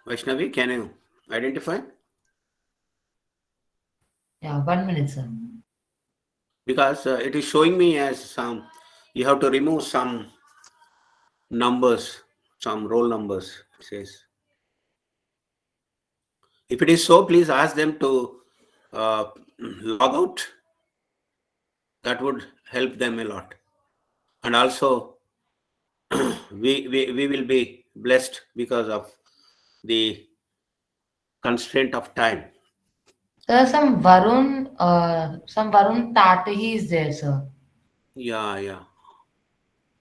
Vaishnavi, can you identify? Yeah, 1 minute, sir. Because it is showing me as you have to remove some numbers, some roll numbers, it says. If it is so, please ask them to log out. That would help them a lot. And also, we will be blessed because of the constraint of time. Sir, some Varun Tatahi is there, sir. Yeah, yeah.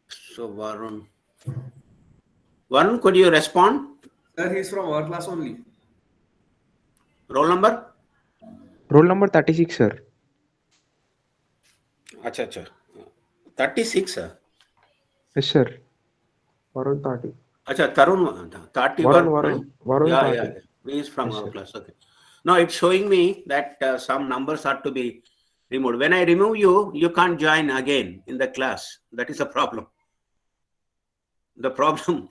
So, Varun, could you respond? Sir, he's from our class only. Roll number? Roll number 36, sir. Acha, acha. 36, sir. Yes, sir. Varun Tati. Acha, Tarun, 30 Varun Yeah, Tati. yeah. He is from Yes, our sir. class. Okay. Now it's showing me that some numbers are to be removed. When I remove you, you can't join again in the class. That is a problem. The problem,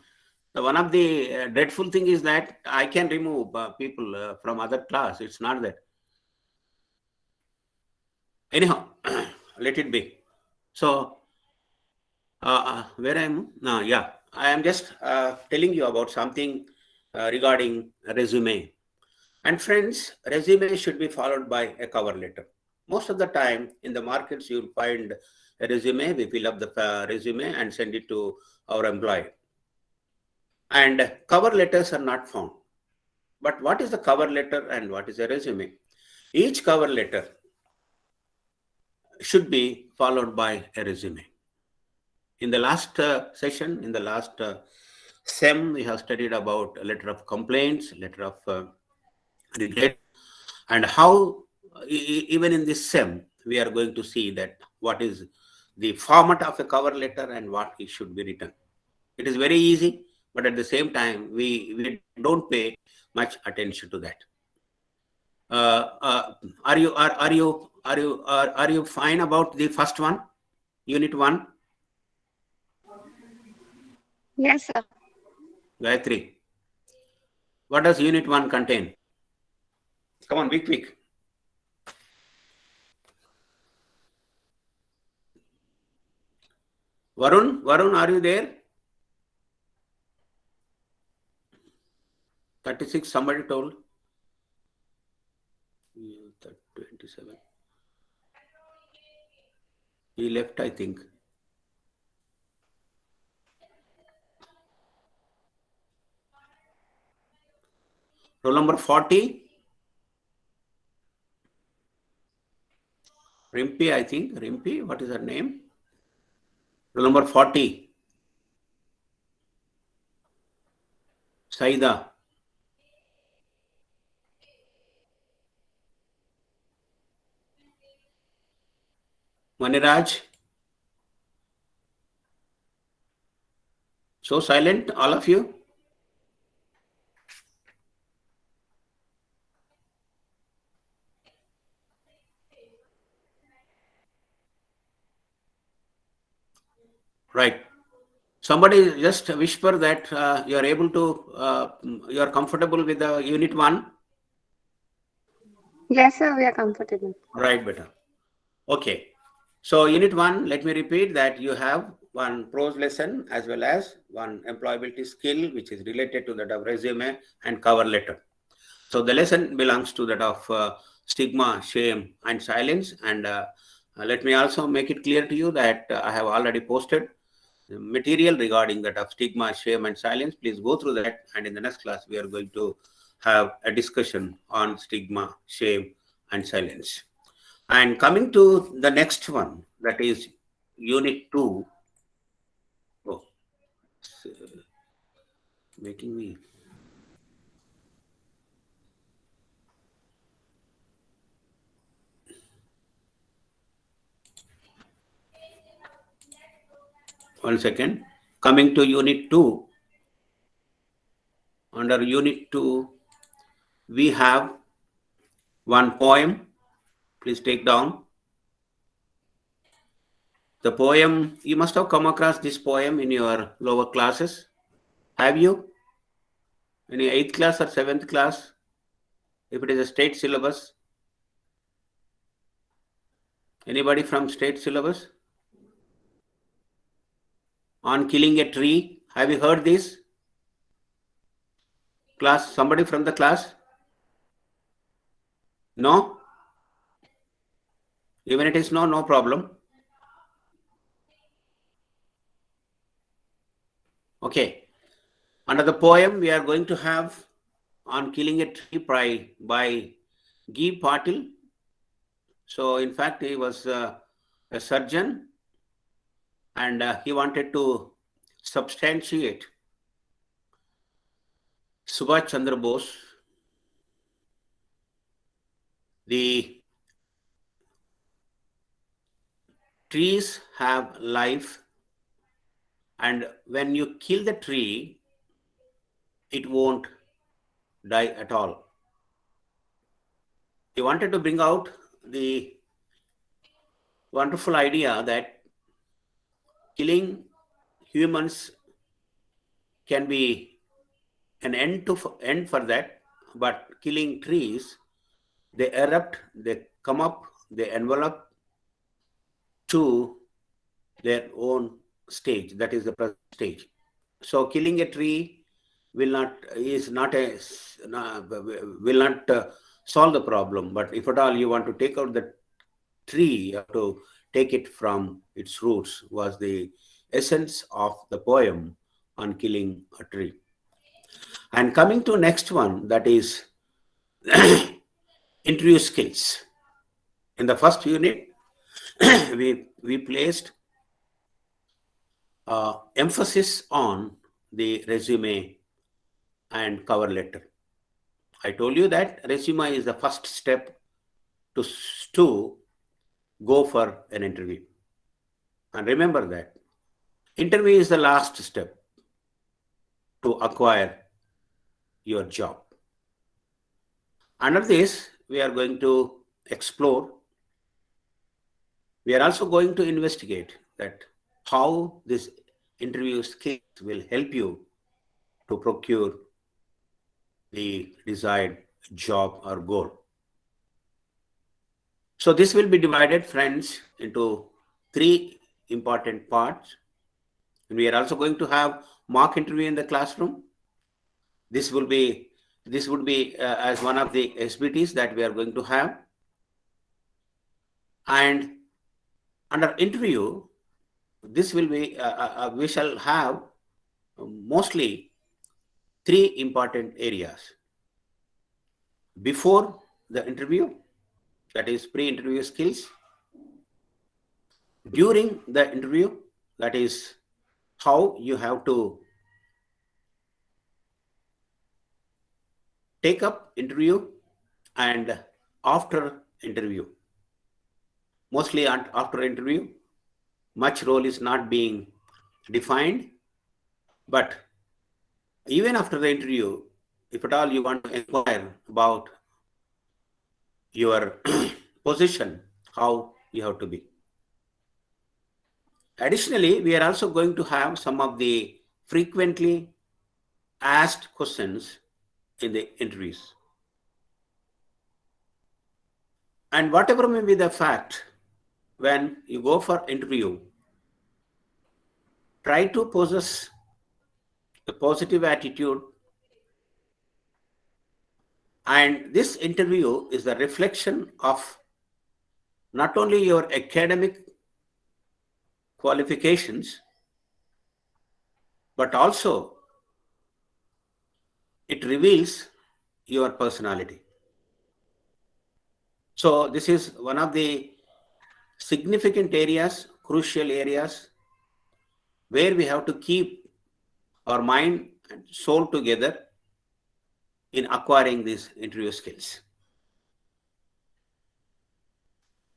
one of the dreadful thing is that I can remove people from other class. It's not that. Anyhow, let it be. So, where I am? No, yeah. I am just telling you about something regarding resume. And friends, resume should be followed by a cover letter. Most of the time in the markets, you'll find a resume. We fill up the resume and send it to our employee. And cover letters are not found. But what is the cover letter and what is a resume? Each cover letter should be followed by a resume. In the last session, in the last SEM, we have studied about a letter of complaints, letter of regret, and how even in this SEM, we are going to see that what is the format of a cover letter and what it should be written. It is very easy, but at the same time, we don't pay much attention to that. Are you fine about the first one, unit 1? Yes, sir. Gayatri, what does unit 1 contain? Come on, be quick. Varun, are you there? 36, somebody told. 27. He left, I think. Roll number 40. Rimpi, I think. Rimpi, what is her name? Roll number 40. Saida. Maniraj. So silent, all of you. Right. Somebody just whisper that you are able to, you are comfortable with the unit 1. Yes, sir, we are comfortable. Right, better. Okay. So unit 1, let me repeat that you have one prose lesson as well as one employability skill which is related to that of resume and cover letter. So the lesson belongs to that of stigma, shame and silence. And let me also make it clear to you that I have already posted material regarding that of stigma, shame and silence. Please go through that, and in the next class we are going to have a discussion on stigma, shame and silence. And coming to the next one, that is unit 2. Oh, it's, making me. One second. Coming to unit 2. Under unit 2, we have one poem. Please take down. The poem, you must have come across this poem in your lower classes. Have you? Any 8th class or 7th class? If it is a state syllabus? Anybody from state syllabus? On killing a tree. Have you heard this? Class, somebody from the class? No? Even it is no problem. Okay. Under the poem, we are going to have On Killing a Tree by Guy Patil. So, in fact, he was a surgeon, and he wanted to substantiate Subhash Chandra Bose, the trees have life, and when you kill the tree, it won't die at all. He wanted to bring out the wonderful idea that killing humans can be an end for that, but killing trees, they erupt, they come up, they envelop to their own stage. That is the present stage. So killing a tree will not solve the problem. But if at all you want to take out the tree, you have to take it from its roots, was the essence of the poem On Killing a Tree. And coming to next one, that is interview skills. In the first unit, we placed emphasis on the resume and cover letter. I told you that resume is the first step to go for an interview. And remember that interview is the last step to acquire your job. Under this, we are going to explore. We are also going to investigate that how this interview skills will help you to procure the desired job or goal. So this will be divided, friends, into 3 important parts. And we are also going to have mock interview in the classroom. This would be as one of the SBTs that we are going to have. And under interview, this will be we shall have mostly 3 important areas. Before the interview, that is pre-interview skills. During the interview, that is how you have to take up interview, and after interview. Mostly after interview, much role is not being defined, but even after the interview, if at all you want to inquire about your position, how you have to be. Additionally, we are also going to have some of the frequently asked questions in the interviews. And whatever may be the fact, when you go for interview, try to possess a positive attitude. And this interview is the reflection of not only your academic qualifications, but also it reveals your personality. So this is one of the significant areas, crucial areas, where we have to keep our mind and soul together in acquiring these interview skills.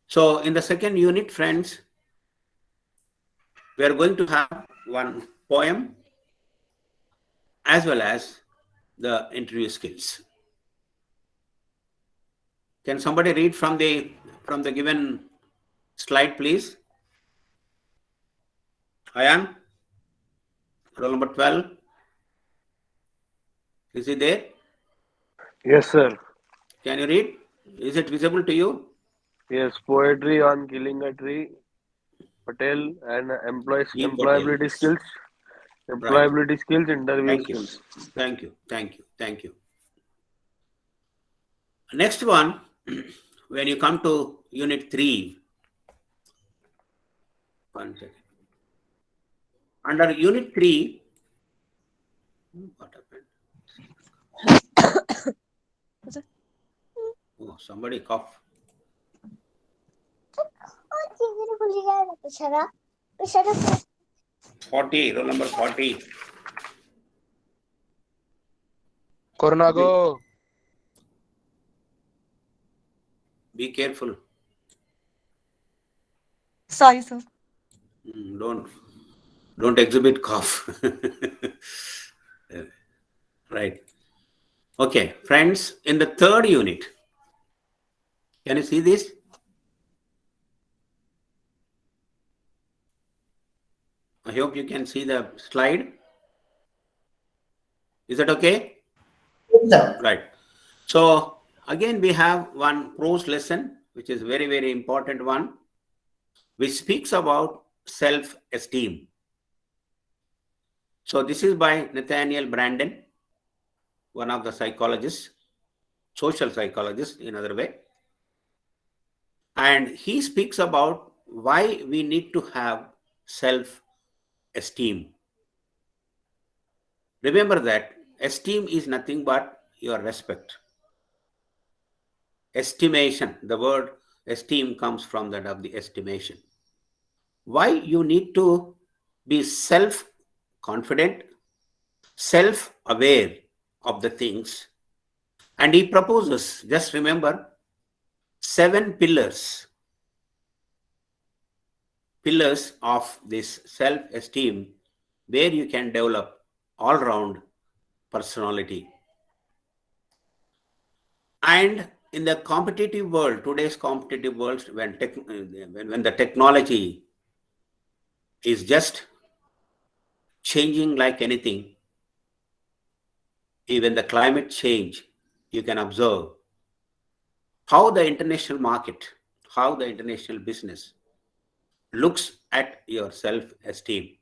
So in the second unit, friends, we are going to have one poem as well as the interview skills. Can somebody read from the given slide, please? Ayan, roll number 12. Is it there? Yes, sir. Can you read? Is it visible to you? Yes, poetry on killing a tree, Patel, and E. Patel. employability skills, Right. interview Thank you. skills. Thank you. Thank you. Thank you. Next one, when you come to Unit 3, one second. Under Unit 3, what happened? Oh, somebody cough. 40, roll number 40. Coronago. Be careful. Sorry, sir. Don't exhibit cough. Right. Okay, friends, in the third unit, can you see this? I hope you can see the slide. Is that okay? Yes, sir. Right. So again, we have one prose lesson, which is very, very important one, which speaks about self-esteem. So this is by Nathaniel Branden, one of the psychologists, social psychologists in other way. And he speaks about why we need to have self-esteem. Remember that esteem is nothing but your respect. Estimation, the word esteem comes from that of the estimation. Why you need to be self-confident, self-aware of the things. And he proposes, just remember, 7 pillars of this self-esteem where you can develop all-round personality. And in the competitive world, today's competitive world, when the technology is just changing like anything, even the climate change, you can observe how the international market, how the international business looks at your self-esteem.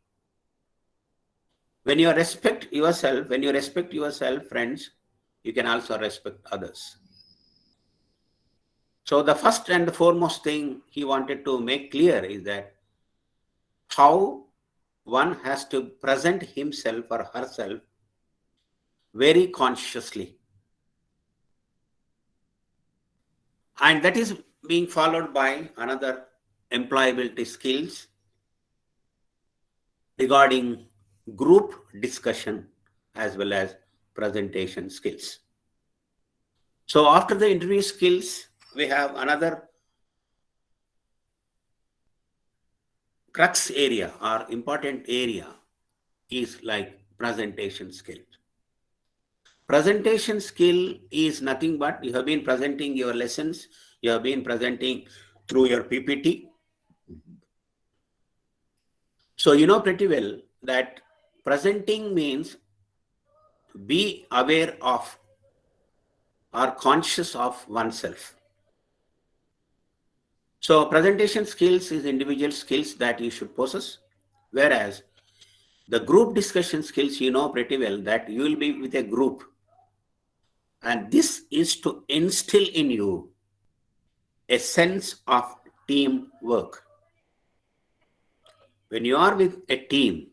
When you respect yourself, friends, you can also respect others. So the first and the foremost thing he wanted to make clear is that how one has to present himself or herself very consciously. And that is being followed by another employability skills regarding group discussion as well as presentation skills. So after the interview skills, we have another crux area or important area is like presentation skill. Presentation skill is nothing but you have been presenting your lessons, you have been presenting through your PPT. So you know pretty well that presenting means be aware of or conscious of oneself. So presentation skills is individual skills that you should possess, whereas the group discussion skills, you know pretty well that you will be with a group. And this is to instill in you a sense of teamwork. When you are with a team,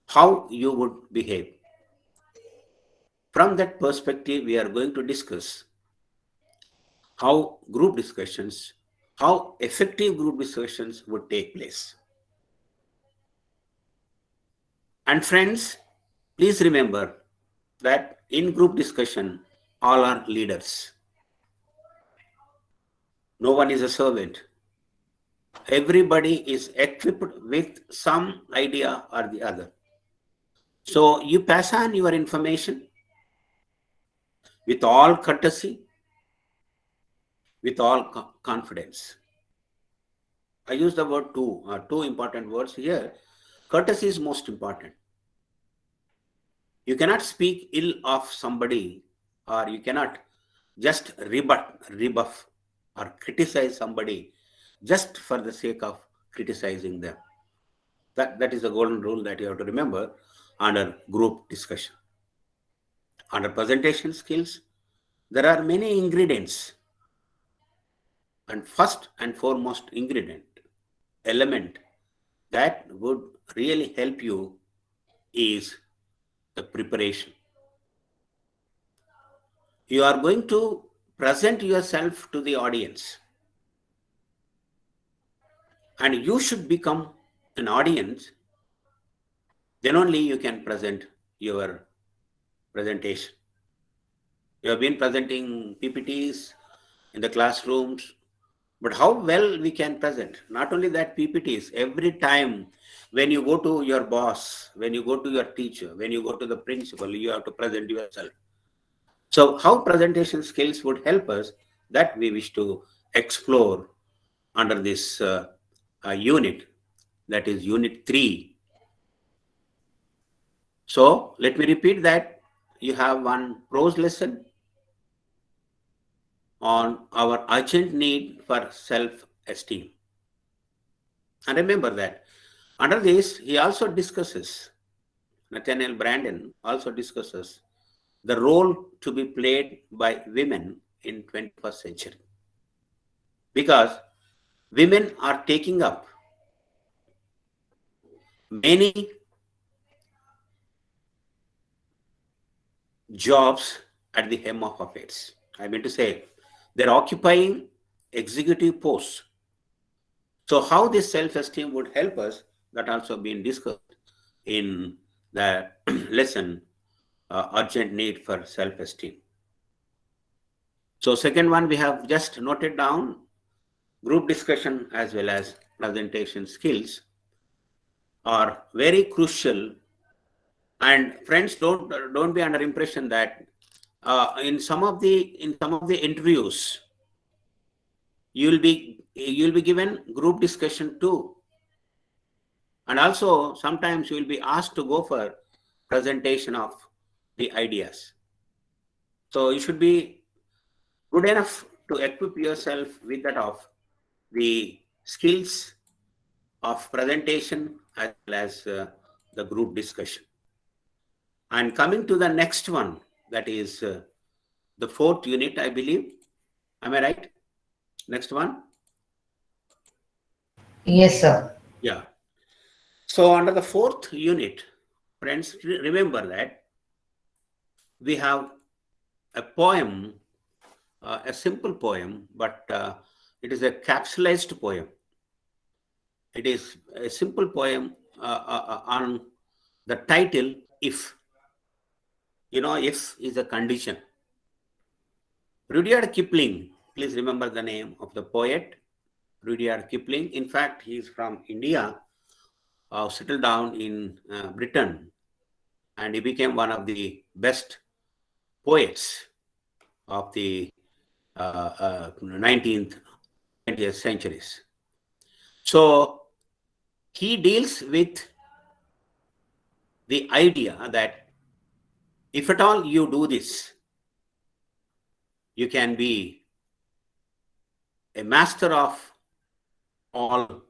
how you would behave. From that perspective, we are going to discuss how effective group discussions would take place. And friends, please remember that in group discussion, all are leaders. No one is a servant. Everybody is equipped with some idea or the other. So you pass on your information with all courtesy, with all confidence. I use the word two important words here. Courtesy is most important. You cannot speak ill of somebody, or you cannot just rebuff, or criticize somebody just for the sake of criticizing them. That is the golden rule that you have to remember under group discussion. Under presentation skills, there are many ingredients. And first and foremost element that would really help you is the preparation. You are going to present yourself to the audience, and you should become an audience. Then only you can present your presentation. You have been presenting PPTs in the classrooms, but how well we can present? Not only that, PPTs, every time when you go to your boss, when you go to your teacher, when you go to the principal, you have to present yourself. So how presentation skills would help us, that we wish to explore under this unit, that is unit 3. So let me repeat that. You have one prose lesson on our urgent need for self-esteem. And remember that under this, he also discusses, Nathaniel Brandon also discusses the role to be played by women in 21st century. Because women are taking up many jobs at the hem of affairs. I mean to say, they're occupying executive posts. So how this self-esteem would help us, that also been discussed in the lesson, urgent need for self-esteem. So second one, we have just noted down group discussion as well as presentation skills are very crucial. And friends, don't be under impression that in some of the interviews you'll be given group discussion too, and also sometimes you will be asked to go for presentation of the ideas. So you should be good enough to equip yourself with that of the skills of presentation as well as the group discussion. And coming to the next one, that is the 4th unit, I believe. Am I right? Next one. Yes, sir. Yeah. So under the 4th unit, friends, remember that we have a poem, a simple poem, but it is a capsulized poem. It is a simple poem on the title, If. You know, if is a condition. Rudyard Kipling, please remember the name of the poet, Rudyard Kipling. In fact, he is from India, settled down in Britain, and he became one of the best poets of the 19th, 20th centuries. So he deals with the idea that if at all you do this, you can be a master of all.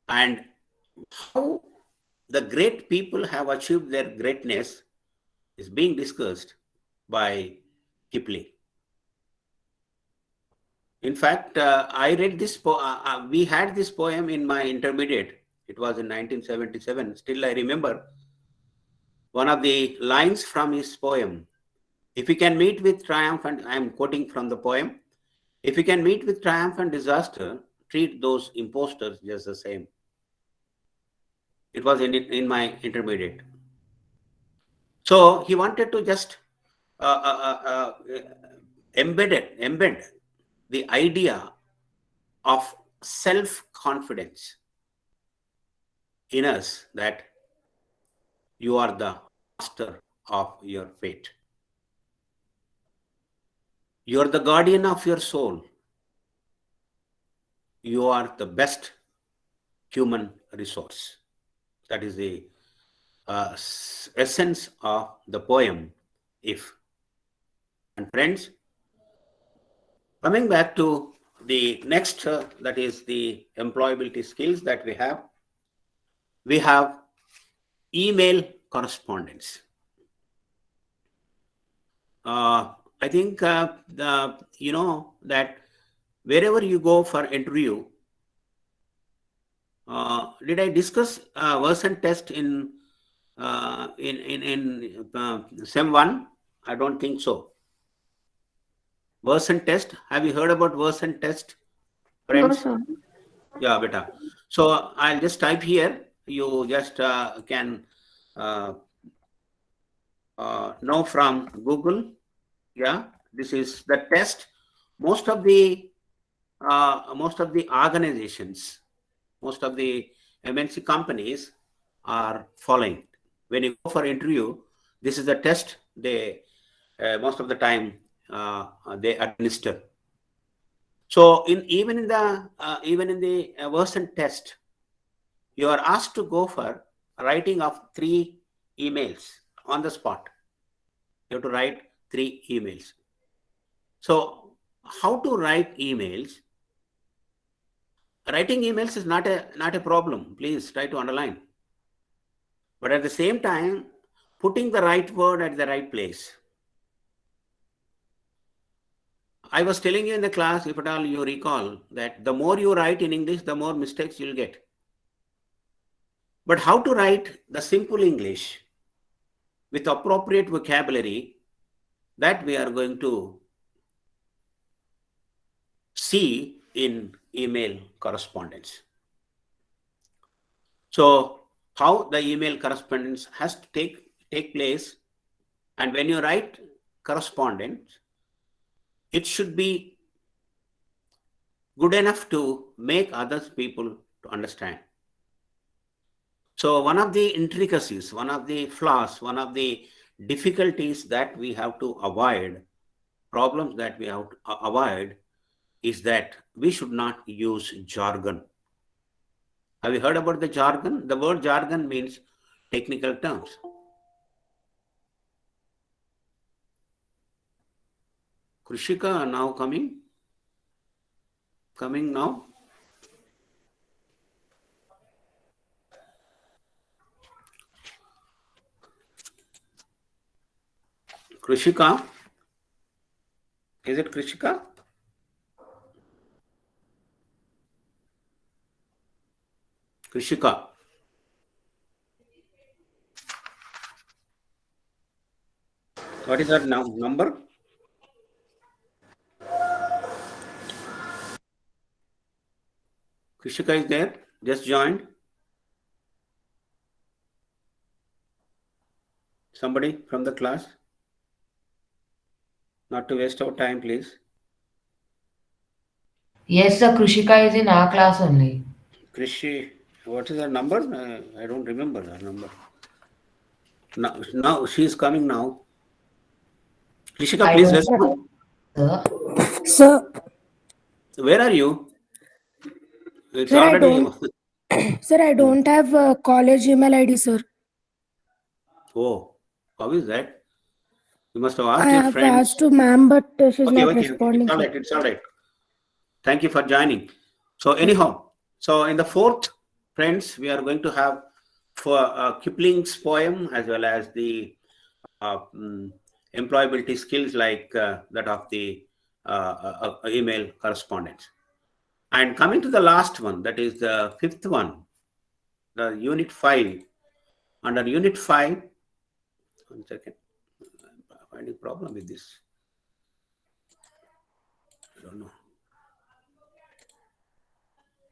And how the great people have achieved their greatness is being discussed by Kipling. In fact, I read this, we had this poem in my intermediate. It was in 1977. Still, I remember one of the lines from his poem. If you can meet with triumph, and I am quoting from the poem, if you can meet with triumph and disaster, treat those imposters just the same. It was in my intermediate. So he wanted to just embed the idea of self-confidence in us, that you are the master of your fate. You are the guardian of your soul. You are the best human resource. That is the essence of the poem, If. And friends, coming back to the next, that is the employability skills that we have email correspondence. I think you know that wherever you go for interview, did I discuss version test in SEM 1? I don't think so. Version test. Have you heard about version test, No, friends? sir. Yeah, beta. So I'll just type here. You just can know from Google. Yeah, this is the test. Most of the organizations, most of the MNC companies are following. When you go for interview, this is the test they most of the time they administer. So even in the version test, you are asked to go for writing of 3 emails on the spot. You have to write 3 emails. So how to write emails? Writing emails is not a problem. Please try to underline. But at the same time, putting the right word at the right place. I was telling you in the class, if at all you recall, that the more you write in English, the more mistakes you'll get. But how to write the simple English with appropriate vocabulary, that we are going to see in email correspondence. So how the email correspondence has to take place, and when you write correspondence, it should be good enough to make other people to understand. So one of the intricacies, one of the flaws, one of the difficulties that we have to avoid, problems that we have to avoid, is that we should not use jargon. Have you heard about the jargon? The word jargon means technical terms. Krishika now coming now. Krishika, is it Krishika? Krishika. What is that now number? Krishika is there, just joined. Somebody from the class? Not to waste our time, please. Yes, sir. Krushika is in our class only. Krishi, what is her number? I don't remember her number. Now she is coming now. Krishika, I please don't respond. know, sir. Sir, Where are you? It's sir, I already. don't, sir, I don't have a college email ID, sir. Oh, how is that? You must have I asked your have friends. asked to ma'am, but she's Okay, not okay. responding, It's all sir. right. It's all right. Thank you for joining. So anyhow, so in the 4th, friends, we are going to have for Kipling's poem as well as the employability skills like that of the email correspondence. And coming to the last one, that is the 5th one, the Unit 5. Under Unit 5, 1 second, I'm finding a problem with this. I don't know.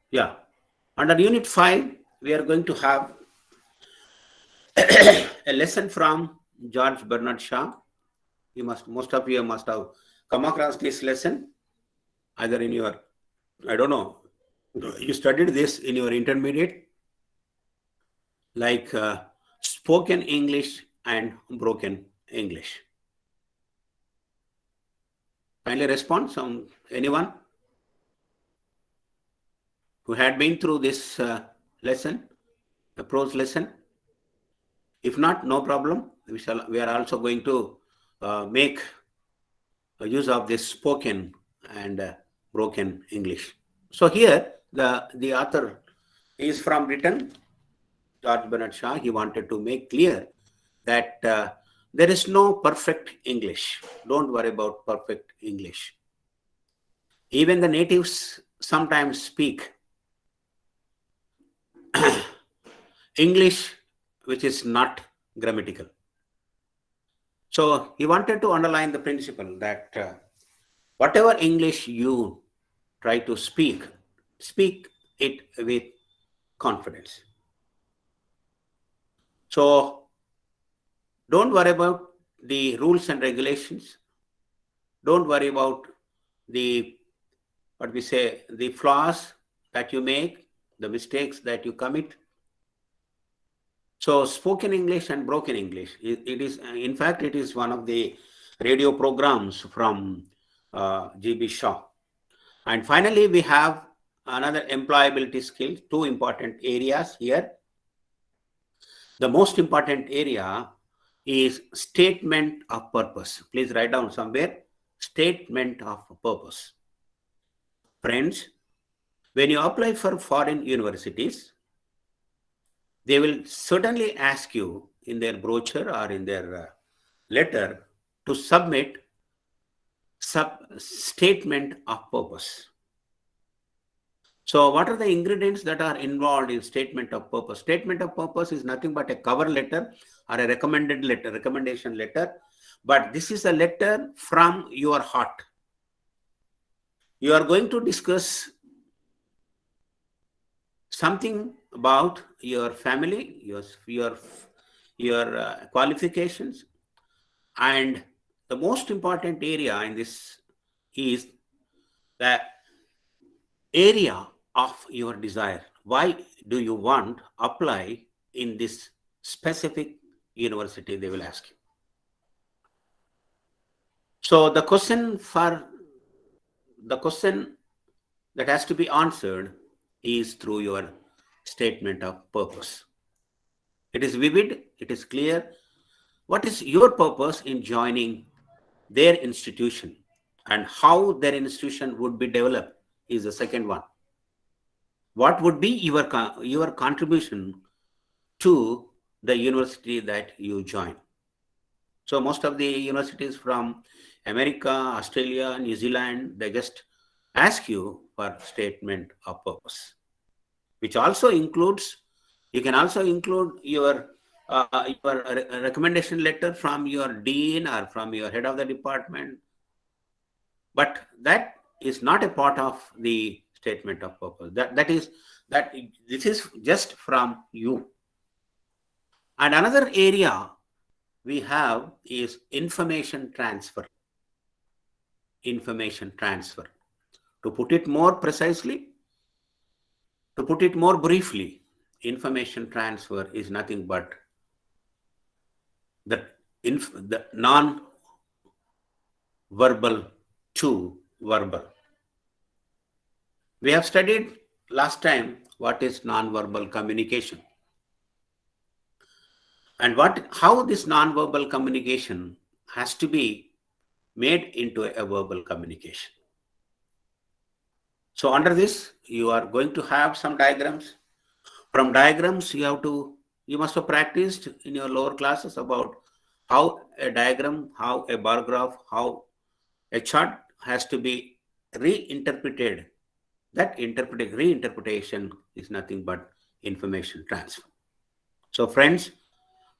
Yeah. Under Unit 5, we are going to have a lesson from George Bernard Shaw. Most of you must have come across this lesson, either in your, I don't know, you studied this in your intermediate, like spoken English and broken English. Kindly respond, anyone who had been through this lesson, the prose lesson. If not, no problem. We are also going to make use of this spoken and broken English. So here the author is from Britain, George Bernard Shaw. He wanted to make clear that there is no perfect English. Don't worry about perfect English. Even the natives sometimes speak English which is not grammatical. So he wanted to underline the principle that whatever English you try to speak it with confidence. So don't worry about the rules and regulations. Don't worry about the flaws that you make, the mistakes that you commit. So spoken English and broken English, it is, in fact, it is one of the radio programs from G.B. Shaw. And finally, we have another employability skill, two important areas here. The most important area is statement of purpose. Please write down somewhere, statement of purpose. Friends, when you apply for foreign universities, they will certainly ask you in their brochure or in their letter to submit statement of purpose. So what are the ingredients that are involved in statement of purpose? Statement of purpose is nothing but a cover letter or a recommendation letter. But this is a letter from your heart. You are going to discuss something about your family, your qualifications, and the most important area in this is the area of your desire. Why do you want to apply in this specific university? They will ask you. So the question that has to be answered is through your statement of purpose. It is vivid, it is clear. What is your purpose in joining their institution, and how their institution would be developed is the second one. What would be your contribution to the university that you join? So most of the universities from America, Australia, New Zealand, they just ask you for statement of purpose, which also includes, you can also include your recommendation letter from your dean or from your head of the department. But that is not a part of the statement of purpose. This is just from you. And another area we have is information transfer. Information transfer. To put it more precisely, to put it more briefly, information transfer is nothing but the non-verbal to verbal. We have studied last time what is non-verbal communication and how this non-verbal communication has to be made into a verbal communication. So under this, you are going to have some diagrams. From diagrams, you must have practiced in your lower classes about how a diagram, how a bar graph, how a chart has to be reinterpreted. That reinterpretation is nothing but information transfer. So friends,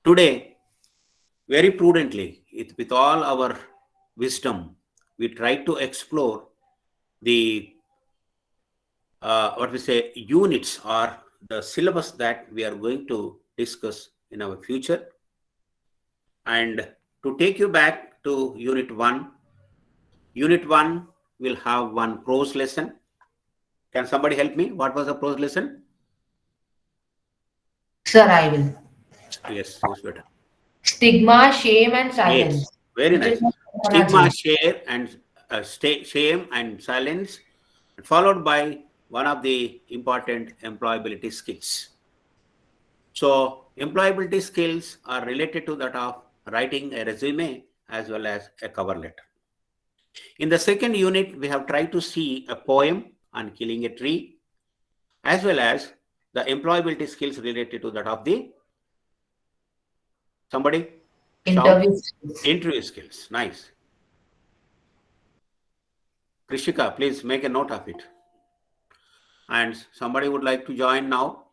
today, very prudently, with all our wisdom, we try to explore the units or the syllabus that we are going to discuss in our future. And to take you back to Unit 1, Unit 1 will have one prose lesson. Can somebody help me? What was the prose lesson? Sir, I will. Yes, who's better? Stigma, shame, and Yes, silence. very Which is nice. what Stigma, Panaji. shame, and silence, followed by one of the important employability skills. So employability skills are related to that of writing a resume as well as a cover letter. In the second unit, we have tried to see a poem on killing a tree, as well as the employability skills related to that of the somebody shout Interview skills. interview skills. Nice. Krishika, please make a note of it. And somebody would like to join now.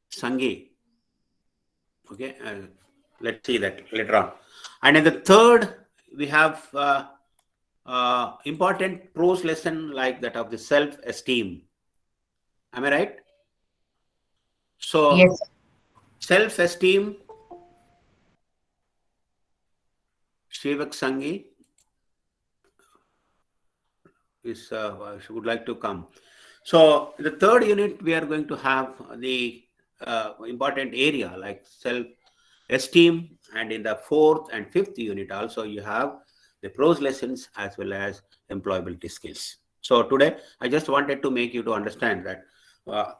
Sangi. Okay, let's see that later on. And in the third, we have important prose lesson like that of the self-esteem. Am I right? So Yes. self-esteem, Shivak Sangi is would like to come. So in the third unit, we are going to have the important area like self-esteem, and in the fourth and fifth unit also you have the prose lessons as well as employability skills. So today I just wanted to make you to understand that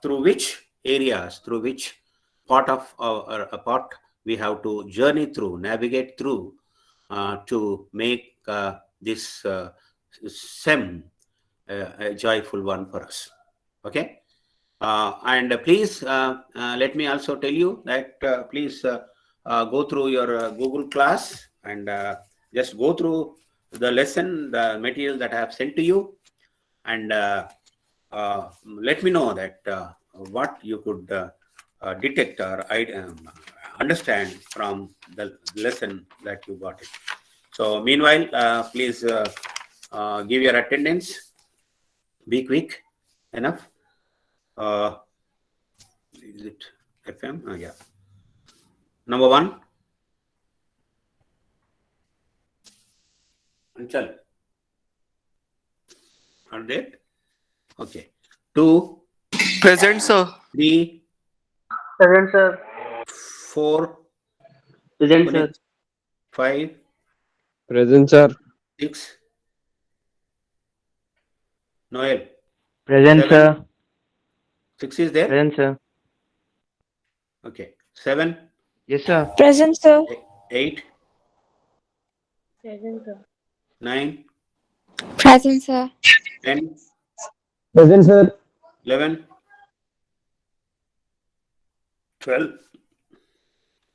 through which areas, through which part of a part we have to journey through, navigate through to make this SEM a joyful one for us. Okay. And please let me also tell you that please go through your Google class and just go through the lesson, the material that I have sent to you, and let me know that what you could detect or understand from the lesson that you got it. So meanwhile, please give your attendance. Be quick enough. Is it FM? Oh, yeah. Number 1. Anchal. Are there? Okay. 2. Present, sir. 3. Present, sir. 4. Present, Puneet. sir. 5. Present, sir. 6. Noel. Present, 7. sir. 6 is there? Present, sir. Okay. 7. Yes, sir. Present, sir. 8. Present, sir. 9. Present, sir. 10. Present, sir. 11. 12.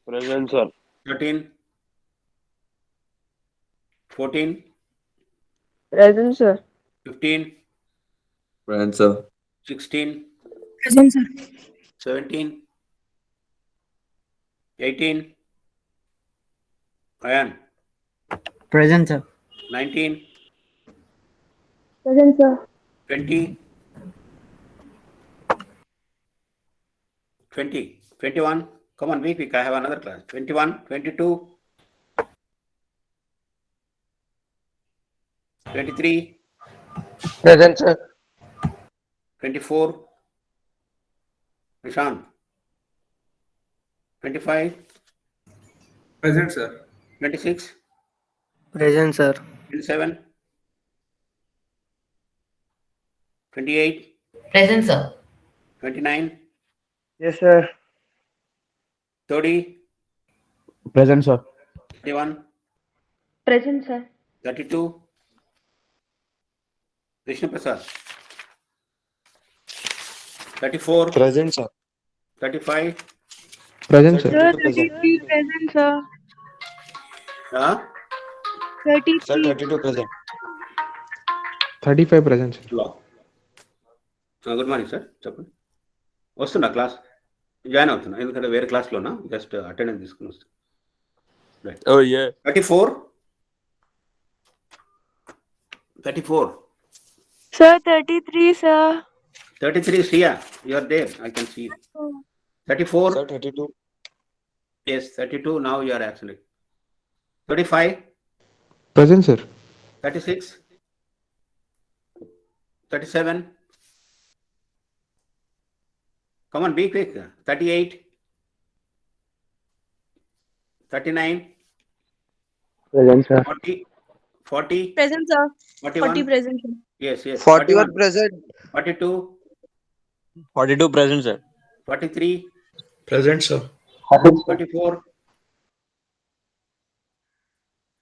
Present, sir. 13. 14. Present, sir. 15. Present, sir. 16. Present, sir. 17. 18. Ayan. Present, sir. 19. Present, sir. 20. 20. 21. Come on, be quick. I have another class. 21. 22. 23. Present, sir. 24. Nishan. 25. Present, sir. 26. Present, sir. 27. 28. Present, sir. 29. Yes, sir. 30. Present, sir. 31. Present, sir. 32. Krishna Prasad. 34. Present, sir. 35. Present, sir. 33 present, sir. Huh? 33. Sir, 32 present. 35 present, sir. Good morning sir చెప్పండి వస్తున్నా class join అవుతున్నా ఎందుకంటే వేరే క్లాస్లోనా just attendance తీసుకుని వస్తున్నా Oh, yeah. 34. 34. Sir, 33, sir. 33 Sia, you are there, I can see. 34. Sir, 32. Yes, 32 now you are actually. 35. Present, sir. 36. 37. Come on, be quick. 38. 39. Present, sir. 40. 40. Present, sir. 41. 40 present, sir. Yes, yes. 41 present. 42. 42 present, sir. 43, Present, sir. 44,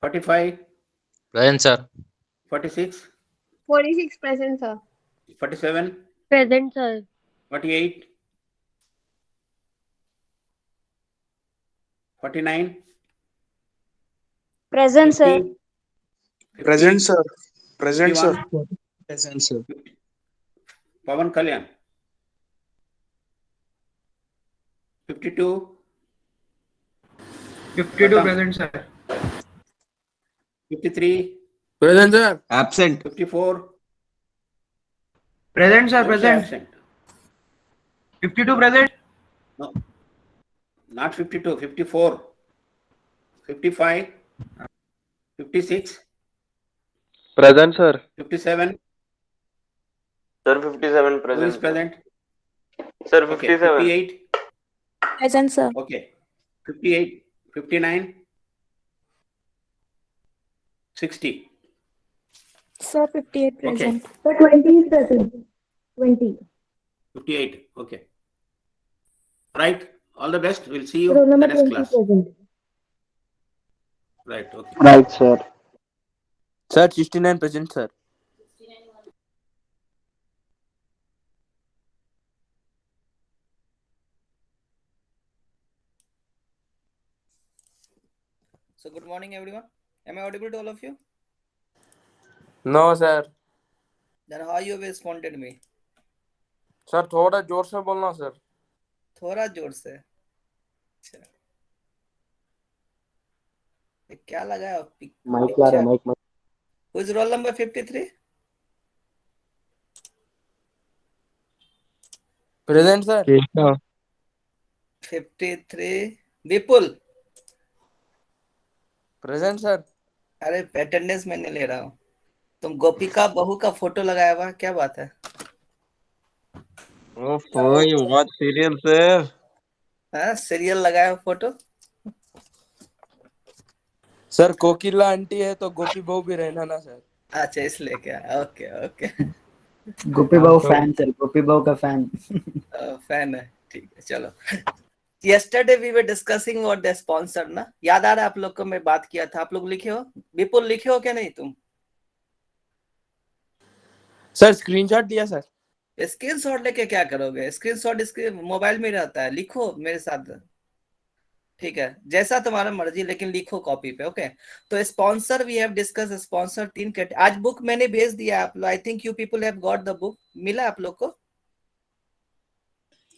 45, Present, sir. 46, 46 present, sir. 47, Present, sir. 48, 49, Present, sir. 50, Present, 50, sir. Present, sir. 51, Present, sir. Pavan Kalyan, 52, 52 Pratham, present, sir. 53, Present, sir. Absent. 54, Present, sir. don't say Present. absent. 52 present. No, not 52, 54, 55, 56, Present, sir. 57. Sir, 57 Who is present, sir. present? Sir, Okay, 57. 58. Present, sir. Okay, 58, 59, 60. Sir, 58 Okay, present. Sir, 20 is present. 20. 58. Okay. Right. All the best. We'll see you Roll in the number next 20 class. present. Right. Okay. Right, sir. Sir, 69 present, sir. So good morning everyone. Am I audible to all of you? No, sir. Then how you have responded me? Sir थोड़ा जोर से बोलना sir. थोड़ा जोर से. अच्छा. ये क्या लगाया Mic ला रहा है, mic. Who is roll number 53? Present, sir. 53 Vipul. Present, sir. अरे अटेंडेंस में नहीं ले रहा हूँ. तुम गोपिका बहू का फोटो लगाया हुआ, क्या बात है? ओह ये बहुत सीरियल सर. हाँ, सीरियल लगाया हुआ फोटो. सर कोकिला आंटी है तो गोपी बहू भी रहना ना सर. अच्छा इसलिए क्या? Okay okay. Gopi Babu fan sir, Gopi Babu का फैन. फैन है. ठीक है चलो. Yesterday we were discussing about the sponsor ना. याद आ रहा है आप लोग को? मैं बात किया था. आप लोग लिखे हो? विपुल लिखे हो क्या नहीं तुम? सर स्क्रीनशॉट दिया सर. स्क्रीनशॉट लेके क्या करोगे? स्क्रीनशॉट इसके मोबाइल में रहता है. लिखो मेरे साथ. ठीक है, जैसा तुम्हारा मर्जी, लेकिन लिखो कॉपी पे. ओके. तो sponsor we have discuss sponsor 3 cat. आज बुक मैंने भेज दिया आप लोग. I think you people have got the book. मिला आप लोग को?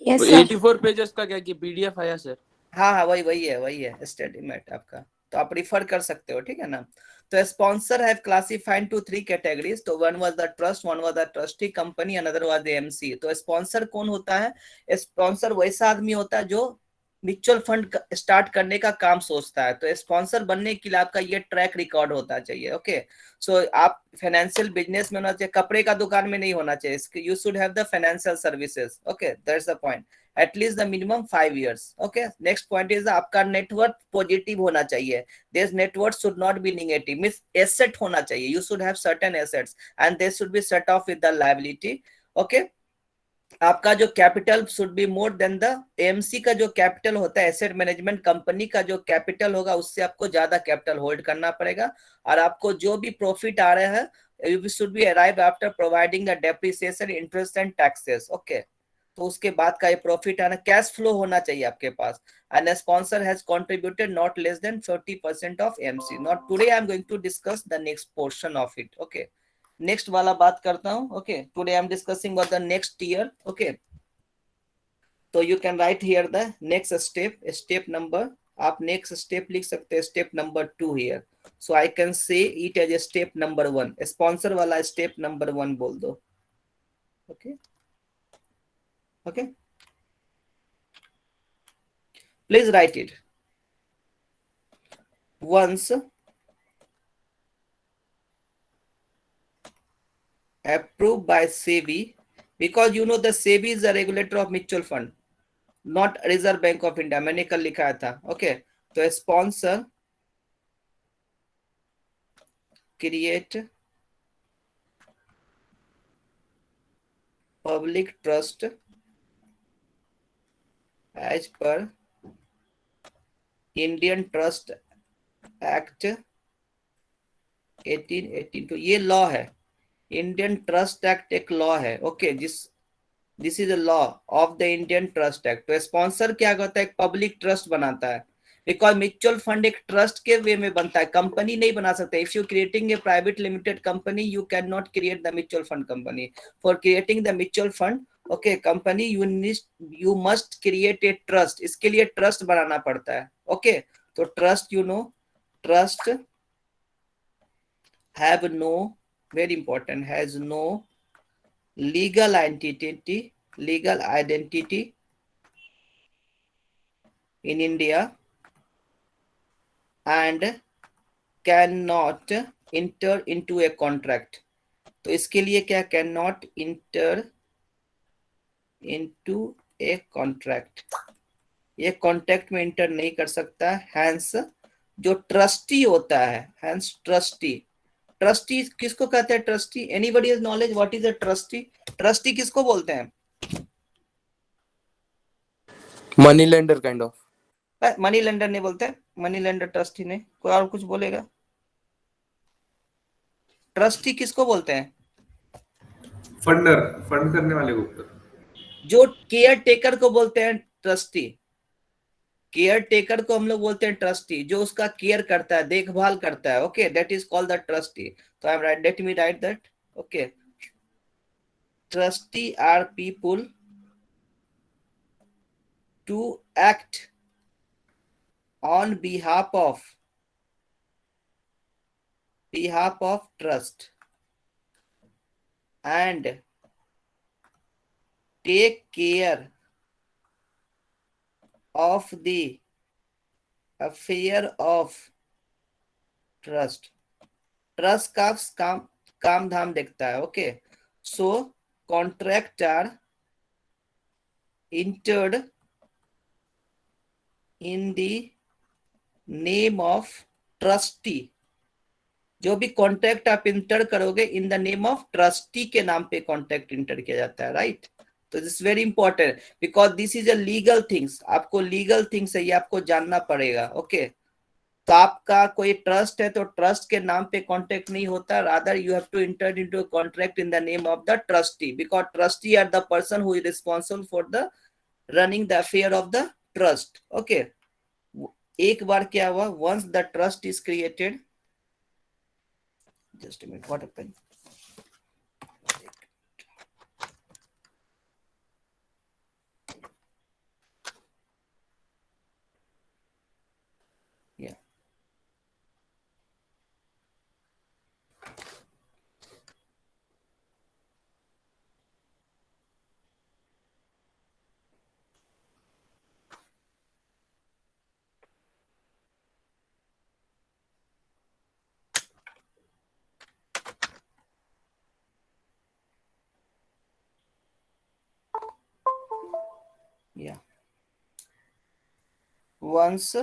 Yes, sir. 84 पेजेस का क्या कि पीडीएफ आया सर. हाँ हाँ वही है स्टेटमेंट आपका. तो आप रिफर कर सकते हो. ठीक है ना. तो sponsor have classified to 3 categories. तो one was the trust, one was the trustee company, another was the MC. तो स्पॉन्सर कौन होता है? स्पॉन्सर वैसा आदमी होता है जो म्यूचुअल फंड स्टार्ट करने का काम सोचता है. तो स्पॉन्सर बनने के लिए आपका ये ट्रैक रिकॉर्ड होता चाहिए. ओके. सो आप फाइनेंशियल बिजनेस में होना चाहिए. कपड़े का दुकान में नहीं होना चाहिए. You should have the financial services. Okay, that's the point. at least the minimum 5 years. okay, next point is आपका नेटवर्थ पॉजिटिव होना चाहिए. this network should not be negative. means asset होना चाहिए. you should have certain assets and they should be set off with the liability. okay, आपका जो capital should be more than the MC का जो capital होता है, asset management company का जो कैपिटल होगा उससे आपको ज्यादा कैपिटल होल्ड करना पड़ेगा. और आपको जो भी प्रॉफिट आ रहे हैं you should be arrived after providing the depreciation, interest and taxes. okay, तो उसके बाद का ये प्रॉफिट आना. कैश फ्लो होना चाहिए आपके पास. And sponsor has contributed not less than 40% of MC. Not today I am going to discuss the next portion of it. Okay, next वाला बात करता हूं. Okay, today I am discussing about the next year. Okay, तो you can write here the next step. Step number आप next step लिख सकते हैं. Step number 2 here. So I can say it as a step number 1. Sponsor वाला step number 1 बोल दो. Okay okay, please write it. Once approved by SEBI, because you know the SEBI is the regulator of mutual fund, not Reserve Bank of India. मैंने कल लिखा था. okay, तो sponsor create public trust as पर Indian Trust Act 1882, ये law है। Indian Trust Act एक law है, okay, this is a law of the Indian Trust Act. तो स्पॉन्सर क्या करता है, एक पब्लिक ट्रस्ट बनाता है, बिकॉज म्यूचुअल फंड एक ट्रस्ट के वे में बनता है, कंपनी नहीं बना सकते। If you creating a private limited company, you can not create the mutual fund company. For creating the mutual fund okay company, you must create a trust, इसके लिए ट्रस्ट बनाना पड़ता है, ओके। तो trust, you know, trust have no, very important, has no legal identity in India and cannot enter into a contract। तो इसके लिए क्या, cannot enter into a contract, ये कॉन्ट्रैक्ट में इंटर नहीं कर सकता। हैंस जो ट्रस्टी होता है, हैंस ट्रस्टी, ट्रस्टी किसको कहते हैं, trustee, anybody has knowledge what is a trustee? Trustee किसको बोलते हैं? Money lender kind of. Money lender नहीं बोलते, मनी लेंडर ट्रस्टी नहीं। कोई और कुछ बोलेगा? ट्रस्टी किसको बोलते हैं? फंडर, फंड करने वाले को। जो केयर टेकर को बोलते हैं ट्रस्टी। केयर टेकर को हम लोग बोलते हैं ट्रस्टी, जो उसका केयर करता है, देखभाल करता है, okay, that is called the trustee. तो I am write, let me write that, okay. Trustee are people to act on behalf of trust and take care of the affair of trust। ट्रस्ट का काम धाम देखता है, ओके। So contract are entered in the name of trustee। जो भी contract आप इंटर करोगे इन द नेम ऑफ ट्रस्टी के नाम पे कॉन्ट्रैक्ट इंटर किया जाता है, राइट। तो this very important because this is a legal things. आपको लीगल थिंग्स है, ये आपको जानना पड़ेगा, ओके। तो आपका कोई ट्रस्ट है तो ट्रस्ट के नाम पे कॉन्ट्रैक्ट नहीं होता, rather you have to enter into contract in the name of the trustee, because trustee are the person who is responsible for the running the affair of the trust, okay. एक बार क्या हुआ, once the trust is created, just a minute, what happened? Yeah. Yeah. Once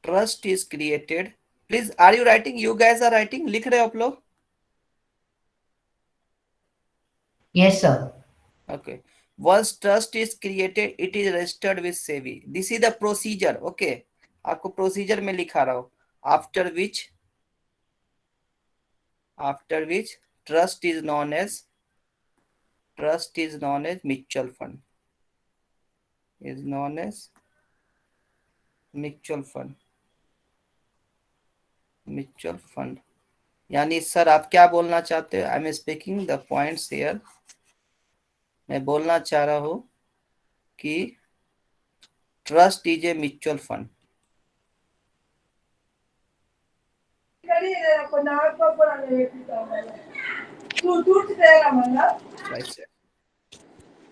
trust is created, please, are you writing? You guys are writing? लिख रहे हो आप लोग? Yes, sir. Okay. Once trust is created, it is registered with SEBI. This is the procedure, okay. आपको procedure में लिखा रहा हूँ। After which trust is known as mutual fund. Is known as mutual fund. Mutual fund. यानी sir आप क्या बोलना चाहते हो? I am speaking the points here. मैं बोलना चाह रहा हूं कि trust is a mutual fund.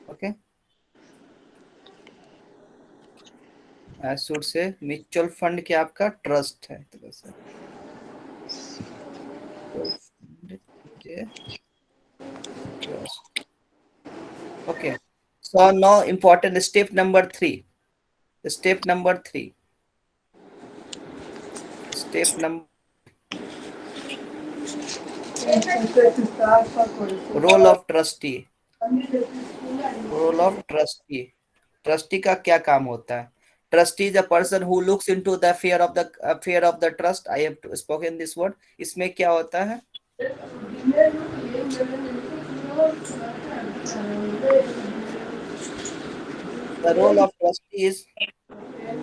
Okay, as से म्यूचुअल फंड क्या आपका ट्रस्ट है, तरह से trust. Okay, so now important step number 3. Step number 3. Step number role of trustee. Role of trustee, trustee का क्या काम होता है? Trustee is a person who looks into the affair of the trust. I have spoken this word. इसमें क्या होता है? The role of trustee is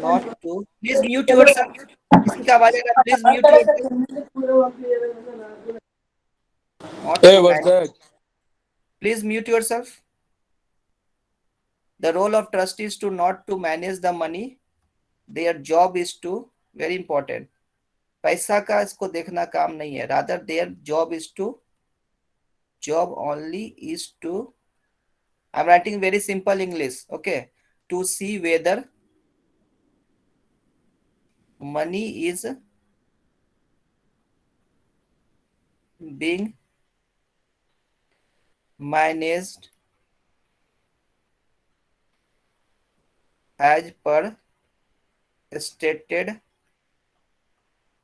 not to, please mute yourself, किसी का आवाज आ रहा है, please mute yourself, not Hey, to what's manage, that? Please mute yourself. The role of trustee is to not to manage the money. Their job is to, very important, पैसा का इसको देखना काम नहीं है, rather their job is to, job only is to, I'm writing very simple English, okay, to see whether money is being managed as per stated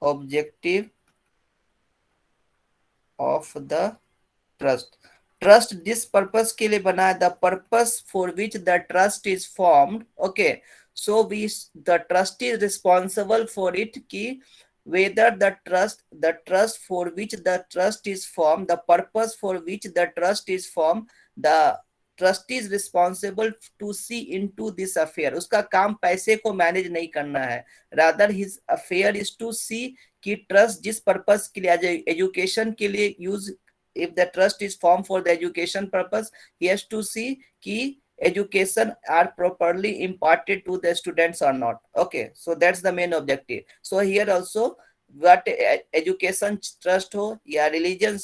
objective of the trust. Trust जिस purpose के लिए बना है, the purpose for which the trust is formed, okay, so we the trust is responsible for it की whether the trust for which the trust is formed, the purpose for which the trust is formed, the trustee is responsible to see into this affair. उसका काम पैसे को manage नहीं करना है, rather his affair is to see कि trust जिस purpose के लिए, एजुकेशन के लिए use, if the trust is formed for the education purpose, he has to see कि education are properly imparted to the students or not. Okay, so that's the main objective. So here also, what education trust हो या religion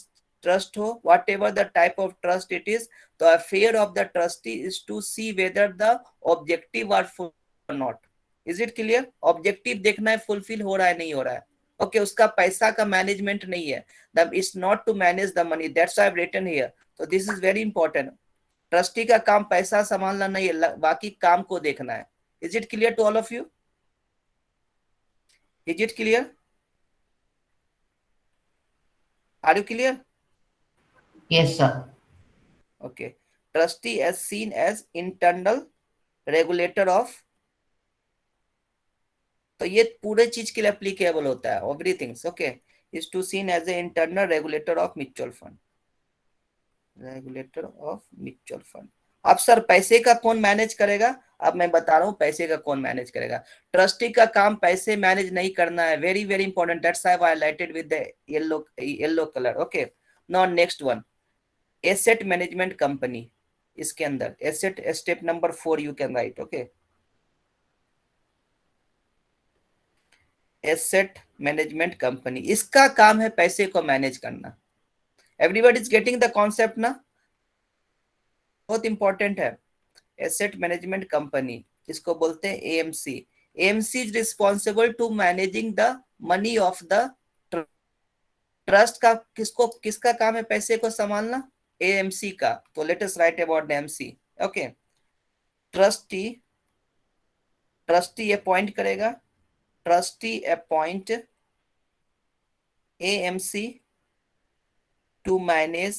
trust हो, whatever the type of trust it is, the affair of the trustee is to see whether the objective are full or not. Is it clear? Objective देखना है fulfill हो रहा है नहीं हो रहा है. Okay, उसका पैसा का मैनेजमेंट नहीं है. It's not to manage the money. That's why I've written here. So this is very important. Trustee का काम पैसा संभालना नहीं है, बाकी काम को देखना है. Is it clear to all of you? Is it clear? Are you clear? Yes, sir. Okay. Trustee as seen as internal regulator of, तो ये पूरे चीज के लिए एप्लीकेबल होता है, everything, okay, is to seen as a internal regulator of mutual fund, regulator of mutual fund. अब sir पैसे का कौन मैनेज करेगा? अब मैं बता रहा हूं पैसे का कौन मैनेज करेगा. ट्रस्टी का काम पैसे मैनेज नहीं करना है, very very important. That's why I highlighted with the yellow colour. Okay, now next one, asset management company. इसके अंदर asset step number 4 you can right. Okay, asset management company, इसका काम है पैसे को मैनेज करना. Everybody is getting the concept ना? बहुत इंपॉर्टेंट है. एसेट मैनेजमेंट कंपनी, इसको बोलते हैं AMC. AMC is responsible to managing the money of the trust. का किसका काम है पैसे को संभालना? एएमसी का. तो let us write about the MC. Okay, trustee appoint करेगा, trustee appoint AMC to manage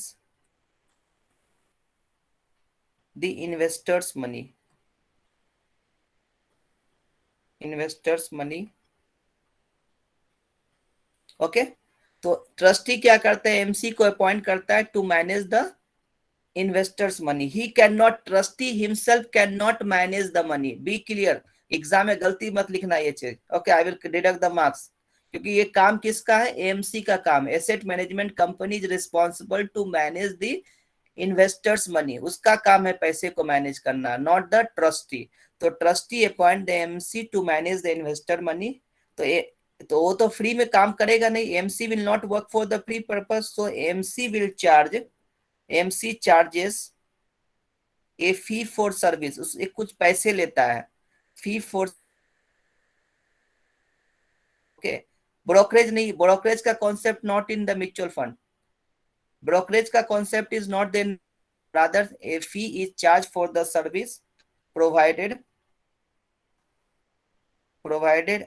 the investors money. Okay, तो ट्रस्टी क्या करता है? एमसी को अपॉइंट करता है to manage the investors money. He can not, trustee himself can not manage the money. Be clear, exam में गलती मत लिखना ये चीज. Okay, I will deduct the marks, क्योंकि ये काम किसका है? एएमसी का काम. Asset management company is responsible to manage the investors money. उसका काम है पैसे को मैनेज करना, नॉट द ट्रस्टी. तो trustee appoint the AMC to manage the investor money. तो वो तो फ्री में काम करेगा नहीं. AMC will not work for the free purpose. So AMC will charge, AMC charges a fee for service. उससे कुछ पैसे लेता है, फी फॉर. ओके, ब्रोकरेज नहीं, ब्रोकरेज का concept not in the mutual fund. Brokerage का concept is not then, rather a fee is charge for the service provided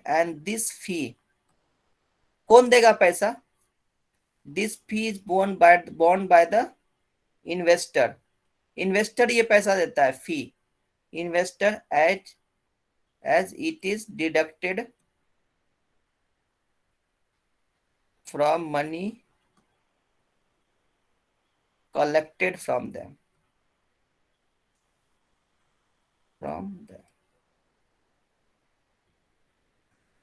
and this fee, कौन देगा पैसा? This fee is borne by the investor. Investor ये पैसा देता है fee, investor as it is deducted from money collected from them.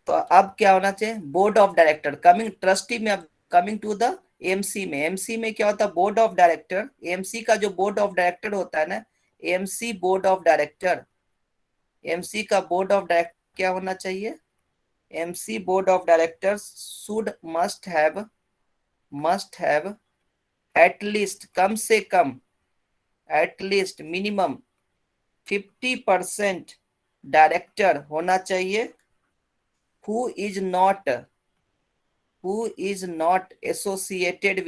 तो अब क्या होना चाहिए, board of director coming trustee में, अब कमिंग टू द एमसी में, एमसी में क्या होता है, बोर्ड ऑफ डायरेक्टर, एमसी का जो बोर्ड ऑफ डायरेक्टर होता है ना, MC board of director, MC का बोर्ड ऑफ डायरेक्टर क्या होना चाहिए, MC board of directors should must have at least, कम से कम, एट लीस्ट मिनिमम 50% डायरेक्टर होना चाहिए who is not associated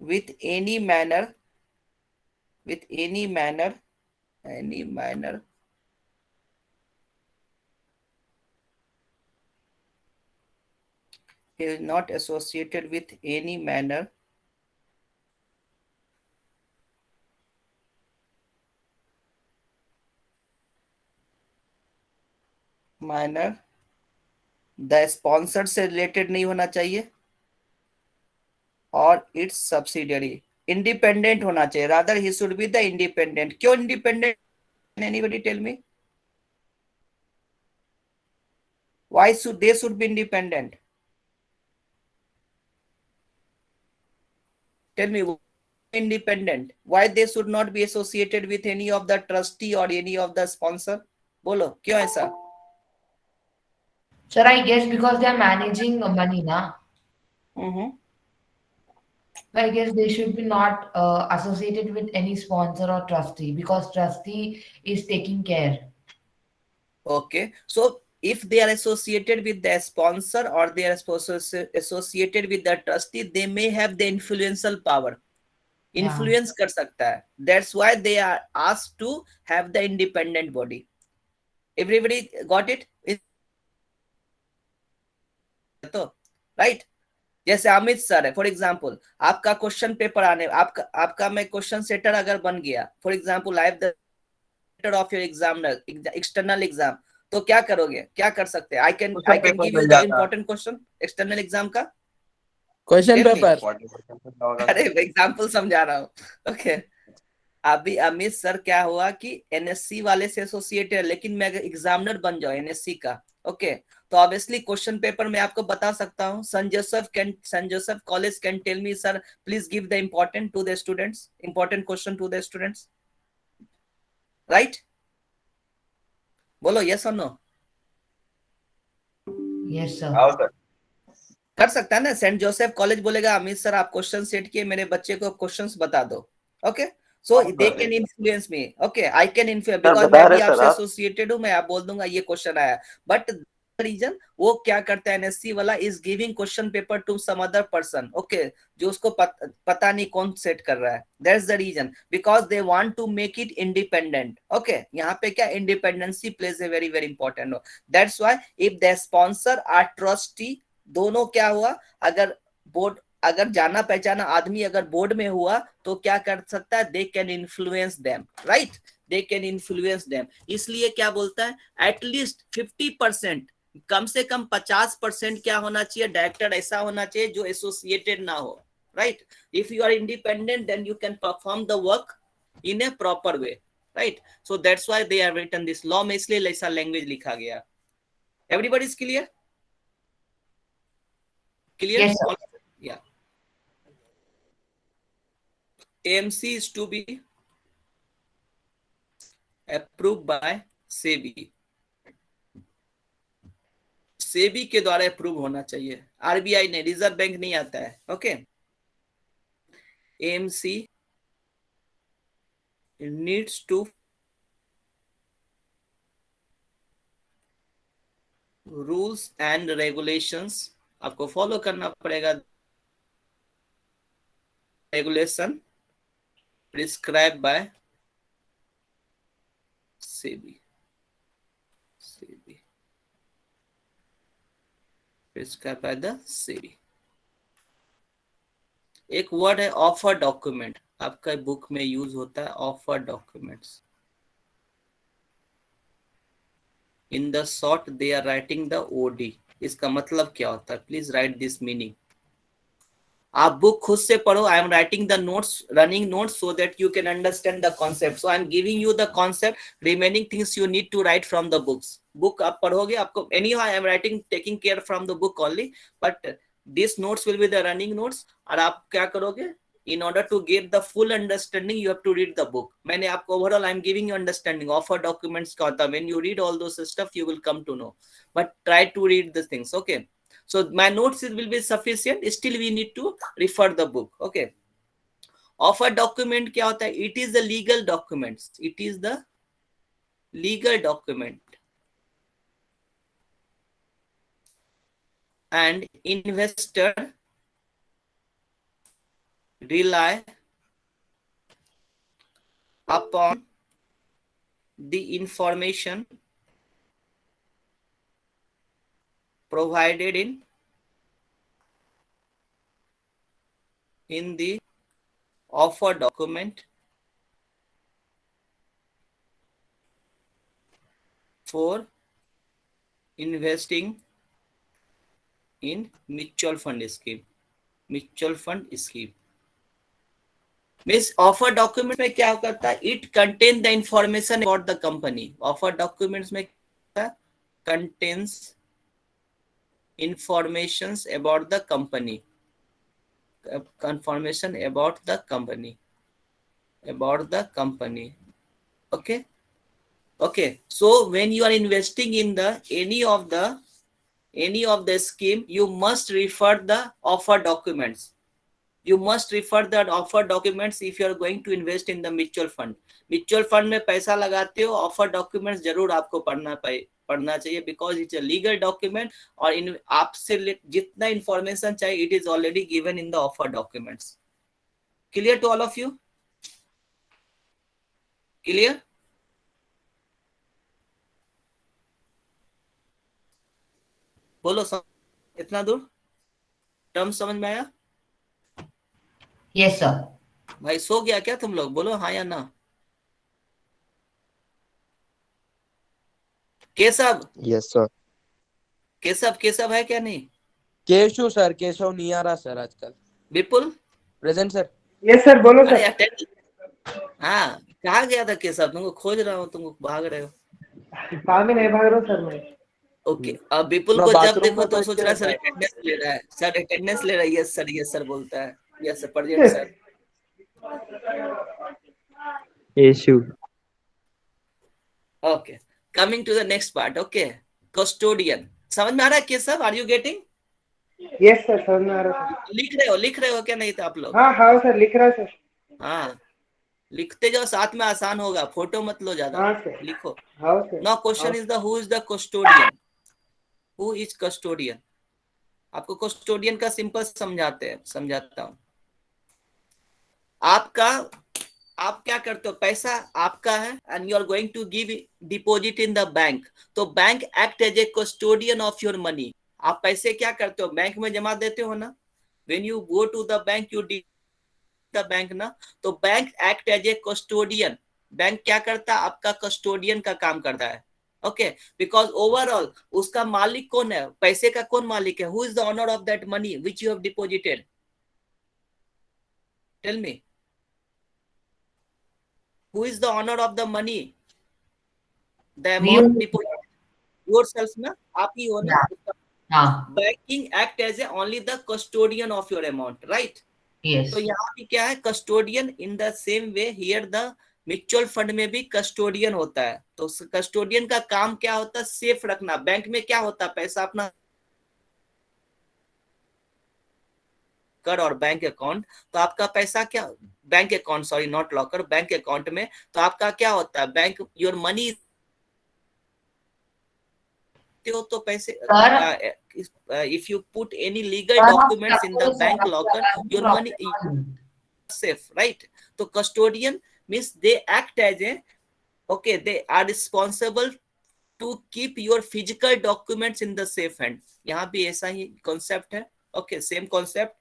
with any manner he is not associated with any manner the sponsor से related नहीं होना चाहिए, और इट्स सब्सिडियरी इंडिपेंडेंट होना चाहिए, rather he should be the independent. क्यों independent, anybody tell me, why should they should be independent, tell me independent, why they should not be associated with any of the trustee or any of the sponsor, बोलो क्यों ऐसा? Sir, I guess because they are managing money, na. I guess they should be not associated with any sponsor or trustee, because trustee is taking care. Okay, so if they are associated with the sponsor or they are associated with the trustee, they may have the influential power, influence कर सकता है, that's why they are asked to have the independent body. Everybody got it? तो right, जैसे Amit sir है for example, आपका question paper आने, आपका मैं क्वेश्चन सेटर अगर बन गया, for example I have the setter of your examiner external exam, तो क्या करोगे, क्या कर सकते हैं, I can give you the important question external exam का क्वेश्चन पेपर, अरे एग्जाम्पल समझा रहा हूँ, ओके। अभी अमित सर क्या हुआ कि एनएससी वाले से एसोसिएटेड है, लेकिन मैं एग्जामिनर बन जाऊं एनएससी का, ओके, तो ऑब्वियसली क्वेश्चन पेपर में आपको बता सकता हूं, सन Joseph college can tell me sir please give the important to the students, important question to the students, right, बोलो यस और नो? Yes, sir. कर सकता है ना, सेंट जोसेफ कॉलेज बोलेगा अमित सर आप क्वेश्चन सेट किए, मेरे बच्चे को क्वेश्चंस बता दो, okay, so they can influence me, okay, I can influence, because मैं भी आपसे एसोसिएटेड हूं, मैं आप बोल दूंगा ये क्वेश्चन आया, बट रीजन वो क्या करता है एनएससी वाला, is giving question paper to some other person, okay, जो उसको पता नहीं कौन सेट कर रहा है, that's the reason, because they want to make it independent, okay, यहाँ पे क्या independency plays a very very important role, that's why if the sponsor or trustee, दोनों क्या हुआ, अगर बोर्ड, अगर जाना पहचाना आदमी अगर बोर्ड में हुआ तो क्या कर सकता है, they can influence them, right, they can influence them, इसलिए क्या बोलता है, एटलीस्ट 50%, कम से कम 50% क्या होना चाहिए, डायरेक्टर ऐसा होना चाहिए जो एसोसिएटेड ना हो, right, if you are independent then you can perform the work in a proper way, right, so that's why they are written this law में, इसलिए ऐसा लैंग्वेज लिखा गया। Everybody is clear? Clear? Yes, sir. Yeah. AMC is to be approved by SEBI. SEBI के द्वारा approve होना चाहिए, RBI ने, रिजर्व बैंक नहीं आता है, okay. AMC needs to rules and regulations, आपको फॉलो करना पड़ेगा, regulation prescribe by SEBI, prescribe by the SEBI, एक वर्ड है ऑफर डॉक्यूमेंट, आपका बुक में यूज होता है offer documents. In the short they are writing the OD, इसका मतलब क्या होता है? Please write this meaning. आप बुक खुद से पढ़ो। I am writing the notes, running notes, so that you can understand the concept. So I am giving you the concept, remaining things you need to write from the books. Book आप पढ़ोगे, आपको anyhow I am writing, taking care from the book only, but this notes will be the running notes. और आप क्या करोगे? In order to get the full understanding, you have to read the book. मैंने आपको overall, I am giving you understanding. Offer documents का होता है, when you read all those stuff, you will come to know. But try to read the things, okay? So my notes will be sufficient. Still, we need to refer the book, okay? Offer document क्या होता है? It is the legal documents. It is the legal document. And investor rely upon the information provided in the offer document for investing in mutual fund scheme. Mutual fund scheme means offer document में क्या करता है? It contain the information about the company. Offer documents में contains information about the company, confirmation about the company, about the company, okay okay. So when you are investing in the any of the scheme, you must refer the offer documents. You must refer the offer documents if you are going to invest in the mutual fund. Mutual fund में पैसा लगाते हो, offer documents जरूर आपको पढ़ना चाहिए, because it's a legal document, और आपसे जितना information चाहिए, it is already given in the offer documents. Clear to all of you? Clear? बोलो इतना दूर टर्म समझ में आया? Yes, sir. भाई सो गया क्या तुम लोग? बोलो हाँ या ना। केशव? Yes sir. केशव है क्या? नहीं। केशव सर, केशव नहीं आ रहा सर आजकल। Vipul? Present sir. Yes sir, बोलो अरे सर। हाँ, कहाँ गया था केशव? तुमको खोज रहा हूँ, तुमको भाग रहे हो। काम ही नहीं भाग रहा सर मैं। ओके, अब विपुल को जब देखो तो सोच रहा है सर अटेंडेंस ले रहा है, सर अटेंडेंस ले रहा है। यस सर बोलता है। Yes sir, present sir. issue. Okay, coming to the next part. Okay, custodian समझ में आ रहा है Keshav? Are you getting? Yes sir, समझ में आ रहा है। लिख रहे हो क्या? नहीं था आप लोग? हाँ सर, लिख रहा सर। हाँ, लिखते जाओ, साथ में आसान होगा। फोटो मत लो ज्यादा। हाँ सर। लिखो। हाँ sir. Now question is the who is the custodian? Who is custodian? आपको कस्टोडियन का सिंपल समझाता हूं। आप क्या करते हो? पैसा आपका है and you are going to give deposit in the bank, तो bank act as a custodian of your money. आप पैसे क्या करते हो? बैंक में जमा देते हो ना। When you go to the bank, you the bank ना, तो bank act as a custodian. Bank क्या करता है? आपका कस्टोडियन का काम करता है। ओके, बिकॉज ओवरऑल उसका मालिक कौन है? पैसे का कौन मालिक है? Who is the owner of that money which you have deposited? Tell me, who is the owner of the money? The amount deposited yourself ना, आप ही हो ना। Banking act as a only the custodian of your amount, right? Yes. तो यहाँ भी क्या है? custodian in the same way here the mutual fund में भी कस्टोडियन होता है। तो कस्टोडियन का काम क्या होता है? सेफ रखना। बैंक में क्या होता है? पैसा अपना कर और बैंक अकाउंट, तो आपका पैसा क्या, bank account, sorry not locker, bank account में, तो आपका क्या होता है? बैंक योर मनी हो तो पैसे, if you put any legal documents in the bank locker, your money safe, right? तो custodian means they act as a, okay, they are responsible to keep your physical documents in the safe hand. यहाँ भी ऐसा ही concept है। Okay, same concept.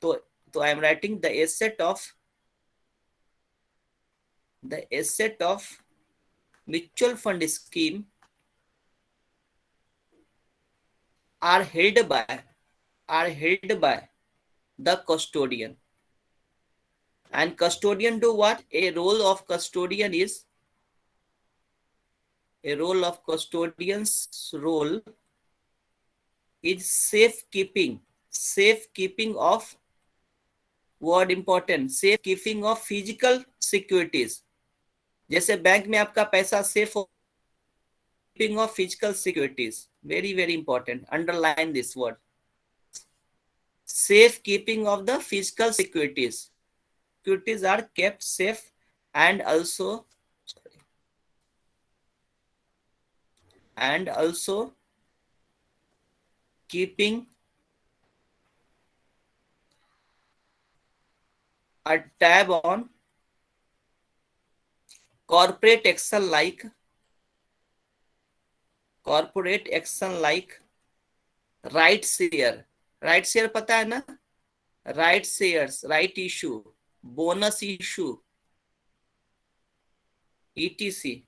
तो तो I am writing the asset of mutual fund scheme are held by the custodian, and custodian do what? A role of custodian's role is safekeeping of, word important, safekeeping of physical securities. जैसे bank में आपका पैसा safe हो, keeping of physical securities, very very important, underline this word, safekeeping of the physical securities are kept safe, and also keeping a tab on corporate action like right share पता है ना, right shares, right issue, bonus issue, etc,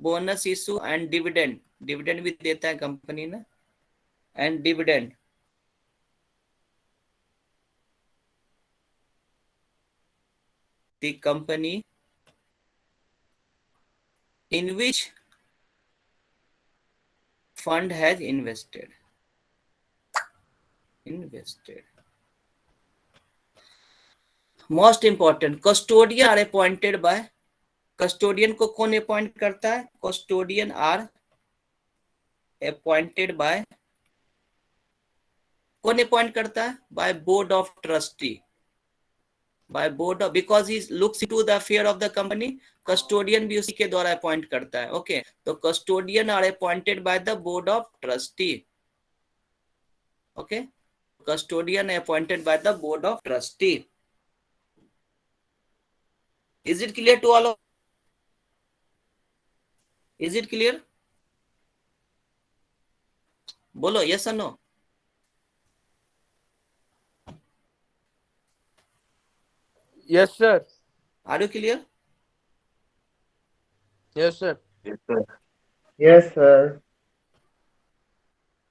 bonus issue and dividend भी देता है company ना, and dividend. The company in which fund has invested. Most important, custodian are appointed by, custodian को कौन appoint करता है? Custodian are appointed by, कौन appoint करता है? By board of trustee. By board of, because he looks into the affair of the company, custodian भी उसी के द्वारा अपॉइंट करता है. Okay, तो custodian are appointed by the board of trustee. Okay, custodian appointed by the board of trustee. Is it clear to all of? Is it clear? बोलो yes or no? Yes, sir. Are you clear? Yes, sir. Yes, sir.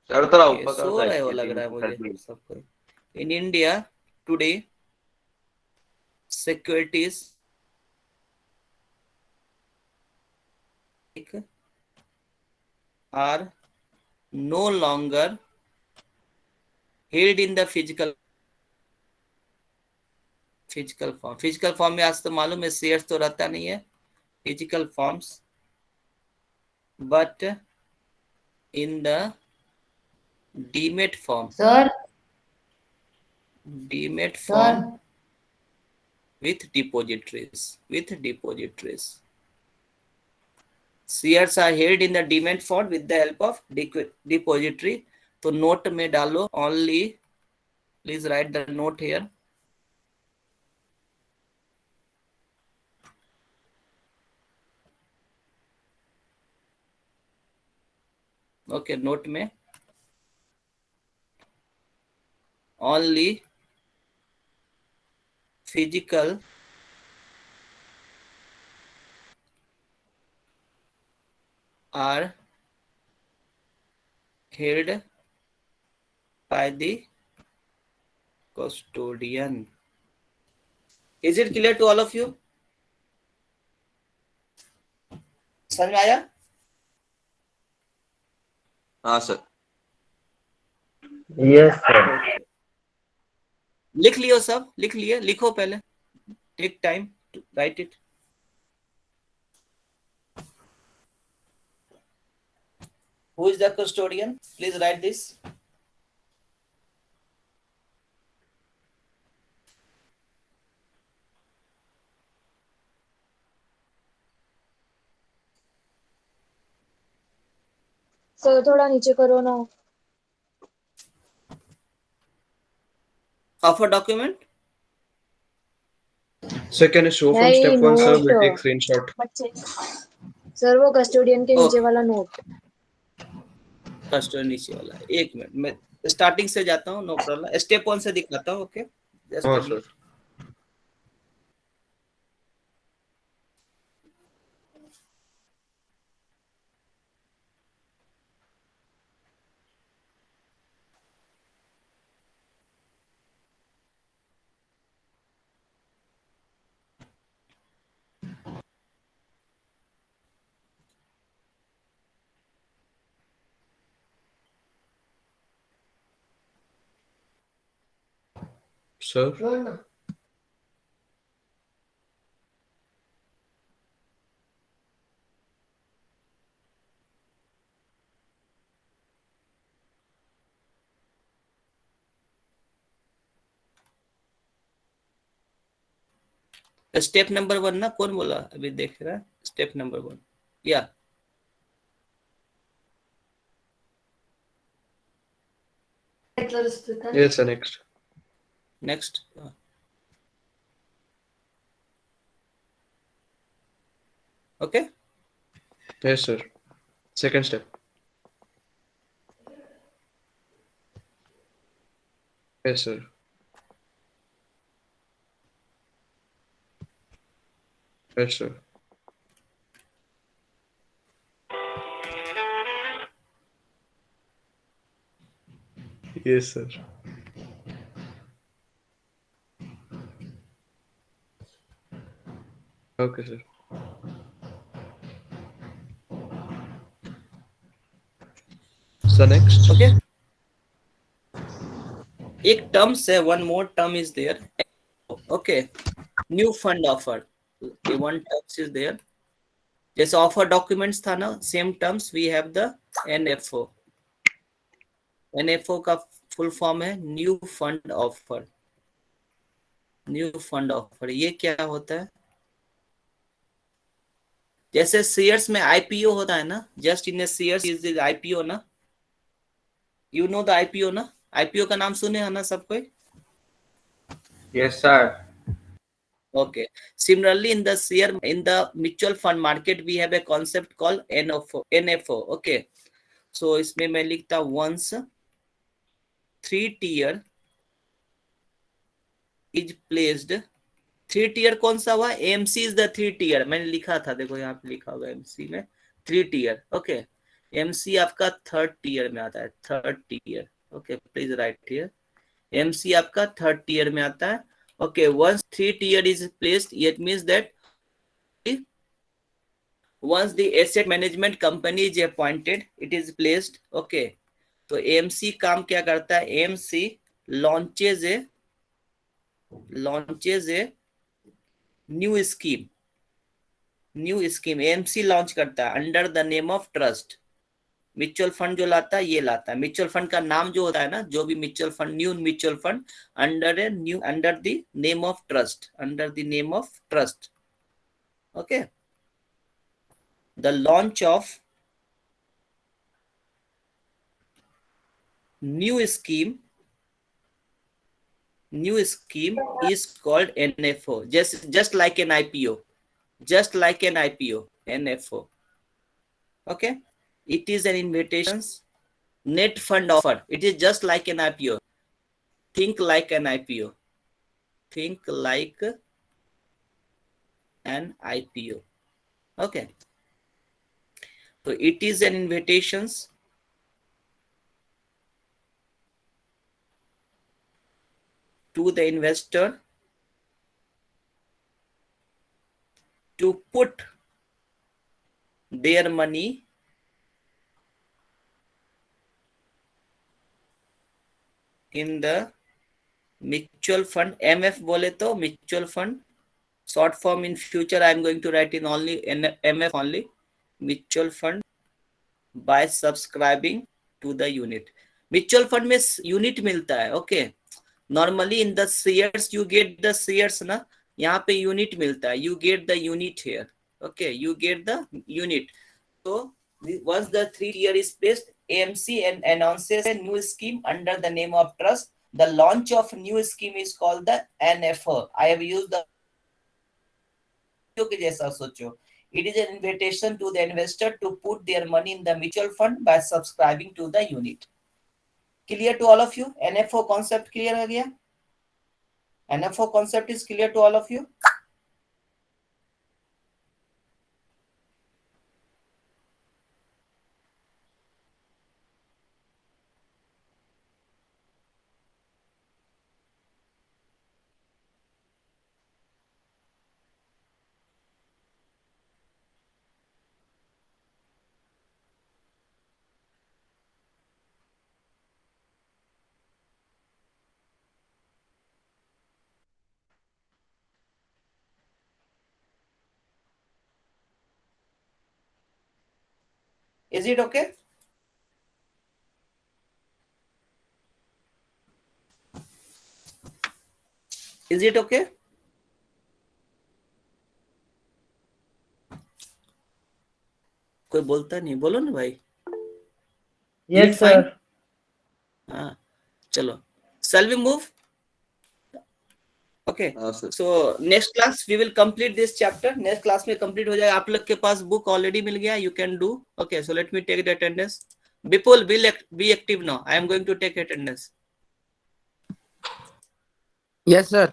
Okay, सो रहे हो लग रहा है मुझे सबको. In India today, securities are no longer held in the physical form. Physical form में आज तो मालूम है शेयर्स तो रहता नहीं है, physical forms, but in the demat form. Sir, Demat form sir, with depositories. Shares are held in the demat form with the help of depository. तो नोट में डालो only, please write the note here. Okay, note में only physical are held by the custodian. Is it clear to all of you? समझ में आया? हाँ sir. Yes, sir. लिख लियो सब, लिख लिए, लिखो पहले. Take time to write it. Who is the custodian? Please write this. Sir थोड़ा नीचे करो ना. Of a document? Sir, can you show from नहीं, step 1, sir? note. We'll take screenshot. Sir वो कस्टोडियन के नीचे वाला नोट. कस्टोडियन नीचे वाला. एक मिनट, मैं स्टार्टिंग से जाता हूँ, नो प्रॉब्लम, स्टेप 1 से दिखाता हूँ, ओके जस्ट हाँ सर. सर. स्टेप नंबर 1 ना, कौन बोला अभी देख रहा है, स्टेप नंबर 1 या Yes, sir. Next. Next. Okay Yes, sir. Second step. Yes, sir. Yes, sir. Yes, sir. Okay, sir. So next. Okay. एक टर्म्स है, one more term is there, okay, new fund offer, one terms is there, जैसे offer documents था ना, same terms we have the NFO. NFO का full form है new fund offer. New fund offer ये क्या होता है? जैसे शेयर्स में आईपीओ होता है ना, just in shares is IPO ना, यू नो द आईपीओ ना, आईपीओ का नाम सुने हैं ना सब कोई? Yes, sir. Okay. Similarly, in the share, in the mutual fund market, we have a concept called NFO. NFO. Okay. So इसमें मैं लिखता once 3 tier is placed. 3 tier कौन सा हुआ? AMC is the 3 tier. मैंने लिखा था, देखो यहाँ पे लिखा होगा MC में 3 tier. Okay. MC आपका 3rd tier में आता है. 3rd tier. Okay. Please write here. MC आपका 3rd tier में आता है. Okay. Once 3 tier is placed, it means that once the asset management company is appointed, it is placed. Okay. तो AMC काम क्या करता है? AMC launches a new scheme. New scheme AMC launch करता है under the name of trust. Mutual fund जो लाता है ये लाता है. म्यूचुअल फंड का नाम जो होता है ना, जो भी mutual fund, new mutual fund under the name of trust, under the name of trust. Okay. The launch of new scheme is called NFO. Just like an IPO, NFO. Okay. It is an invitations net fund offer. It is just like an IPO. Think like an IPO. Okay. So it is an invitations to the investor to put their money in the mutual fund. MF बोले तो mutual fund. Short form in future I am going to write in only MF only. Mutual fund by subscribing to the unit. Mutual fund में unit मिलता है. Okay. Normally in the shares you get the shares ना, यहाँ पे unit मिलता है. You get the unit here. Okay. You get the unit. So once the 3 tier is placed, AMC announces a new scheme under the name of trust. The launch of new scheme is called the NFO. I have used the के जैसा सोचो. It is an invitation to the investor to put their money in the mutual fund by subscribing to the unit. Clear to all of you? NFO concept clear हो गया? NFO concept is clear to all of you? Is it okay? Is it okay? कोई बोलता नहीं, बोलो ना भाई. Is it Yes, fine? sir. हाँ, चलो. Shall we move? Okay. So next class we will complete this chapter. Next class में complete हो जाएगा. आप लोग के पास book already मिल गया. You can do. Okay. So let me take the attendance. Bipul, be active now. I am going to take attendance. Yes, sir.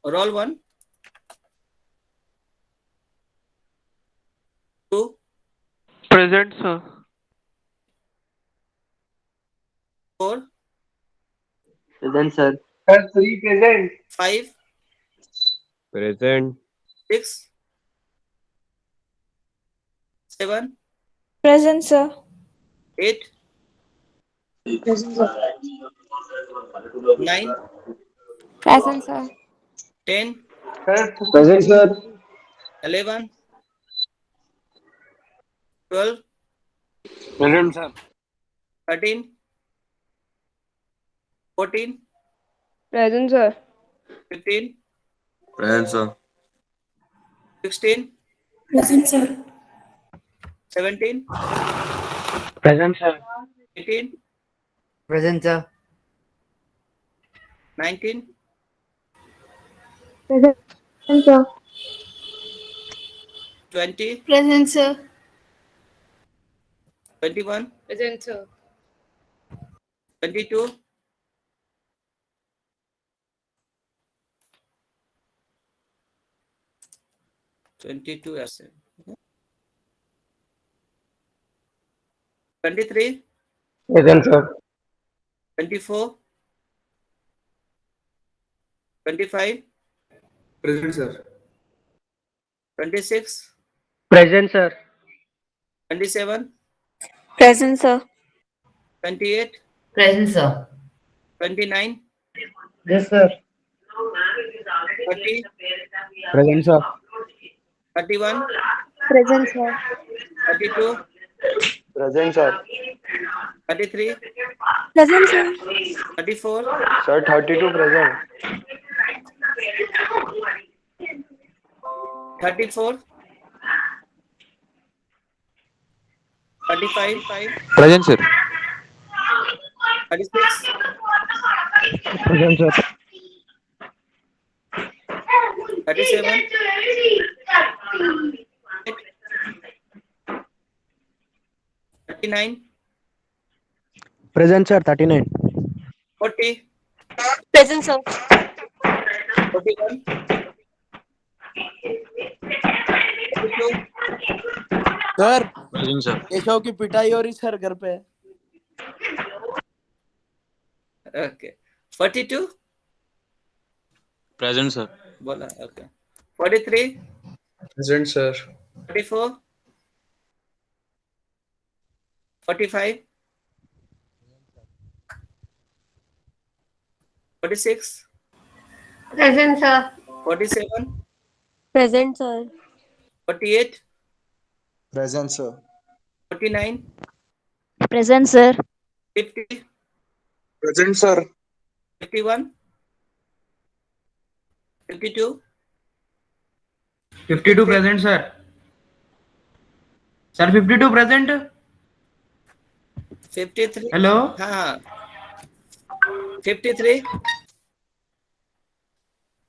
Roll 1, 2, Present, sir. 4, Present, sir. Sir, 3 present. 5, Present. 6, 7, Present, sir. 8, Present, sir. 9, Present, sir. 10, Sir, Present, sir. 11, 12, present, sir. 13, 14, Present, sir. 15, Present, sir. 16, Present, sir. 17, Present, sir. 18, Present, sir. 19, Present, sir. 20, Present, sir. 21, Present, sir. 22, 22 ऐसे 23, Present, sir. 24, 25, Present, sir. 26, Present, sir. 27, Present, sir. 28, Present, sir. 29, Yes, sir. 30, Present, sir. 31, Present, sir. 32, Present, sir. 33, Present, sir. 34, Sir, 32 present. 34, 35, Present, sir. 36, Present, sir. 37, 39, Present, sir. 39. 40, Present, sir. 41, 42, sir Present, sir. Keshav की पिटाई हो रही sir घर पे. okay, 42, Present, sir. बोला, okay, 43, Present, sir. 44, 45, 46, Present, sir. 47, Present, sir. 48, Present, sir. 49, Present, sir. 50, Present, sir. 51, 52, 52 present, sir. Sir, 52 present. 53, Hello. हाँ, 53,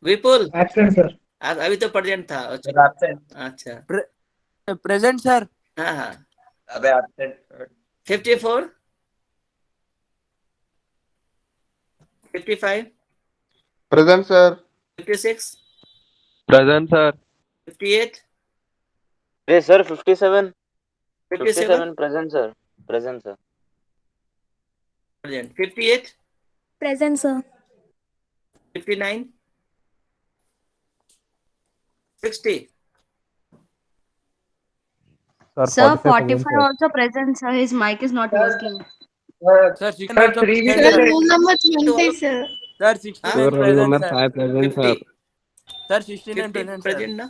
विपुल Absent, sir. अभी तो प्रेजेंट था। अच्छा प्रेजेंट सर। हाँ हाँ। अबे absent. 54, 55, Present, sir. 56, Present, sir. 58, Yes, sir. 57. 57, Present, sir. Present, sir. present, 58, Present, sir. 59, 60. Sir, 45 also present, sir. His mic is not working. Sir 69 तो three present, भी sir. roll number 20, sir. Sir हाँ? 69 Roll present, number sir. 5 present, sir. 50, sir 69 50 present, sir. present ना?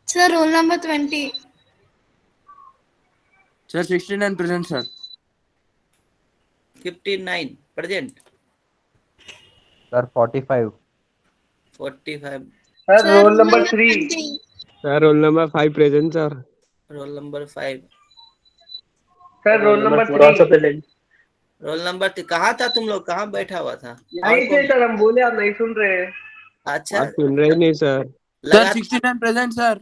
Sir, roll number 20. Sir 69 present, sir. 59 present. Sir, 45. 45. Sir, roll number 3. Sir, roll number 5 present, sir. Roll number 5. Sir, roll number 3. Roll number कहाँ था तुम लोग? कहाँ बैठा हुआ था? और यहीं थे कौन? सर, हम बोले आप नहीं सुन रहे। अच्छा आप सुन रहे नहीं, sir. सर लगा 69 present, sir.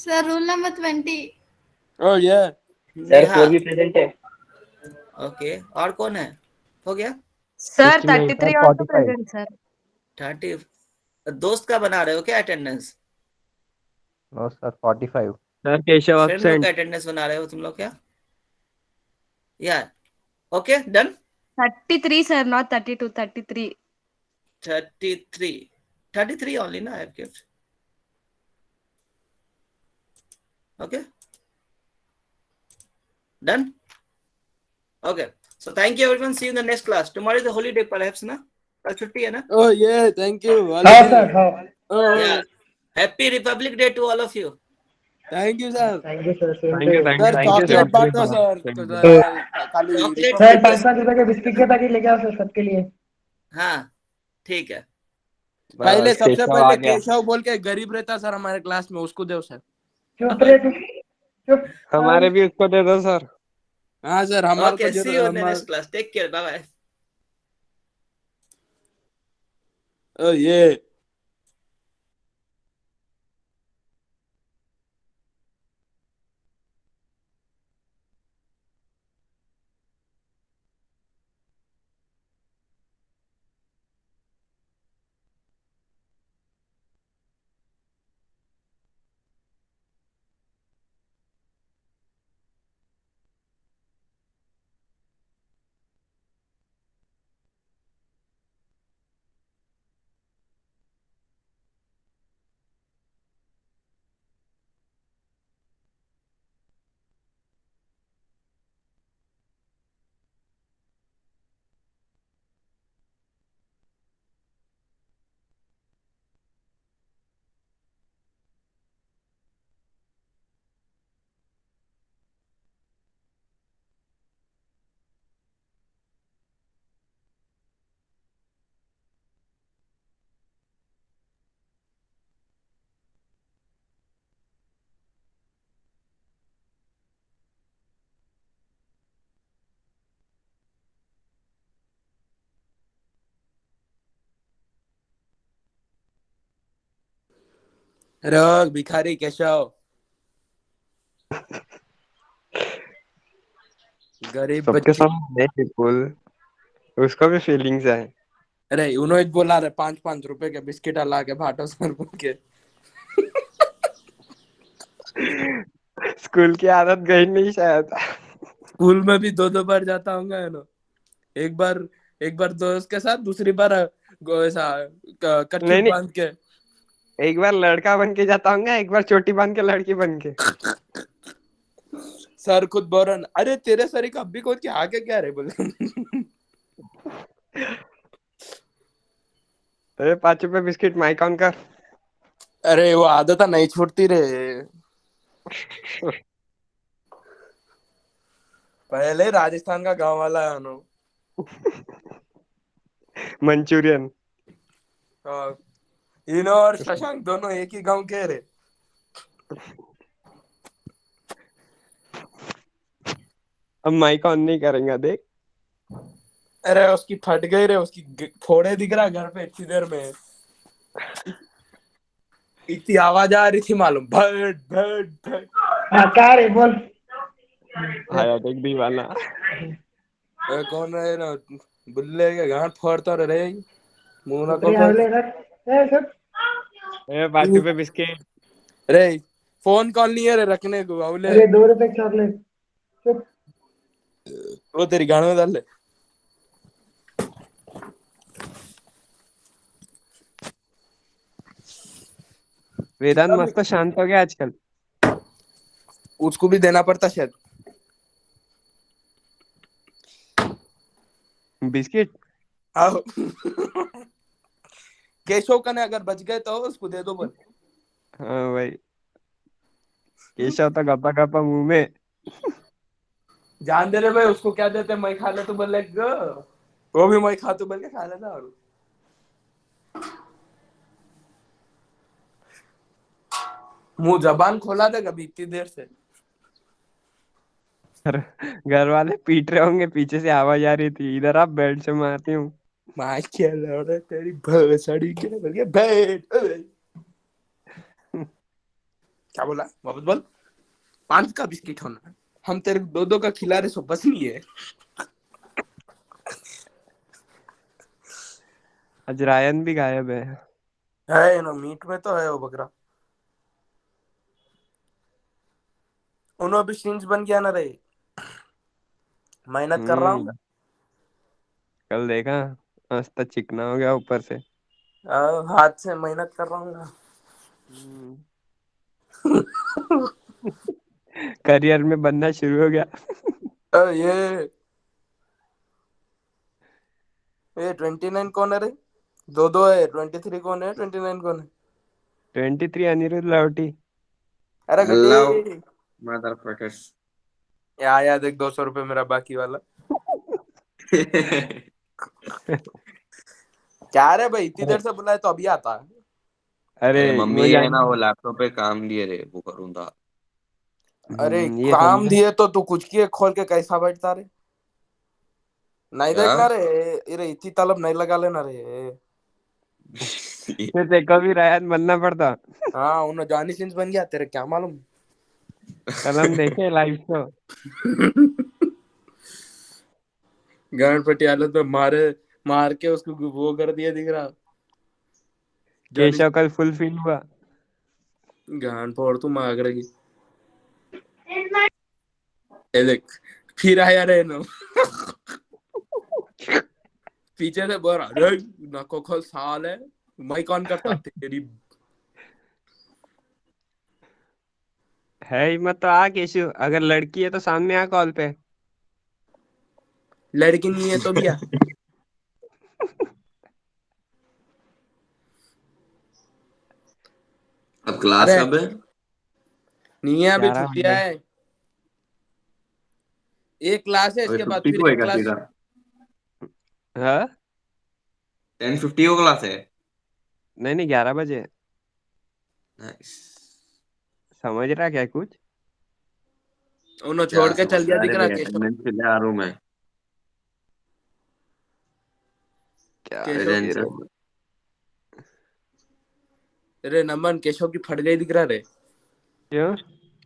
Sir, roll number 20. Oh yeah. Neha. भी present है. ओके और कौन है? हो गया। Sir, 69, 33 sir, also 45. present, sir. 30 दोस्त का बना रहे हो क्या attendance? No, sir, 45. Sir, Keshav friend लोग का absent. अटेंडेंस बना रहे हो तुम लोग क्या? या okay done. 33, sir, not 32, 33. 33 only na I have kept. Okay, done. Okay, so thank you everyone, see you in the next class. Tomorrow is the holiday perhaps na? कल छुट्टी है ना? Oh yeah, thank you. हाँ sir, हाँ. Oh, Yeah, happy Republic Day to all of you. thank you, sir. Thank you, sir. Same Thank to you, you. thank Sir, you, thank you, chocolate sir. बांटो sir. Thank तो you. जरा खाली Chocolate sir, के 5-5 रुपए के biscuit के packet लेके आओ sir, सबके लिए. हाँ ठीक है। पहले बस सबसे केशव आ पहले गया. केशव बोल के गरीब रहता सर हमारे क्लास में, उसको दो सर। चुप रहे तू. चुप. हमारे भी उसको दे दो, सर. हाँ सर, हमारे Okay, को see you in the next class. Take care. Bye bye. Oh yeah. रोग भिखारी केशव, गरीब सबके बच्चे। सामने बिल्कुल. उसका भी फीलिंग्स है. अरे उन्होंने बोला रे 5-5 रुपए के बिस्किट ला के बांटो सर बोल के। स्कूल की आदत गई नहीं शायद. स्कूल में भी 2-2 बार जाता होगा है ना। एक बार दोस्त के साथ, दूसरी बार ऐसा नहीं कच्ची नहीं, बांध के। एक बार लड़का बन के जाता हूँ, एक बार चोटी बांध के लड़की बन के. सर खुद बोरन, अरे तेरे सर का अभी को क्या आगे क्या रे बोले। अरे 5 रुपए बिस्किट माइक ऑन कर. अरे वो आदत नहीं छूटती रे। पहले राजस्थान का गांव वाला है ना। मंचूरियन. हाँ, इन और शशांक दोनों एक ही गांव के रे। अब माइक ऑन नहीं करेंगे, देख. अरे उसकी फट गई रे, उसकी फोड़े दिख रहा घर पे इतनी देर में। इतनी आवाज आ रही थी मालूम, भट भट भट। हाँ क्या रे बोल। आया देख दीवाना। कौन है ना, बुल्ले के गांठ फोड़ता रे, मुंह ना ऊपरी को हमले कर। सब बाजू पे बिस्किट। रे, फोन कॉल नहीं है रे रखने को बाबूले। अरे 2 रुपए चॉकलेट। चुप। वो तेरी गाड़ में डाल ले। वेदांत मस्त शांत हो गया आजकल। उसको भी देना पड़ता शायद बिस्किट। आओ। केशव का ने अगर बच गए तो उसको दे दो बोल। हाँ भाई, केशव तो गप्पा गप्पा मुंह में। जान दे रहे भाई, उसको क्या देते, मैं खा ले तो बोले वो भी मैं खा तो बोल के खा लेता। और मुंह जबान खोला था कभी इतनी देर से। घर वाले पीट रहे होंगे, पीछे से आवाज आ रही थी, इधर आप बेल्ट से मारती हूँ। माँ क्या लौड़ा तेरी भैंसड़ी के बोल के बैठ। क्या बोला वापस बोल। 5 का बिस्किट होना, हम तेरे 2-2 का खिला रहे, सो बस नहीं है। आज रायन भी गायब है। है ना, मीट में तो है वो बकरा। उन्होंने भी सिंज बन गया ना रे, मेहनत कर रहा हूँ। कल देखा, मस्त चिकना हो गया ऊपर से। हाथ से मेहनत कर रहा हूँ। करियर में बनना शुरू हो गया। ये 29 कौन है रे? 2-2 है। 23 कौन है? 29 कौन है? 23 अनिरुद्ध लावटी। अरे गड्डी मदरफकर्स। या देख 200 रुपए मेरा बाकी वाला। क्या रे भाई, इतनी देर से बुलाए तो अभी आता है। अरे मम्मी है ना, वो लैपटॉप पे काम दिए रे, वो करूँ था। अरे ये काम समझे। दिए तो तू कुछ किए खोल के कैसा बैठता रे? नहीं क्या? देखना रे, अरे इतनी तलब नहीं लगा लेना रे। फिर देखो भी रायन बनना पड़ता। हाँ, उन्हें जॉनी सिंस बन गया, तेरे क्या मालूम। कल हम देखे लाइव शो। गांड फटी हालत में मार के उसको वो कर दिया, दिख रहा जॉनी। केशव कल फुल फील हुआ। गांड फोड़ तू मागड़े की। ये देख, फिर आया रे नो। पीछे से बोल रहा, अरे नको खोल साल है, मैं कौन करता तेरी। है हिम्मत तो आ केशव, अगर लड़की है तो सामने आ कॉल पे। लड़की नहीं है तो भी आ। अब क्लास अरे कब है? नहीं है, अभी 11 छुट्टियां बजे। है। एक क्लास है, अबे इसके बाद 50 फिर को है एक क्या क्लास। सीधा? हाँ 10:50 को क्लास है। नहीं नहीं, 11 बजे। नाइस। समझ रहा क्या कुछ। उन्होंने क्या छोड़ के समझ चल गया, रहा है? दिख रहा अरे केशव। अटेंडेंस के लिए आ रहा हूँ मैं। क्या केशव ये प्रेजेंस। रे। अरे नमन, केशव की फट गई दिख रहा रे। क्यों?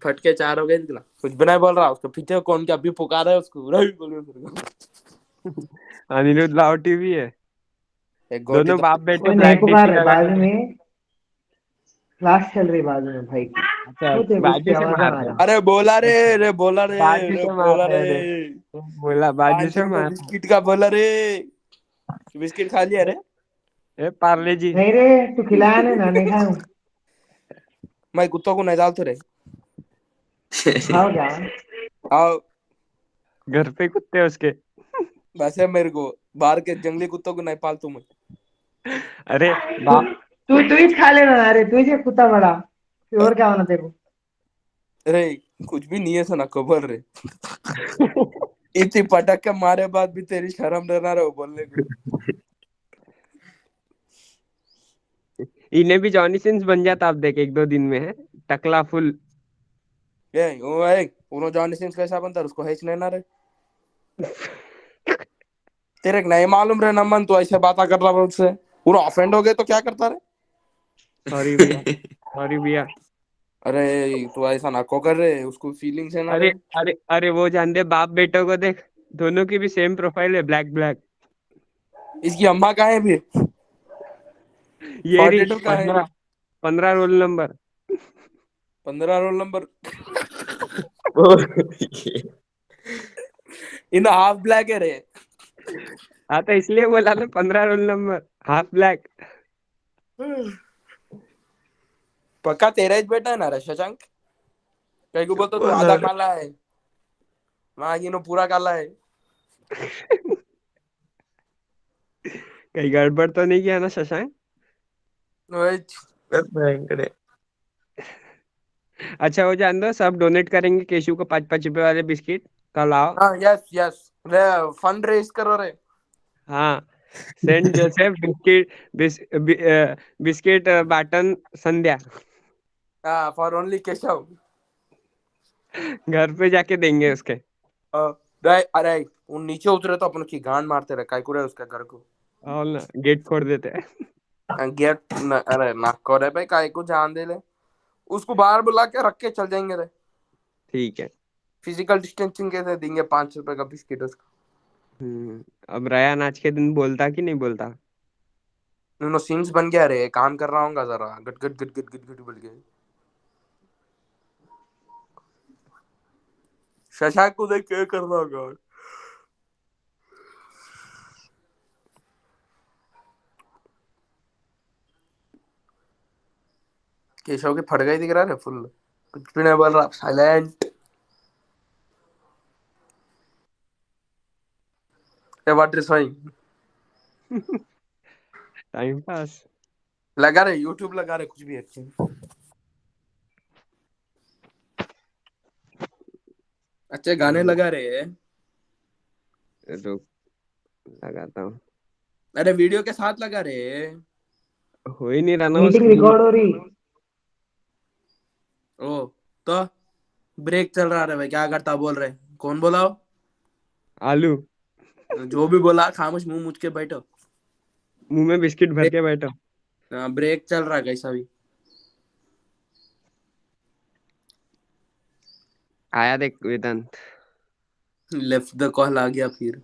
फट के 4 हो गए दिख रहा। कुछ भी नहीं बोल रहा, उसको पीछे कौन क्या अभी पुकारा है उसको, रही बोल रहा। अनिरुद्ध लावटी भी है। एक गोटी दोनों तो बाप बेटे कोई नहीं ब्लैक पुकार ड्यूटी रहे, लगा बाजू देंगे। में क्लास चल रही, बाजू में भाई की। अच्छा, वो तेरे उसकी बाजू से आवाज मार आ रहे रहा। अरे बोला रे, हैं। रे बोला रे, बाजू रे से मार बोला रे। रहे रे। बोला बाजू 5 से रुपए मार रहे। बिस्किट का बोला रे। बिस्किट खा लिया रे? ए पार्ले जी। नहीं रे, तू खिलाया नहीं ना, नहीं खाऊं। मैं कुत्तों को नहीं डालते रे। तो खाओ क्या? आओ, घर पे कुत्ते उसके। वैसे मेरे को बाहर के जंगली कुत्तों को नहीं पालतू मैं। अरे तू बाप। तू ही खा लेना ना रे, तू ही से कुत्ता बड़ा, फिर और क्या होना तेरे को। अरे कुछ भी नहीं है सुना खबर रे। इतनी पटक के मारे बाद भी तेरी शर्म डरना रहे हो बोलने को। इन्हें भी जॉनी सिंस बन जाता आप देख, 1-2 दिन में है टकला फुल। उन्होंने जॉनी सिंस कैसा बनता है उसको हेच लेना रे। तेरे को नहीं मालूम रे नमन, तू ऐसे बात कर रहा है उससे। पूरा ऑफेंड हो गए तो क्या करता रे? सॉरी भैया, सॉरी भैया। अरे तू ऐसा ना को कर रहे, उसको फीलिंग्स है ना अरे रे। अरे अरे वो जानते बाप बेटों को देख, दोनों की भी सेम प्रोफाइल है, ब्लैक ब्लैक। इसकी अम्मा कहाँ है भी? ये रही 42 कहाँ है? 15 रोल नंबर। 15 roll number. ये इन हाफ ब्लैक है रे। हाँ तो इसलिए बोला ना 15 रोल नंबर, हाफ ब्लैक। पक्का तेरा ही बेटा है ना रे शशांक? कहीं को बोलतो तू आधा काला है, माँ पूरा काला है। कहीं गड़बड़ तो नहीं किया ना शशांक? वही। अच्छा वो जान दो, सब डोनेट करेंगे केशु को 5-5 रुपए वाले बिस्किट, कल आओ। हाँ यस यस रे, फंड रेज करो रे। हाँ, सेंट जोसेफ बिस्किट बिस्किट बाटन संध्या, हाँ फॉर ओनली केशव। घर पे जाके देंगे उसके। अरे उन नीचे उतरे तो अपन की गांड मारते रहे, काय को रे उसका घर को। और ना गेट खोल देते हैं। गेट अरे नाक को रे भाई, काय को जान दे ले। उसको बाहर बुला के रख के चल जाएंगे रे। ठीक है। फिजिकल डिस्टेंसिंग कैसे देंगे 5 रुपए का बिस्किट उसको। अब रयान आज के दिन बोलता कि नहीं बोलता? नो सीन्स बन गया रे, काम कर रहा हूँ जरा, गट गट गट गट गट गट बोल के। शशांक को देख क्या कर रहा होगा। केशव के फट गए दिख रहा है फुल, कुछ भी नहीं बोल रहा, silent. What is time pass. लगा रहे यूट्यूब, लगा रहे कुछ भी अच्छे अच्छे गाने लगा रहे। रुक, लगाता हूँ। अरे वीडियो के साथ लगा रहे। हो ही नहीं रहा ना वो मीटिंग स्क्रीन। रिकॉर्ड हो रही। ओ तो ब्रेक चल रहा है भाई, क्या करता बोल रहे, कौन बोला हो? आलू जो भी बोला खामोश मुंह मुझ के बैठो। मुंह में बिस्किट भर के बैठो। ब्रेक चल रहा है कैसा भी। आया देख वेदांत। लेफ्ट द कॉल आ गया फिर।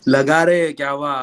लगा रहे क्या हुआ?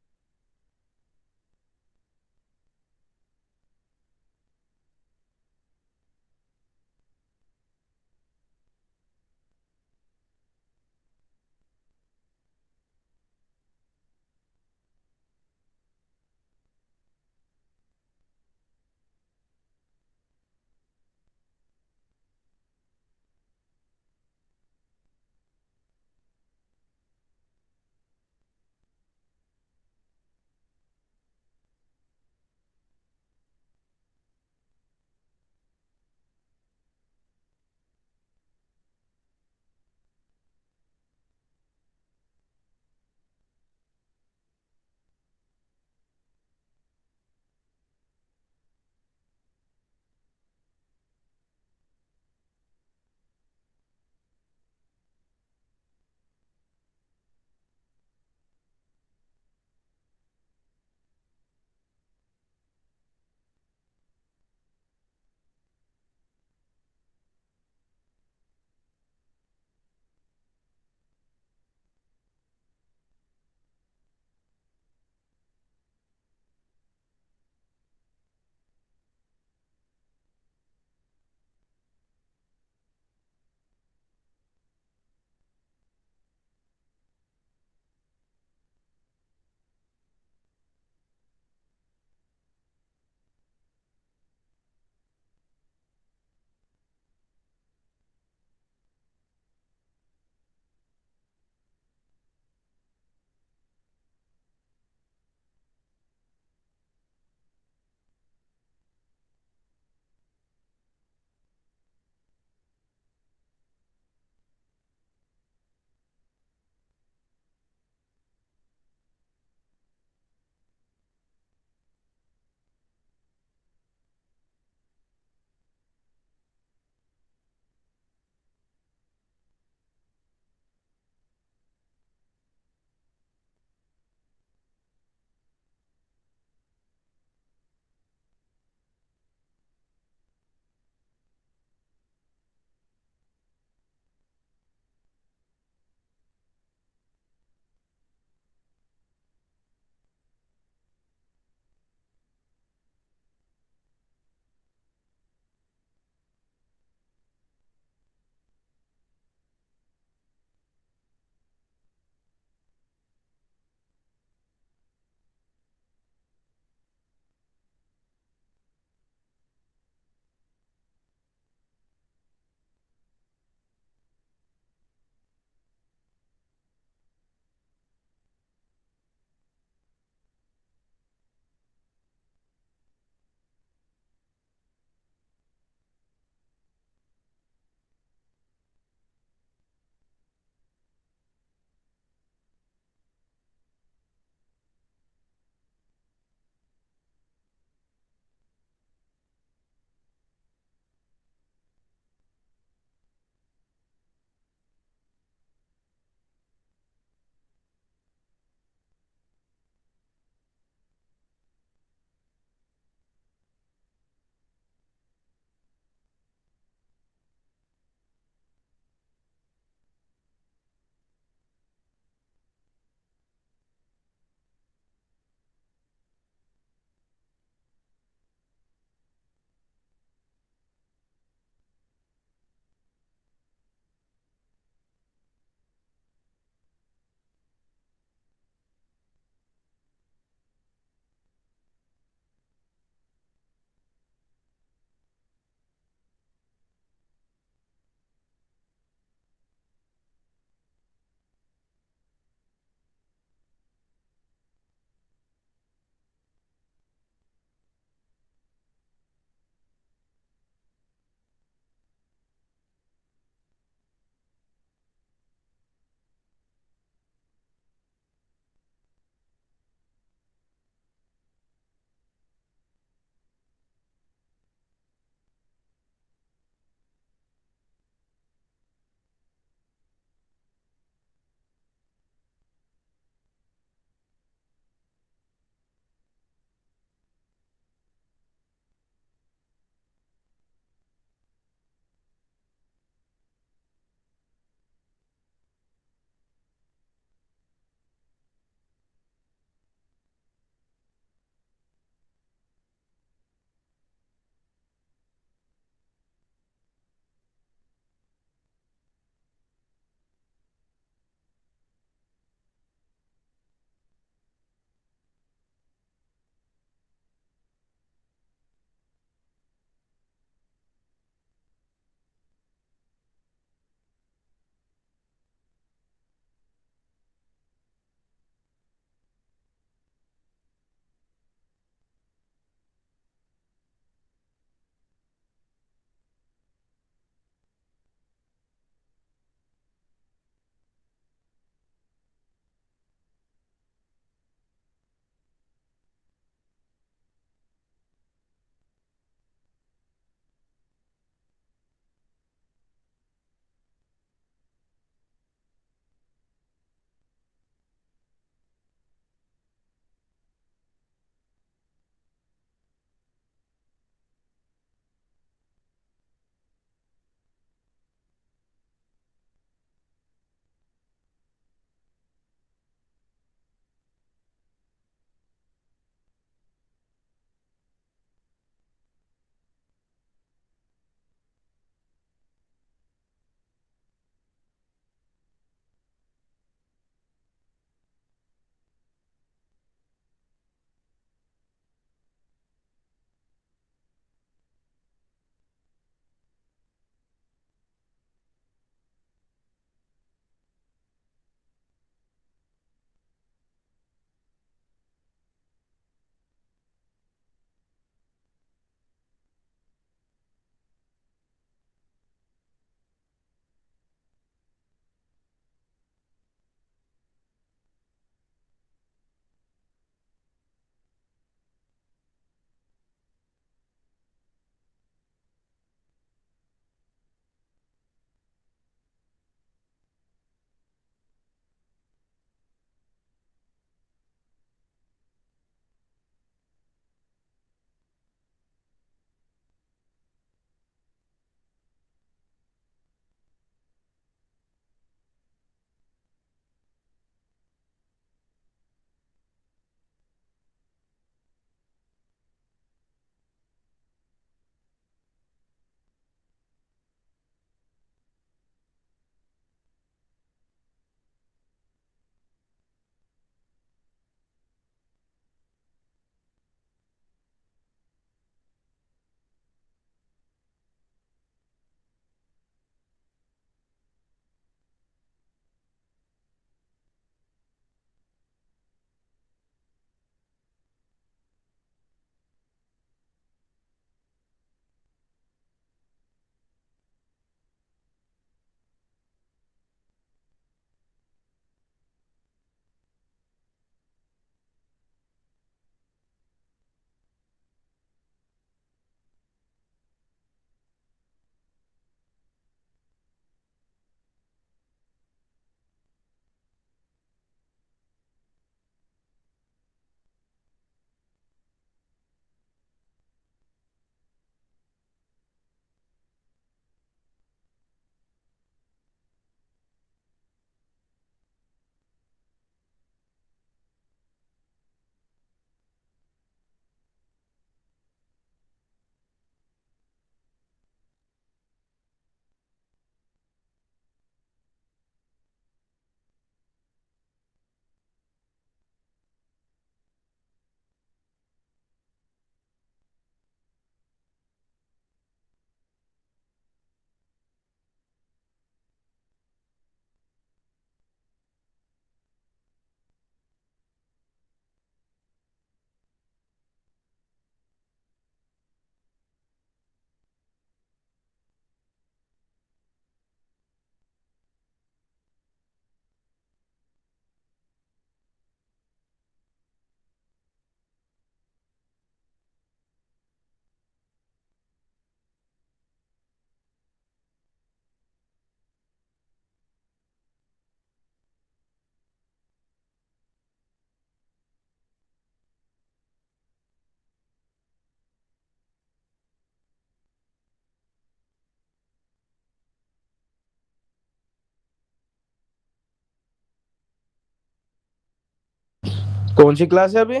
कौन सी क्लास है अभी?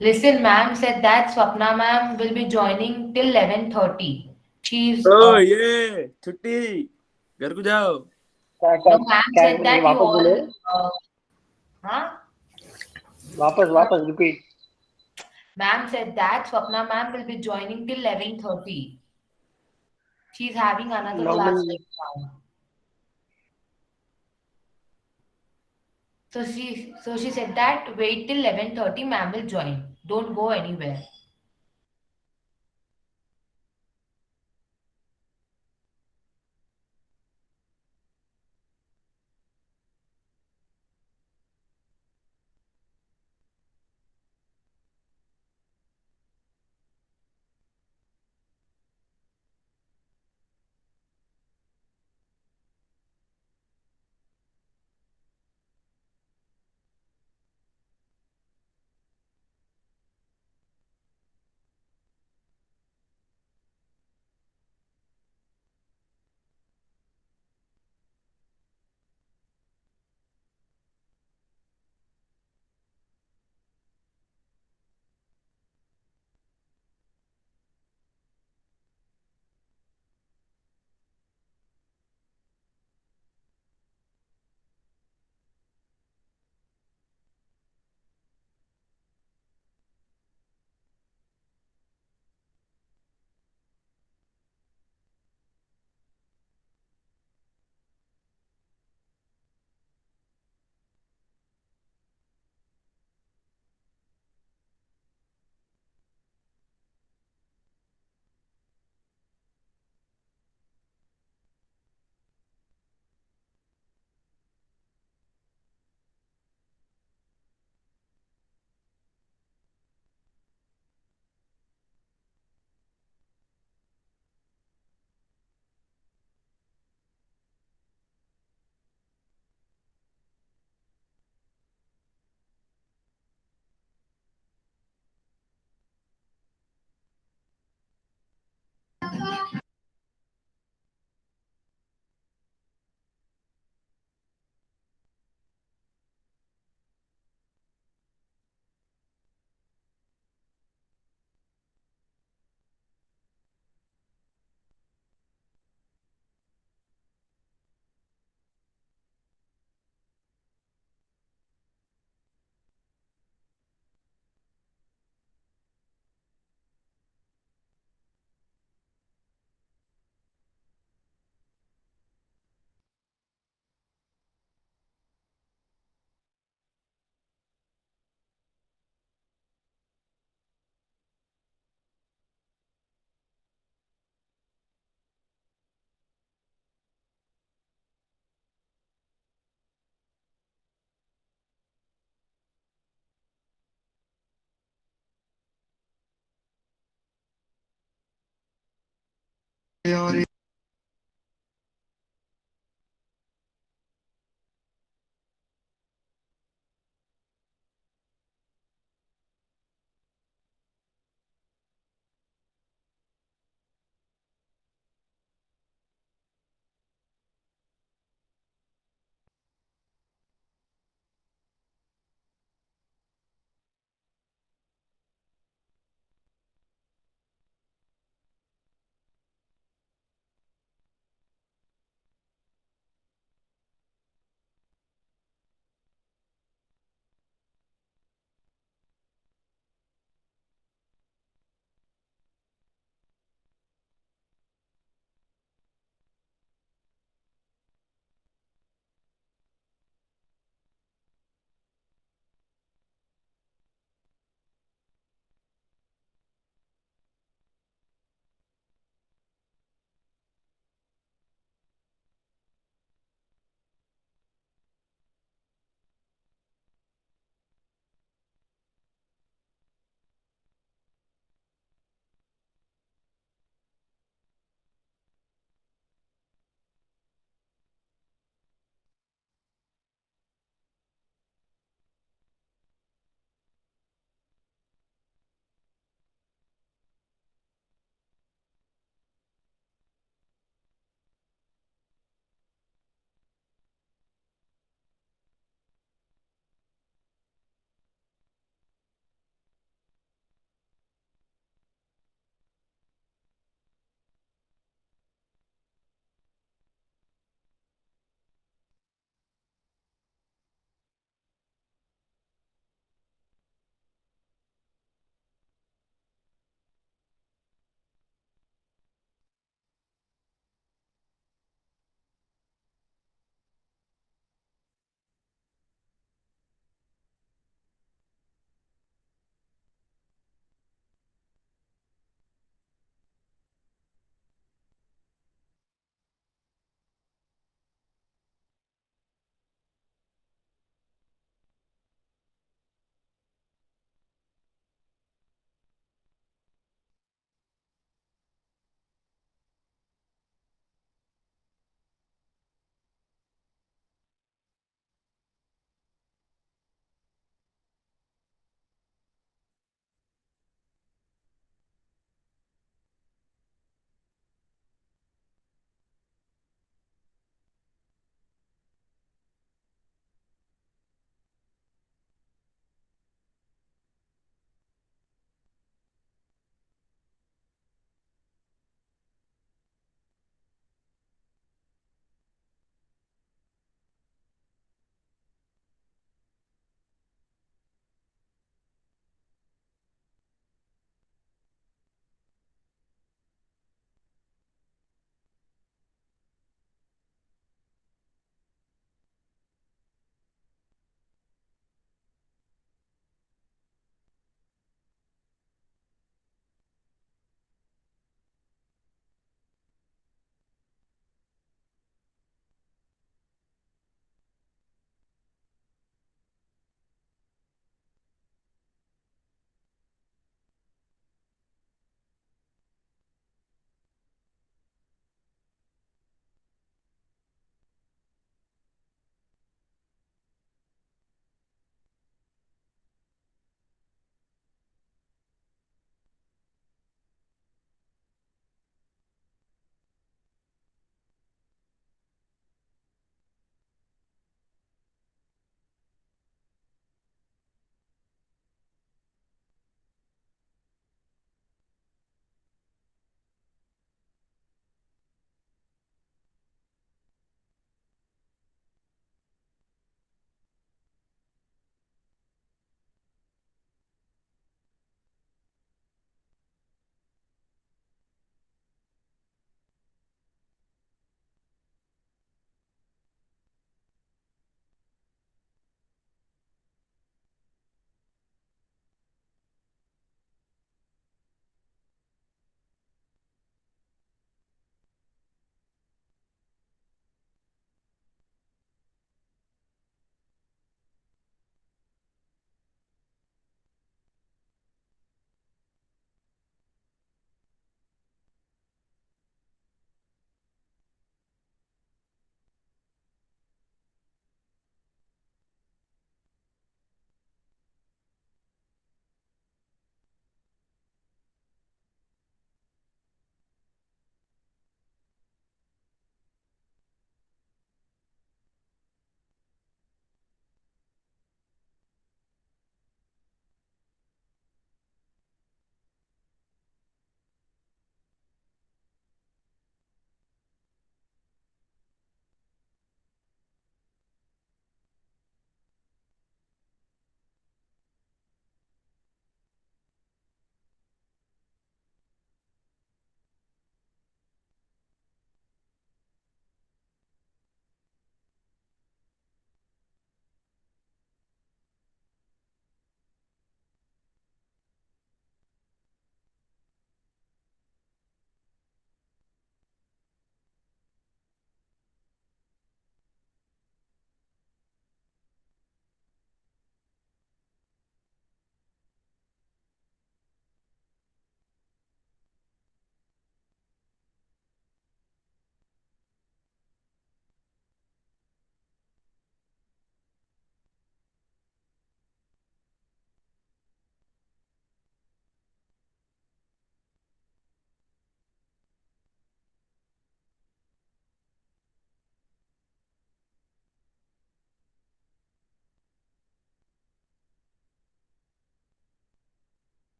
Listen, ma'am said that Swapna ma'am will be joining till 11:30. She's ओ ये छुट्टी घर को जाओ. no, ma'am said that you वापस बोलो. all huh? वापस repeat. Ma'am said that Swapna ma'am will be joining till 11:30. She's having another class Normal. right now. So she said that wait till 11:30, ma'am will join. Don't go anywhere.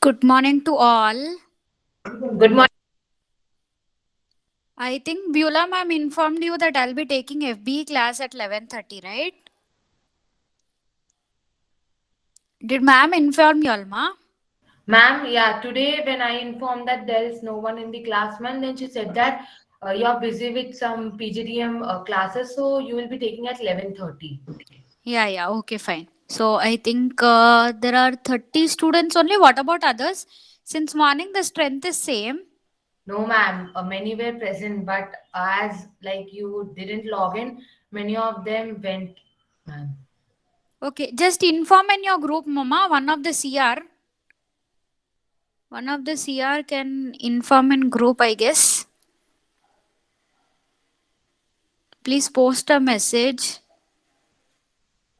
Good morning to all. Good morning. I think Beulah ma'am informed you that I'll be taking FBE class at 11:30, right? Did ma'am inform you all, ma? Ma'am, yeah, today when I informed that there is no one in the class, ma'am, then she said that you're busy with some PGDM classes, so you will be taking at 11:30. Yeah, okay, fine. So I think there are 30 students only. What about others? Since morning the strength is same. No, ma'am, many were present, but as like you didn't log in, many of them went, ma'am. Okay, just inform in your group, mama. One of the CR can inform in group, I guess. Please post a message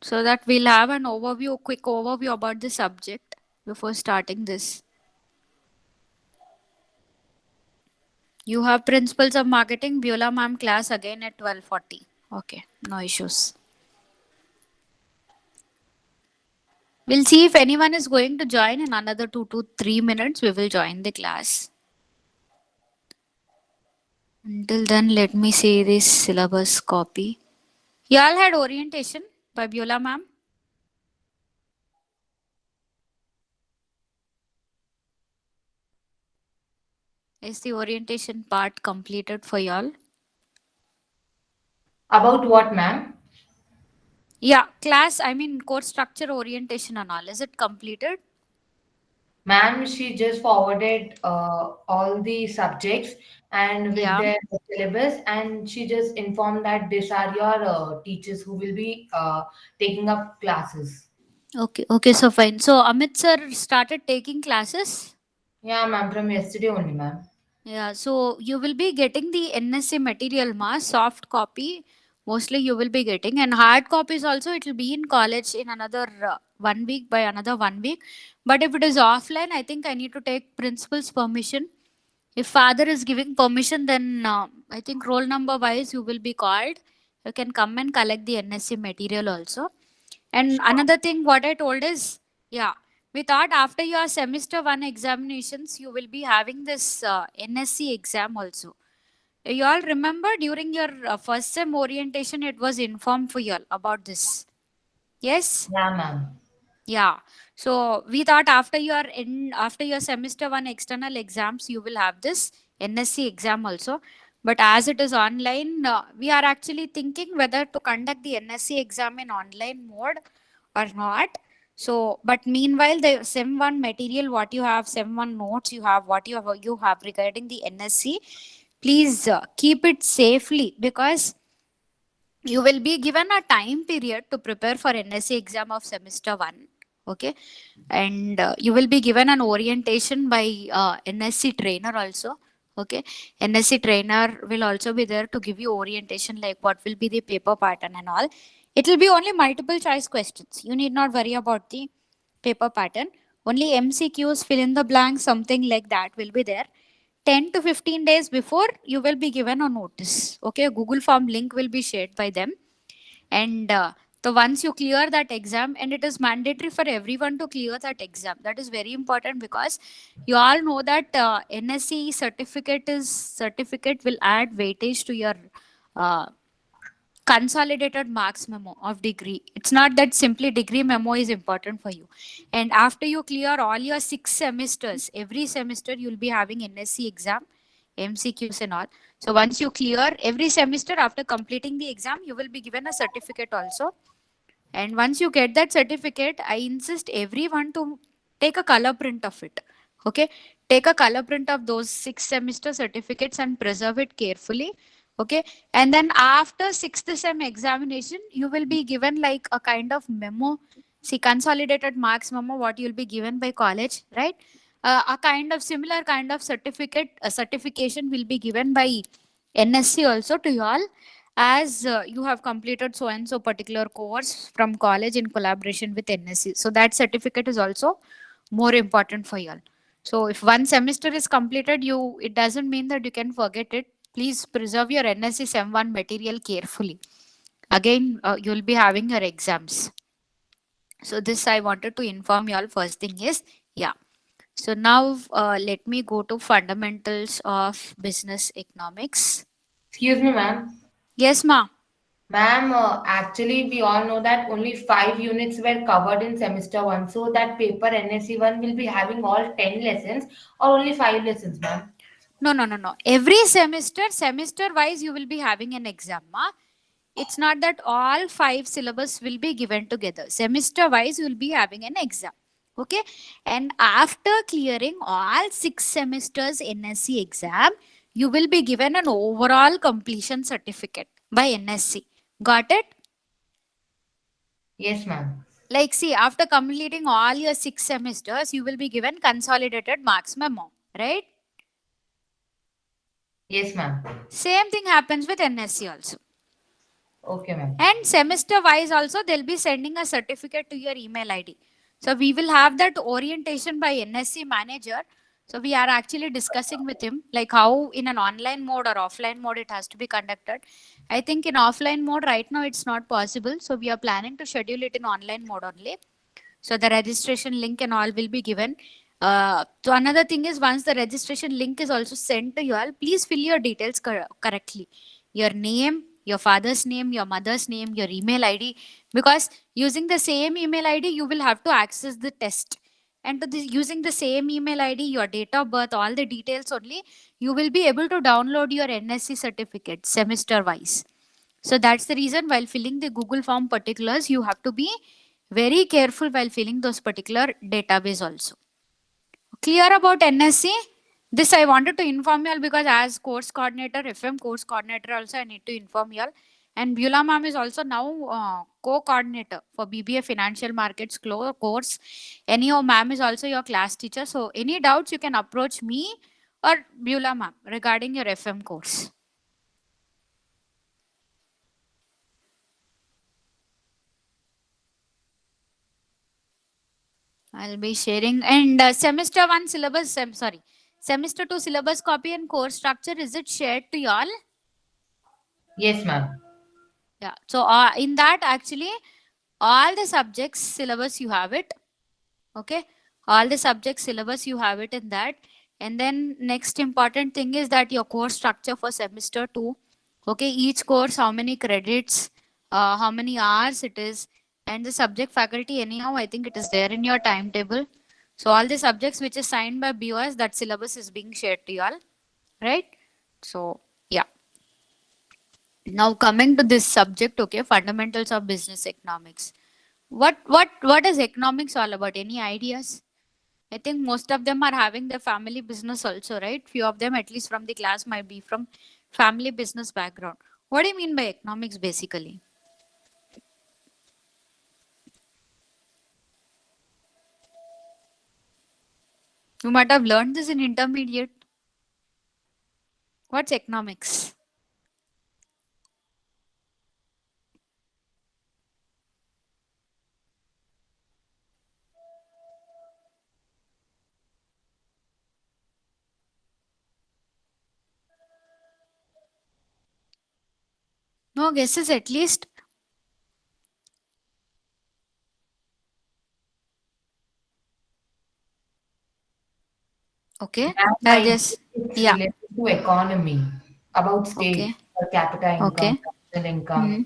so that we'll have an overview, quick overview about the subject before starting this. You have principles of marketing, Beulah ma'am class again at 12:40. Okay, no issues. We'll see if anyone is going to join in another 2 to 3 minutes. We will join the class. Until then, let me see this syllabus copy. Y'all had orientation by Beulah ma'am. Is the orientation part completed for y'all? About what, ma'am? Yeah, course structure orientation and all. Is it completed? Ma'am, she just forwarded all the subjects and with their syllabus, and she just informed that these are your teachers who will be taking up classes. Okay, so fine. So Amit sir started taking classes? Yeah, ma'am, from yesterday only, ma'am. Yeah, so you will be getting the NSC material mass, soft copy. Mostly you will be getting, and hard copies also it will be in college in another 1 week, by another 1 week. But if it is offline, I think I need to take principal's permission. If father is giving permission, then I think roll number wise you will be called. You can come and collect the NSC material also. And another thing, what I told is, yeah, we thought after your semester one examinations, you will be having this NSC exam also. You all remember during your first sem orientation, it was informed for you all about this. Yes? Yeah, ma'am. Yeah. So we thought after your semester one external exams, you will have this NSC exam also. But as it is online, we are actually thinking whether to conduct the NSC exam in online mode or not. So, but meanwhile, the SEM 1 material, what you have, SEM 1 notes, what you have regarding the NSC, please keep it safely, because you will be given a time period to prepare for NSC exam of semester 1. Okay, and you will be given an orientation by NSC trainer also. Okay, NSC trainer will also be there to give you orientation, like what will be the paper pattern and all. It will be only multiple choice questions. You need not worry about the paper pattern. Only MCQs, fill in the blanks, something like that will be there. 10 to 15 days before, you will be given a notice. Okay, a Google form link will be shared by them. And so once you clear that exam, and it is mandatory for everyone to clear that exam. That is very important, because you all know that NSC certificate will add weightage to your uh, consolidated marks memo of degree. It's not that simply degree memo is important for you. And after you clear all your 6 semesters, every semester you'll be having NSC exam, MCQs and all. So once you clear every semester, after completing the exam, you will be given a certificate also. And once you get that certificate, I insist everyone to take a color print of it. Okay, take a color print of those 6 semester certificates and preserve it carefully. Okay, and then after 6th sem examination, you will be given like a kind of memo. See, consolidated marks memo, what you'll be given by college, right? A kind of similar kind of certification will be given by NSC also to you all, as you have completed so and so particular course from college in collaboration with NSC. So that certificate is also more important for you all. So if one semester is completed, it doesn't mean that you can forget it. Please preserve your NSC SEM 1 material carefully. Again, you'll be having your exams. So this I wanted to inform you all. First thing is, yeah. So now let me go to fundamentals of business economics. Excuse me, ma'am. Yes, ma. Ma'am, actually, we all know that only 5 units were covered in semester one. So that paper NSC one will be having all 10 lessons or only 5 lessons, ma'am. No. Every semester wise, you will be having an exam, ma. It's not that all 5 syllabus will be given together. Semester wise, you will be having an exam. Okay. And after clearing all 6 semesters NSC exam, you will be given an overall completion certificate by NSC. Got it? Yes, ma'am. Like, see, after completing all your 6 semesters, you will be given consolidated marks memo, right? Yes, ma'am. Same thing happens with NSC also. Okay, ma'am. And semester wise also, they'll be sending a certificate to your email ID. So we will have that orientation by NSC manager. So we are actually discussing with him like how in an online mode or offline mode it has to be conducted. I think in offline mode right now it's not possible. So we are planning to schedule it in online mode only. So the registration link and all will be given. So another thing is once the registration link is also sent to you all, please fill your details correctly. Your name, your father's name, your mother's name, your email ID, because using the same email ID, you will have to access the test. And to using the same email ID, your date of birth, all the details only, you will be able to download your NSC certificate semester wise. So that's the reason while filling the Google form particulars, you have to be very careful while filling those particular database also. Clear about NSC? This I wanted to inform you all because as course coordinator, FM course coordinator also I need to inform you all. And Beulah ma'am is also now co-coordinator for BBA Financial Markets course. Anyhow, ma'am is also your class teacher. So any doubts you can approach me or Beulah ma'am regarding your FM course. I'll be sharing and semester 1 syllabus, semester 2 syllabus copy and course structure, is it shared to y'all? Yes, ma'am. Yeah. So in that actually all the subjects syllabus you have it. Okay. All the subjects syllabus you have it in that. And then next important thing is that your course structure for semester 2. Okay. Each course, how many credits, how many hours it is, and the subject faculty anyhow I think it is there in your timetable. So all the subjects which is signed by BOS, that syllabus is being shared to you all, right? So yeah. Now coming to this subject, okay, fundamentals of business economics. What is economics all about? Any ideas? I think most of them are having their family business also, right? Few of them, at least from the class, might be from family business background. What do you mean by economics basically? You might have learned this in intermediate. What's economics? No guesses at least. Okay. Just It's yeah. related to economy, about state, Okay. per capita income, Okay. national income.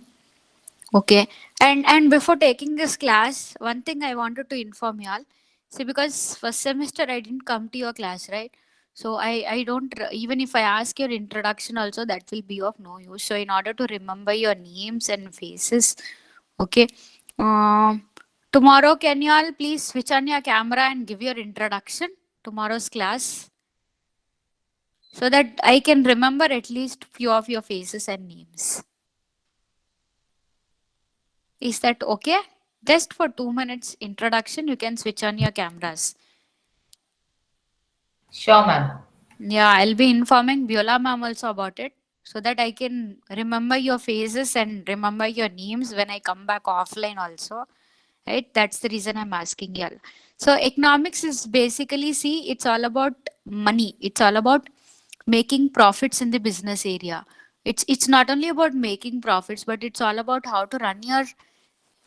Okay. And before taking this class, one thing I wanted to inform you all. See, because first semester I didn't come to your class, right? So I don't even if I ask your introduction also, that will be of no use. So in order to remember your names and faces, okay. Tomorrow can you all please switch on your camera and give your introduction tomorrow's class, so that I can remember at least few of your faces and names. Is that okay? Just for 2 minutes introduction, you can switch on your cameras. Sure, ma'am. Yeah, I'll be informing Beulah ma'am also about it, so that I can remember your faces and remember your names when I come back offline also. Right? That's the reason I'm asking y'all. So economics is basically, see, it's all about money. It's all about making profits in the business area. It's not only about making profits, but it's all about how to run your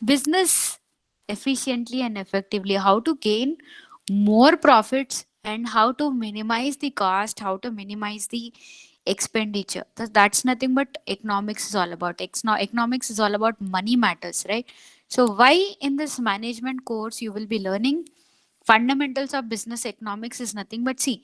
business efficiently and effectively, how to gain more profits and how to minimize the cost, how to minimize the expenditure. That's nothing but economics is all about. Economics is all about money matters, right? So why in this management course you will be learning fundamentals of business economics is nothing but, see,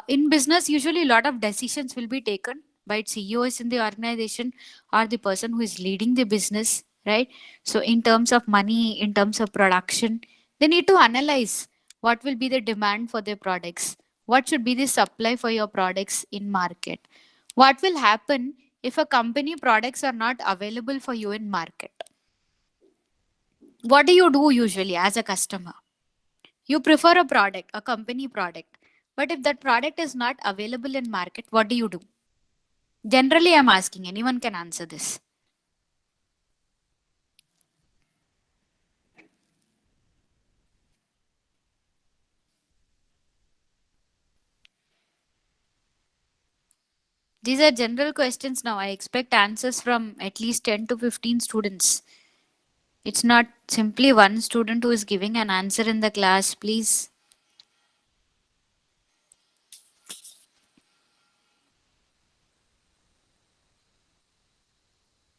in business usually a lot of decisions will be taken by CEOs in the organization or the person who is leading the business, right? So in terms of money, in terms of production, they need to analyze what will be the demand for their products, what should be the supply for your products in market, what will happen if a company products are not available for you in market. What do you do usually as a customer? You prefer a product, a company product. But if that product is not available in market, what do you do? Generally, I'm asking, anyone can answer this. These are general questions now. I expect answers from at least 10 to 15 students. It's not simply one student who is giving an answer in the class, please.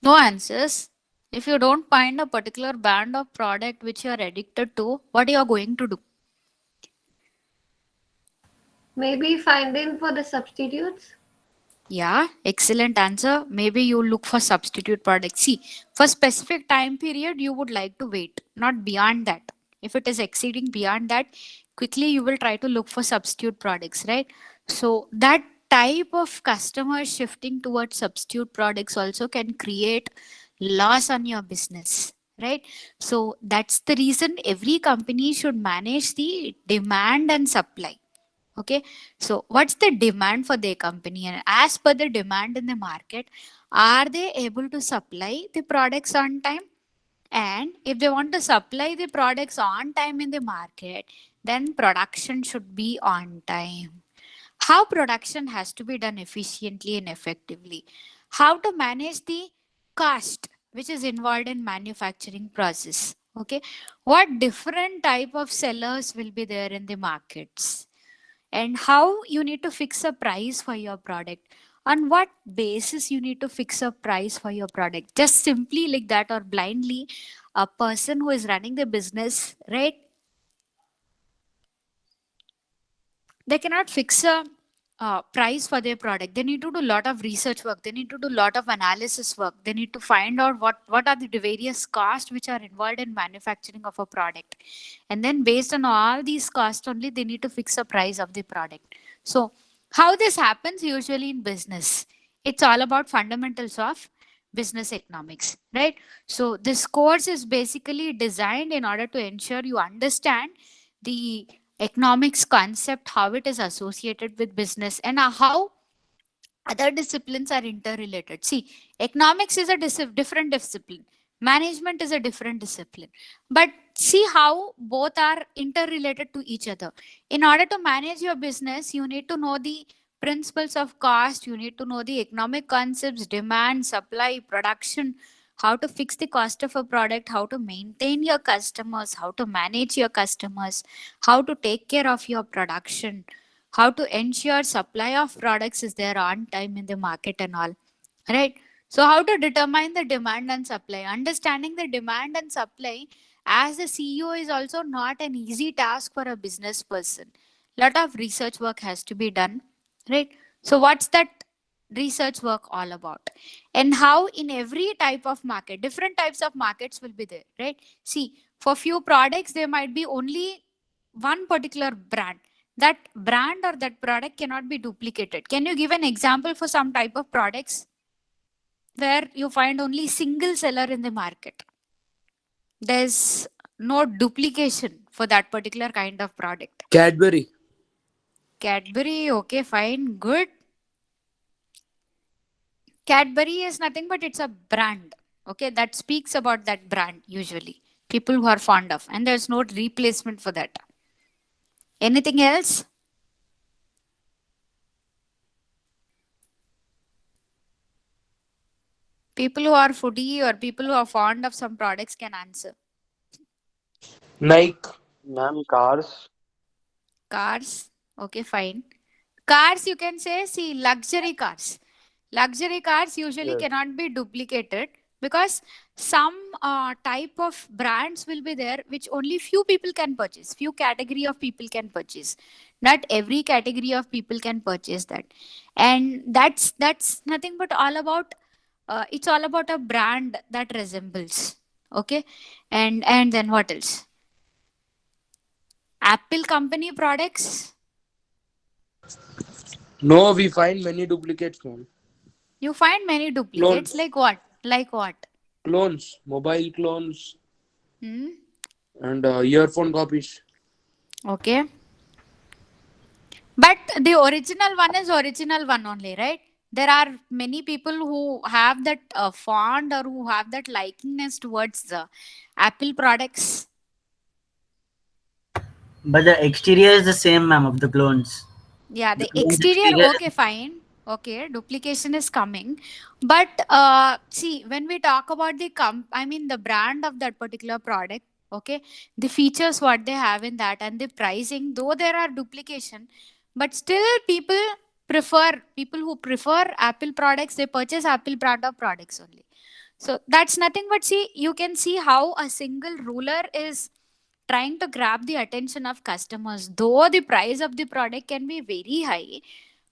No answers. If you don't find a particular brand of product which you are addicted to, what you are going to do? Maybe finding for the substitutes. Yeah, excellent answer. Maybe you look for substitute products. See, for specific time period, you would like to wait, not beyond that. If it is exceeding beyond that, quickly you will try to look for substitute products, right? So that type of customer shifting towards substitute products also can create loss on your business, right? So that's the reason every company should manage the demand and supply. Okay, so what's the demand for their company, and as per the demand in the market, are they able to supply the products on time? And if they want to supply the products on time in the market, then production should be on time. How production has to be done efficiently and effectively, how to manage the cost which is involved in manufacturing process. Okay, what different type of sellers will be there in the markets, and how you need to fix a price for your product, on what basis you need to fix a price for your product, just simply like that or blindly. A person who is running the business, right, they cannot fix a price for their product. They need to do a lot of research work, they need to do a lot of analysis work, they need to find out what are the various costs which are involved in manufacturing of a product, and then based on all these costs only they need to fix a price of the product. So how this happens usually in business, it's all about fundamentals of business economics, right? So this course is basically designed in order to ensure you understand the economics concept, how it is associated with business, and how other disciplines are interrelated. See, economics is a different discipline, management is a different discipline, but see how both are interrelated to each other. In order to manage your business, you need to know the principles of cost, you need to know the economic concepts, demand, supply, production, how to fix the cost of a product, how to maintain your customers, how to manage your customers, how to take care of your production, how to ensure supply of products is there on time in the market and all, right? So how to determine the demand and supply, understanding the demand and supply as a CEO is also not an easy task for a business person. Lot of research work has to be done, right? So what's that research work all about, and how in every type of market different types of markets will be there, right? See, for few products there might be only one particular brand. That brand or that product cannot be duplicated. Can you give an example for some type of products where you find only single seller in the market, there's no duplication for that particular kind of product? Cadbury. Cadbury, okay, fine, good. Cadbury is nothing but it's a brand, okay, that speaks about that brand usually, people who are fond of, and there's no replacement for that. Anything else? People who are foodie or people who are fond of some products can answer. Nike. Ma'am, cars. Cars. Okay, fine. Cars, you can say, see, luxury cars. Luxury cars usually Yes. cannot be duplicated because some type of brands will be there which only few people can purchase, few category of people can purchase. Not every category of people can purchase that, and that's nothing but all about. It's all about a brand that resembles. Okay, and then what else? Apple company products. No, we find many duplicates, man. You find many duplicates. Clones, Like what? Like what? clones, mobile clones, Hmm? and earphone copies. Okay. But the original one is original one only, right? There are many people who have that fond or who have that likingness towards the Apple products. But the exterior is the same, ma'am, of the clones. Yeah, The the clone's exterior, exterior okay, fine. Okay, duplication is coming. But see, when we talk about I mean the brand of that particular product, okay, the features what they have in that and the pricing, though there are duplication, but still people who prefer Apple products, they purchase Apple brand of products only. So that's nothing but see, you can see how a single ruler is trying to grab the attention of customers. Though the price of the product can be very high,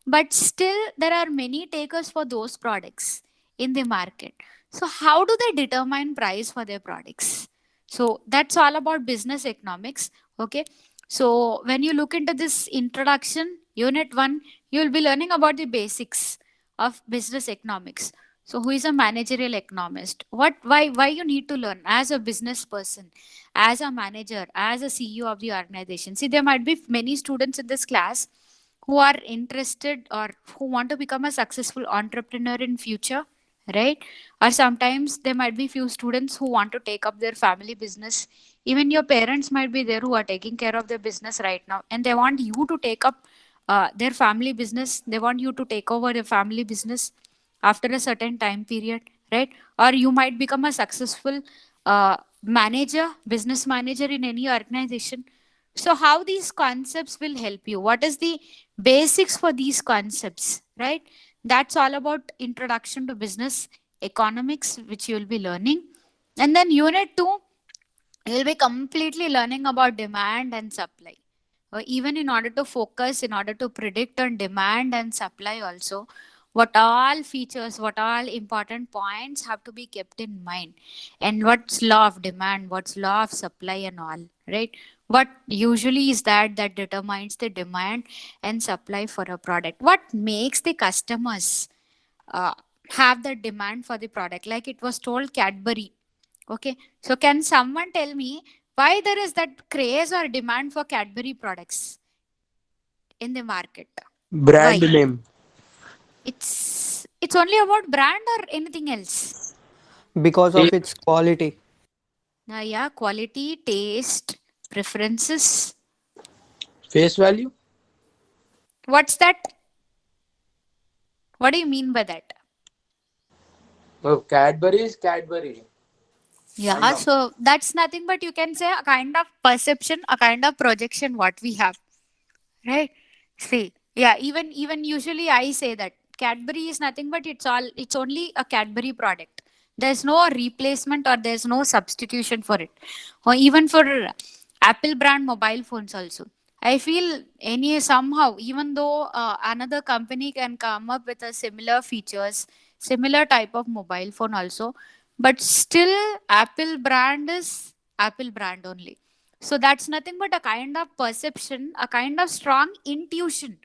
but still there are many takers for those products in the market. So how do they determine price for their products? So that's all about business economics. Okay. So when you look into this introduction, unit 1, you will be learning about the basics of business economics. So who is a managerial economist? Why you need to learn as a business person, as a manager, as a CEO of the organization? See, there might be many students in this class who are interested or who want to become a successful entrepreneur in future, right? Or sometimes there might be few students who want to take up their family business. Even your parents might be there who are taking care of their business right now, and they want you to take up their family business. They want you to take over their family business after a certain time period, right? Or you might become a successful manager, business manager in any organization. So how these concepts will help you? What is the basics for these concepts, right? That's all about introduction to business economics, which you will be learning. And then unit 2, you'll be completely learning about demand and supply. Even in order to focus, in order to predict on demand and supply also, what all features, what all important points have to be kept in mind, and what's law of demand, what's law of supply, and all, right? What usually is that determines the demand and supply for a product? What makes the customers uh, have the demand for the product? Like it was told, Cadbury. Okay, so can someone tell me why there is that craze or demand for Cadbury products in the market? Brand Why? name. It's only about brand or anything else? Because of its quality. Yeah, quality, taste, preferences. Face value. What's that? What do you mean by that? Oh, Cadbury is Cadbury. Yeah, so that's nothing but you can say a kind of perception, a kind of projection what we have, right? See, yeah, even usually I say that Cadbury is nothing but it's only a Cadbury product. There's no replacement or there's no substitution for it. Or even for Apple brand mobile phones also. I feel any somehow, even though another company can come up with a similar features, similar type of mobile phone also, but still Apple brand is Apple brand only. So that's nothing but a kind of perception, a kind of strong intuition,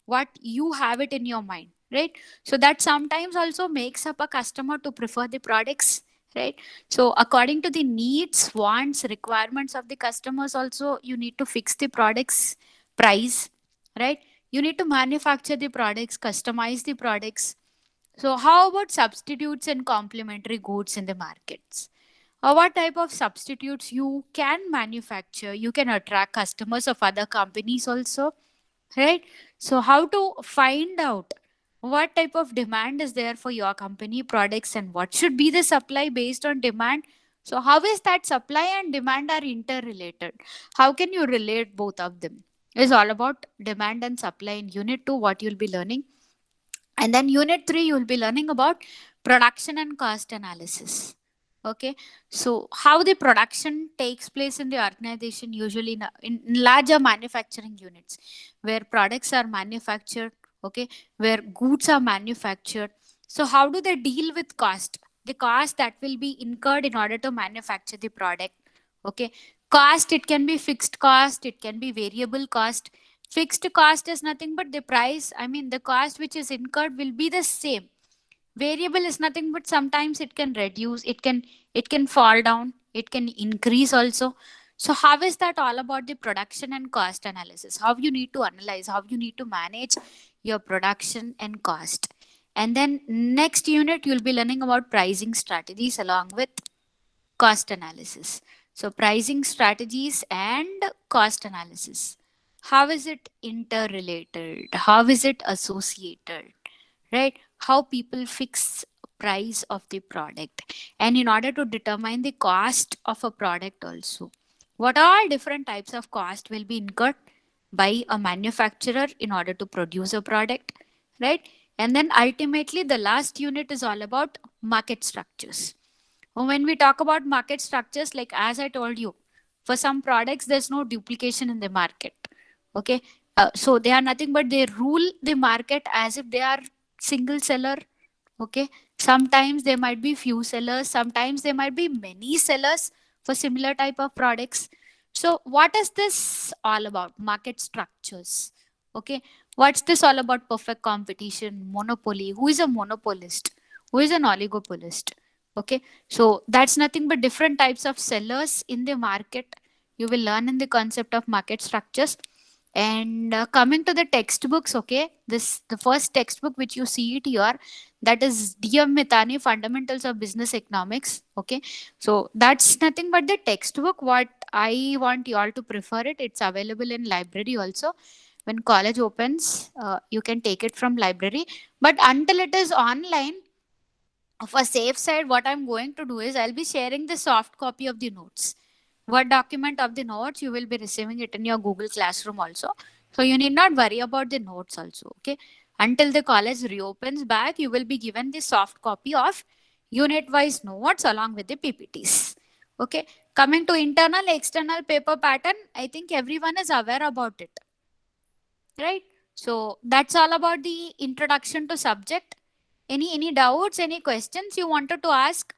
what you have it in your mind, right? So that sometimes also makes up a customer to prefer the products, right? So according to the needs, wants, requirements of the customers, also you need to fix the products price, right? You need to manufacture the products, customize the products. So how about substitutes and complementary goods in the markets? What type of substitutes you can manufacture? You can attract customers of other companies also, right? So how to find out what type of demand is there for your company products and what should be the supply based on demand? So how is that supply and demand are interrelated? How can you relate both of them, is all about demand and supply. In unit 2, what you'll be learning. And then unit 3, you'll be learning about production and cost analysis. Okay, so how the production takes place in the organization, usually in larger manufacturing units where products are manufactured, okay, where goods are manufactured. So how do they deal with cost, the cost that will be incurred in order to manufacture the product? Okay, cost, it can be fixed cost, it can be variable cost. Fixed cost is nothing but the price, I mean the cost which is incurred will be the same. Variable is nothing but sometimes it can reduce, it can fall down, it can increase also. So how is that all about the production and cost analysis? How you need to analyze, how you need to manage your production and cost. And then next unit you'll be learning about pricing strategies along with cost analysis. So pricing strategies and cost analysis, how is it interrelated, how is it associated, right? How people fix price of the product, and in order to determine the cost of a product also, what all different types of cost will be incurred by a manufacturer in order to produce a product, right? And then ultimately the last unit is all about market structures. When we talk about market structures, like as I told you, for some products there's no duplication in the market. Okay, so they are nothing but they rule the market as if they are single seller. Okay, sometimes there might be few sellers, sometimes there might be many sellers for similar type of products. So what is this all about? Market structures. Okay, what's this all about? Perfect competition, monopoly. Who is a monopolist? Who is an oligopolist? Okay, so that's nothing but different types of sellers in the market. You will learn in the concept of market structures. And coming to the textbooks, okay, this the first textbook which you see it here, that is DM Mithani, Fundamentals of Business Economics. Okay, so that's nothing but the textbook. What I want you all to prefer it. It's available in library also. When college opens, you can take it from library. But until it is online, for safe side, what I'm going to do is I'll be sharing the soft copy of the notes. Word document of the notes, you will be receiving it in your Google Classroom also. So you need not worry about the notes also. Okay. Until the college reopens back, you will be given the soft copy of unit wise notes along with the PPTs. Okay. Coming to internal, external paper pattern, I think everyone is aware about it. Right. So that's all about the introduction to subject. Any doubts, any questions you wanted to ask?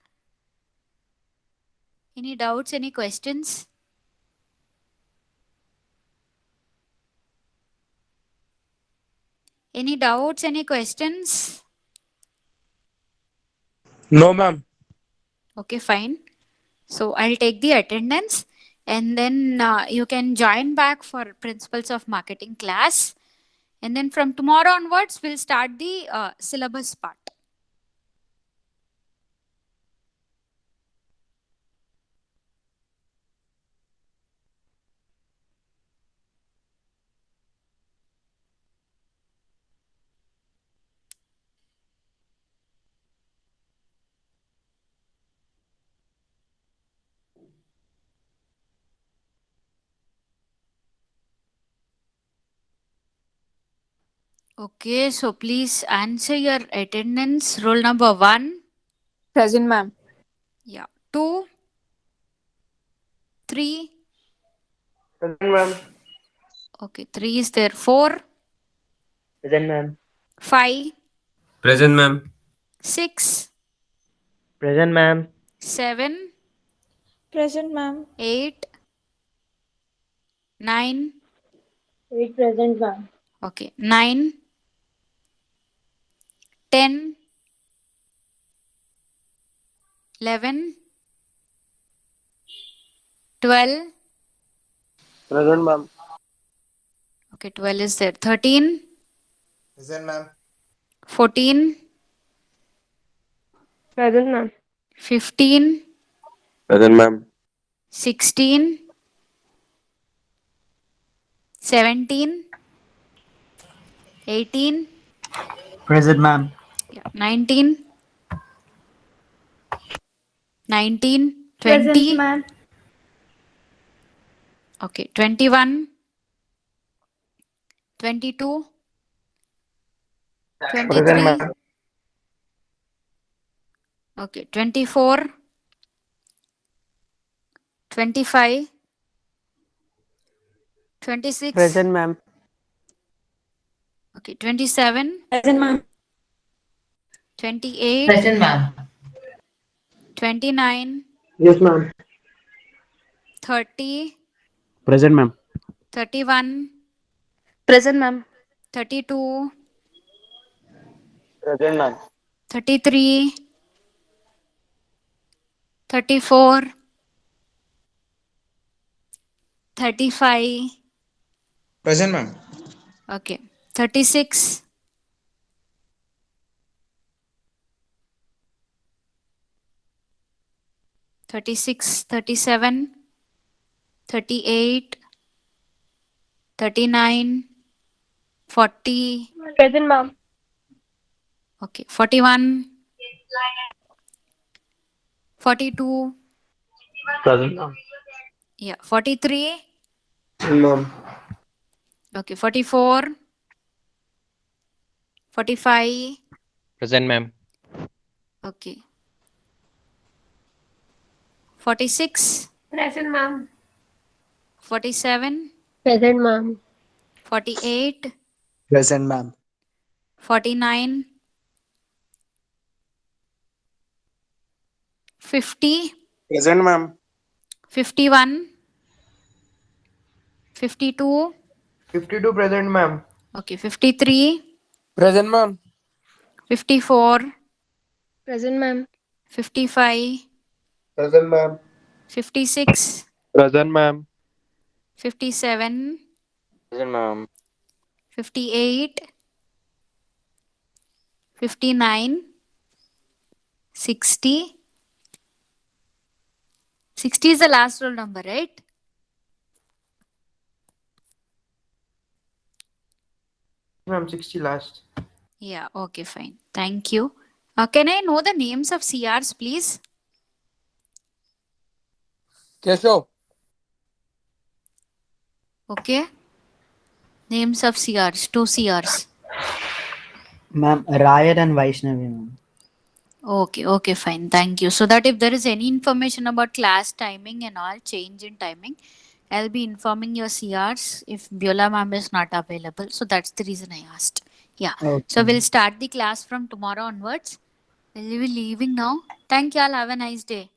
Any doubts, any questions? Any doubts, any questions? No, ma'am. Okay, fine. So I'll take the attendance and then you can join back for Principles of Marketing class. And then from tomorrow onwards, we'll start the syllabus part. Okay, so please answer your attendance. Roll number 1. Present, ma'am. Yeah. 2, 3. Present, ma'am. Okay, 3 is there. 4. Present, ma'am. 5. Present, ma'am. 6. Present, ma'am. 7. Present, ma'am. 8. 9. 8 present, ma'am. Okay. 9. 10. 11. 12. Present, ma'am. Okay, 12 is there. 13. Present, ma'am. 14. Present, ma'am. 15. Present, ma'am. 16. 17. 18. Present, ma'am. Yeah, 19. 19. Present, 20. ma'am. Okay, 21. 22, Present, 23, ma'am. okay, 24, 25, 26, Present, ma'am. okay, 27, Present, ma'am. 28, Present, ma'am. 29, Yes, ma'am. 30, Present, ma'am. 31, Present, ma'am. 32, Present, ma'am. 33, 34, 35, Present, ma'am. okay, 36, 36, 37, 38, 39, 40, Present, ma'am. okay, 41, 42, Present, ma'am. yeah, 43, Ma'am. okay, 44, 45, Present, ma'am. okay, 46, Present, ma'am. 47, Present, ma'am. 48, Present, ma'am. 49, 50, Present, ma'am. 51, 52, 52 present, ma'am. okay, 53, Present, ma'am. 54, Present, ma'am. 55, Present, ma'am. 56, Present, ma'am. 57, Present, ma'am. 58, 59, 60. 60 is the last roll number, right? Ma'am, 60 last. Yeah, okay, fine. Thank you. Can I know the names of CRs, please? Keshav. Okay. Names of CRs, two CRs. Ma'am, Ryan and Vaishnavi, ma'am. Okay, okay, fine. Thank you. So that if there is any information about class timing and all change in timing, I'll be informing your CRs if Biola ma'am is not available. So that's the reason I asked. Yeah. So Okay. we'll start the class from tomorrow onwards. Will you be leaving now? Thank you all. Have a nice day.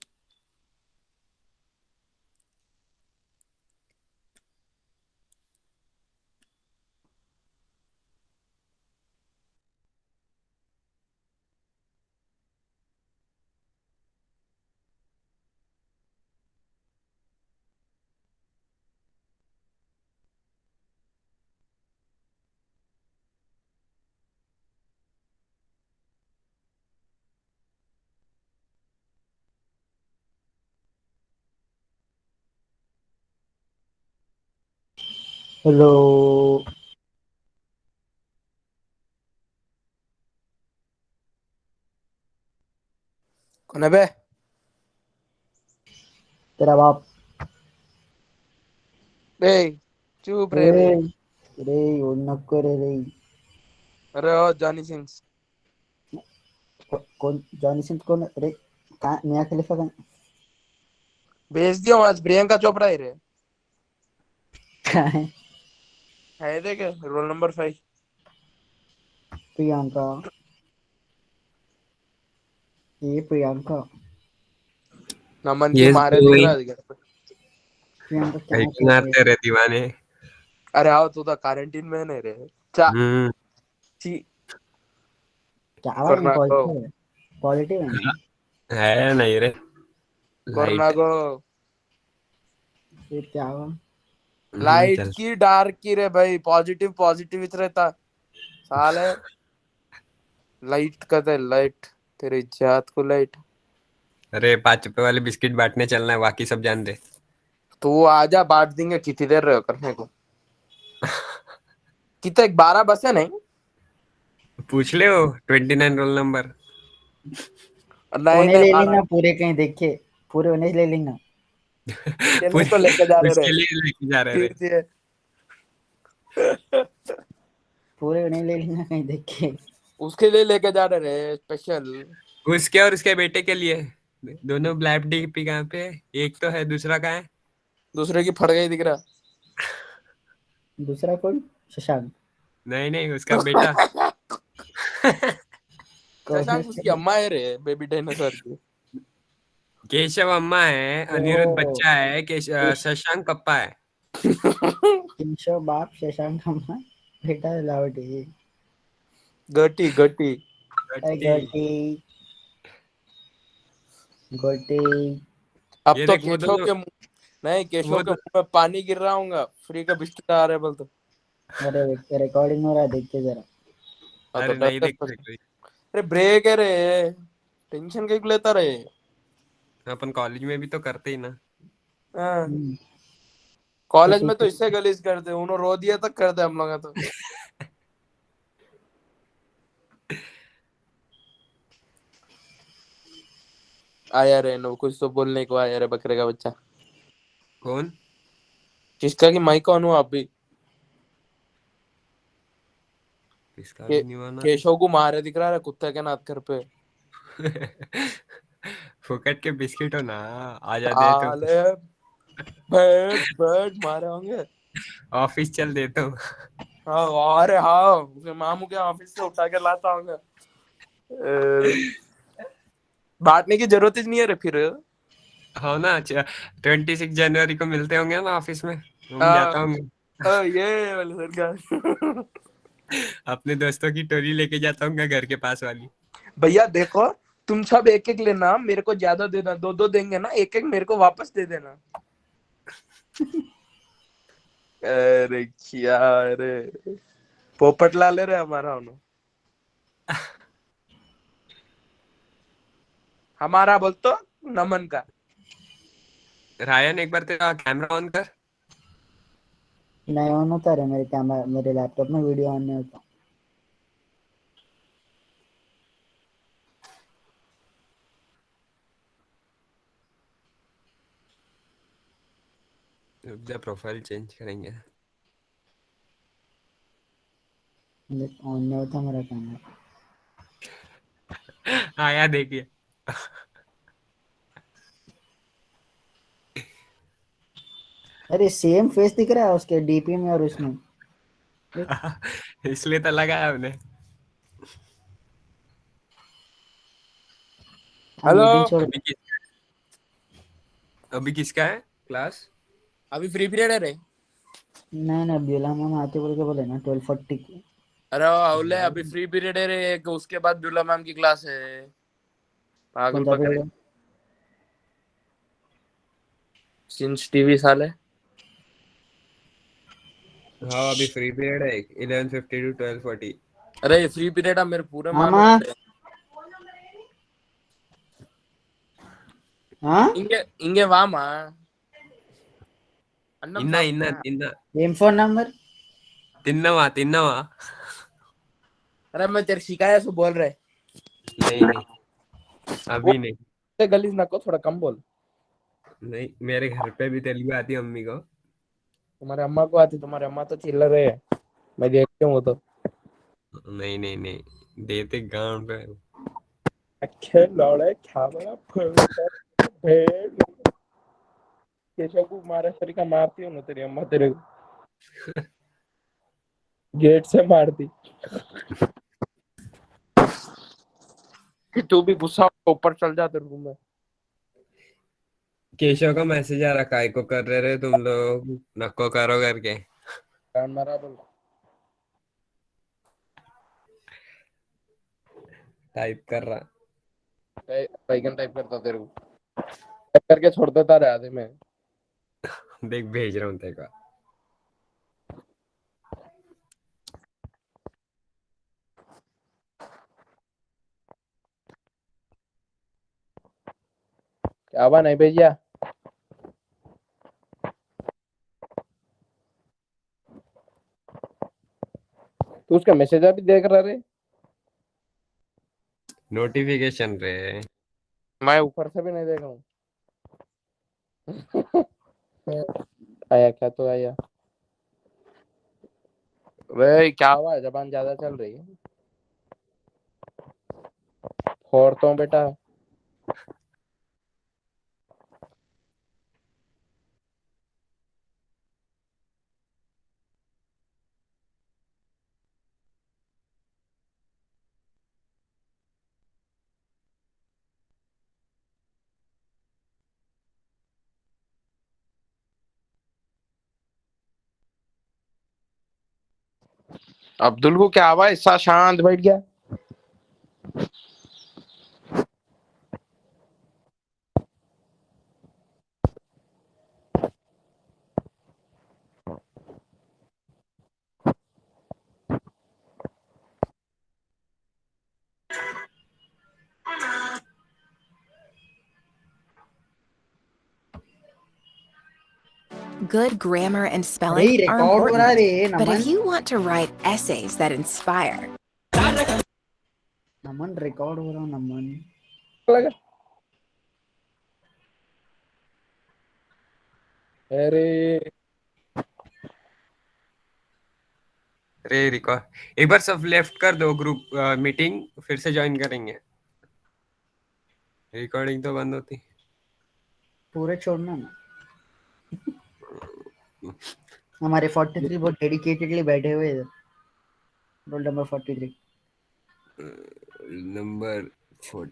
Hello. कौन है बे? तेरा बाप. Hey, चुप रे बे. रे नको रे रे. अरे ओ जॉनी सिंस. कौन जॉनी सिंह कौन रे? कहाँ मियाँ खलीफा का? भेज दिया आज प्रियंका चोपड़ा ही रे. कहाँ है? है देख रोल नंबर 5. प्रियंका. ये प्रियंका. नमन की Yes, मारे दिख boy. रहा है. प्रियंका क्या कहीं कहते मारते रहे दीवाने. अरे आओ तू तो क्वारंटाइन में नहीं रे. चा ची क्या आवाज कोरोना को पॉजिटिव है. पॉजिटिव है ना? है नहीं रे. कोरोना लाइट को फिर क्या हुआ? लाइट चल. की डार्क की रे भाई. पॉजिटिव पॉजिटिव इस रहता साले. लाइट का तो लाइट तेरे जात को लाइट. अरे 5 रुपए वाले बिस्किट बांटने चलना है, बाकी सब जान दे. तू आजा बांट देंगे. कितनी देर रहे हो करने को? कितना 12 बस है नहीं? पूछ ले हो 29 रोल नंबर. नहीं उन्हें नहीं ले 12 लेना पूरे, कहीं देखे पूरे उन्हें ले लेना. के लिए तो लेके जा रहे उसके रे. लिए लेके जा रहे फिर रे. से पूरे नहीं ले लेना कहीं देख के। उसके लिए लेके जा रहे रे स्पेशल। उसके और उसके बेटे के लिए। दोनों ब्लैक डीपी कहाँ पे है? एक तो है, दूसरा कहाँ है? दूसरे की फट गई दिख रहा। दूसरा कौन? शशांक। नहीं नहीं, उसका बेटा। कौन है शशांक उसका उसकी अम्मा है रे, बेबी डायनासोर की। केशव अम्मा है, अनिरुद्ध ओ बच्चा है, शशांक पप्पा है। केशव बाप, शशांक अम्मा, बेटा लावटी। गटी गटी गोटी गोटी। अब ये तो देख, वो केशव दोनों के मुंह नहीं, केशव वो के दो, मुंह में पानी गिर रहा हूँ। फ्री का बिस्किट आ रहा है बोल तो। अरे रिकॉर्डिंग हो रहा है, देख के जरा। हाँ तो अरे डर नहीं के देख रहे कोई। अरे ब्रेक है रे, टेंशन क्यों लेता रे। अपन कॉलेज में भी तो करते ही ना। हाँ। हम्म, कॉलेज किसी में तो इससे गलीज करते, उन्होंने रो दिया तक करते हम लोग तो। आया रे नो, कुछ तो बोलने को आया रे बकरे का बच्चा। कौन? किसका की माइक ऑन हुआ अभी? किसका के, भी नहीं माना। केशव को मारे दिख रहा है कुत्ते के नाथ घर पे। फुकट के बिस्किट हो ना, आजा दे तो। आले बैठ बैठ मारे होंगे। ऑफिस चल दे तो। हाँ अरे हाँ, उसके मामू के ऑफिस से उठा के लाता होंगे। बांटने की जरूरत ही नहीं है रे फिर। हाँ ना, 26 जनवरी को मिलते होंगे ना ऑफिस में, हम हाँ जाता होंगे। ये वाले सर का। अपने दोस्तों की टोली लेके जाता हूँ घर के पास वाली। भैया देखो, तुम सब एक एक लेना, मेरे को ज्यादा देना, दो दो देंगे ना, एक एक मेरे को वापस दे देना। अरे क्या रे, पोपट ला ले रहे हमारा उन्होंने। हमारा बोल तो नमन का। रायन, एक बार तेरा कैमरा ऑन कर। नहीं ऑन होता रे मेरे कैमरा, मेरे लैपटॉप में वीडियो ऑन नहीं होता। रुक जा, प्रोफाइल चेंज करेंगे। ऑन नहीं होता मेरा कैमरा। आया देखिए। अरे सेम फेस दिख रहा है उसके डीपी में और उसमें। इसलिए तो लगाया हमने। हाँ हेलो, मीटिंग छोड़। अभी किसका है क्लास? अभी फ्री पीरियड है रे। नहीं नहीं, ब्यूला मैम आते बोल के बोले ना 12:40 की। अरे अवले अभी फ्री पीरियड है रे, एक उसके बाद ब्यूला मैम की क्लास है। पागल कौन सा बकरे, पीरियड? सिंस टीवी साले। हाँ, अभी फ्री पीरियड है 11:50 to 12:40। अरे फ्री पीरियड है मेरे पूरे मामा। मालूम है। हाँ इंगे इंगे वामा अन्नम इन्ना इन्ना साफ। इन्ना ఏం ఫోన్ నంబర్? तिन्नवा तिन्नवा। अरे मैं तेरे शिकायत से बोल रहे। नहीं नहीं, वो अभी नहीं। गलीज ना को थोड़ा कम बोल। नहीं, मेरे घर पे भी तेलुगु आती है मम्मी को। तुम्हारे अम्मा को आती, तुम्हारे अम्मा तो चिल्ला रहे है, मैं देखती हूँ वो तो। नहीं नहीं नहीं, देते गांव पे। अच्छे लौड़े क्या बड़ा भेड़। केशव को मारे तरीका मारती हूँ ना तेरी अम्मा तेरे को। गेट से मारती। तू भी गुस्सा हो, ऊपर चल जा तेरे रूम में। केशव का मैसेज आ रहा, काय को कर रहे तुम लोग, नको करो करके। कान मारा बोल। टाइप कर रहा। बैगन टाइप करता तेरे को, टाइप करके छोड़ देता रहे आधे में। देख, भेज रहा हूँ तेरे को। क्या बा नहीं भैया, तू उसका मैसेज अभी देख रहा रे? नोटिफिकेशन रे। मैं ऊपर से भी नहीं देख रहा हूँ। आया क्या तो आया। वे क्या हुआ, जबान ज्यादा चल रही है? फोड़ता हूँ बेटा। अब्दुल को क्या हुआ, ऐसा शांत बैठ गया? Good grammar and अरे spelling are रिकॉर्ड हो रहा है रे important, but if Naman. you want to write essays that inspire, Naman record हो रहा हूँ नमन। लगा। अरे अरे रिकॉर्ड एक बार सब लेफ्ट कर दो, ग्रुप मीटिंग फिर से ज्वाइन करेंगे। रिकॉर्डिंग तो बंद होती। पूरे छोड़ना ना। हमारे 43 बहुत डेडिकेटेडली बैठे हुए हैं। रोल नंबर 43 नंबर 4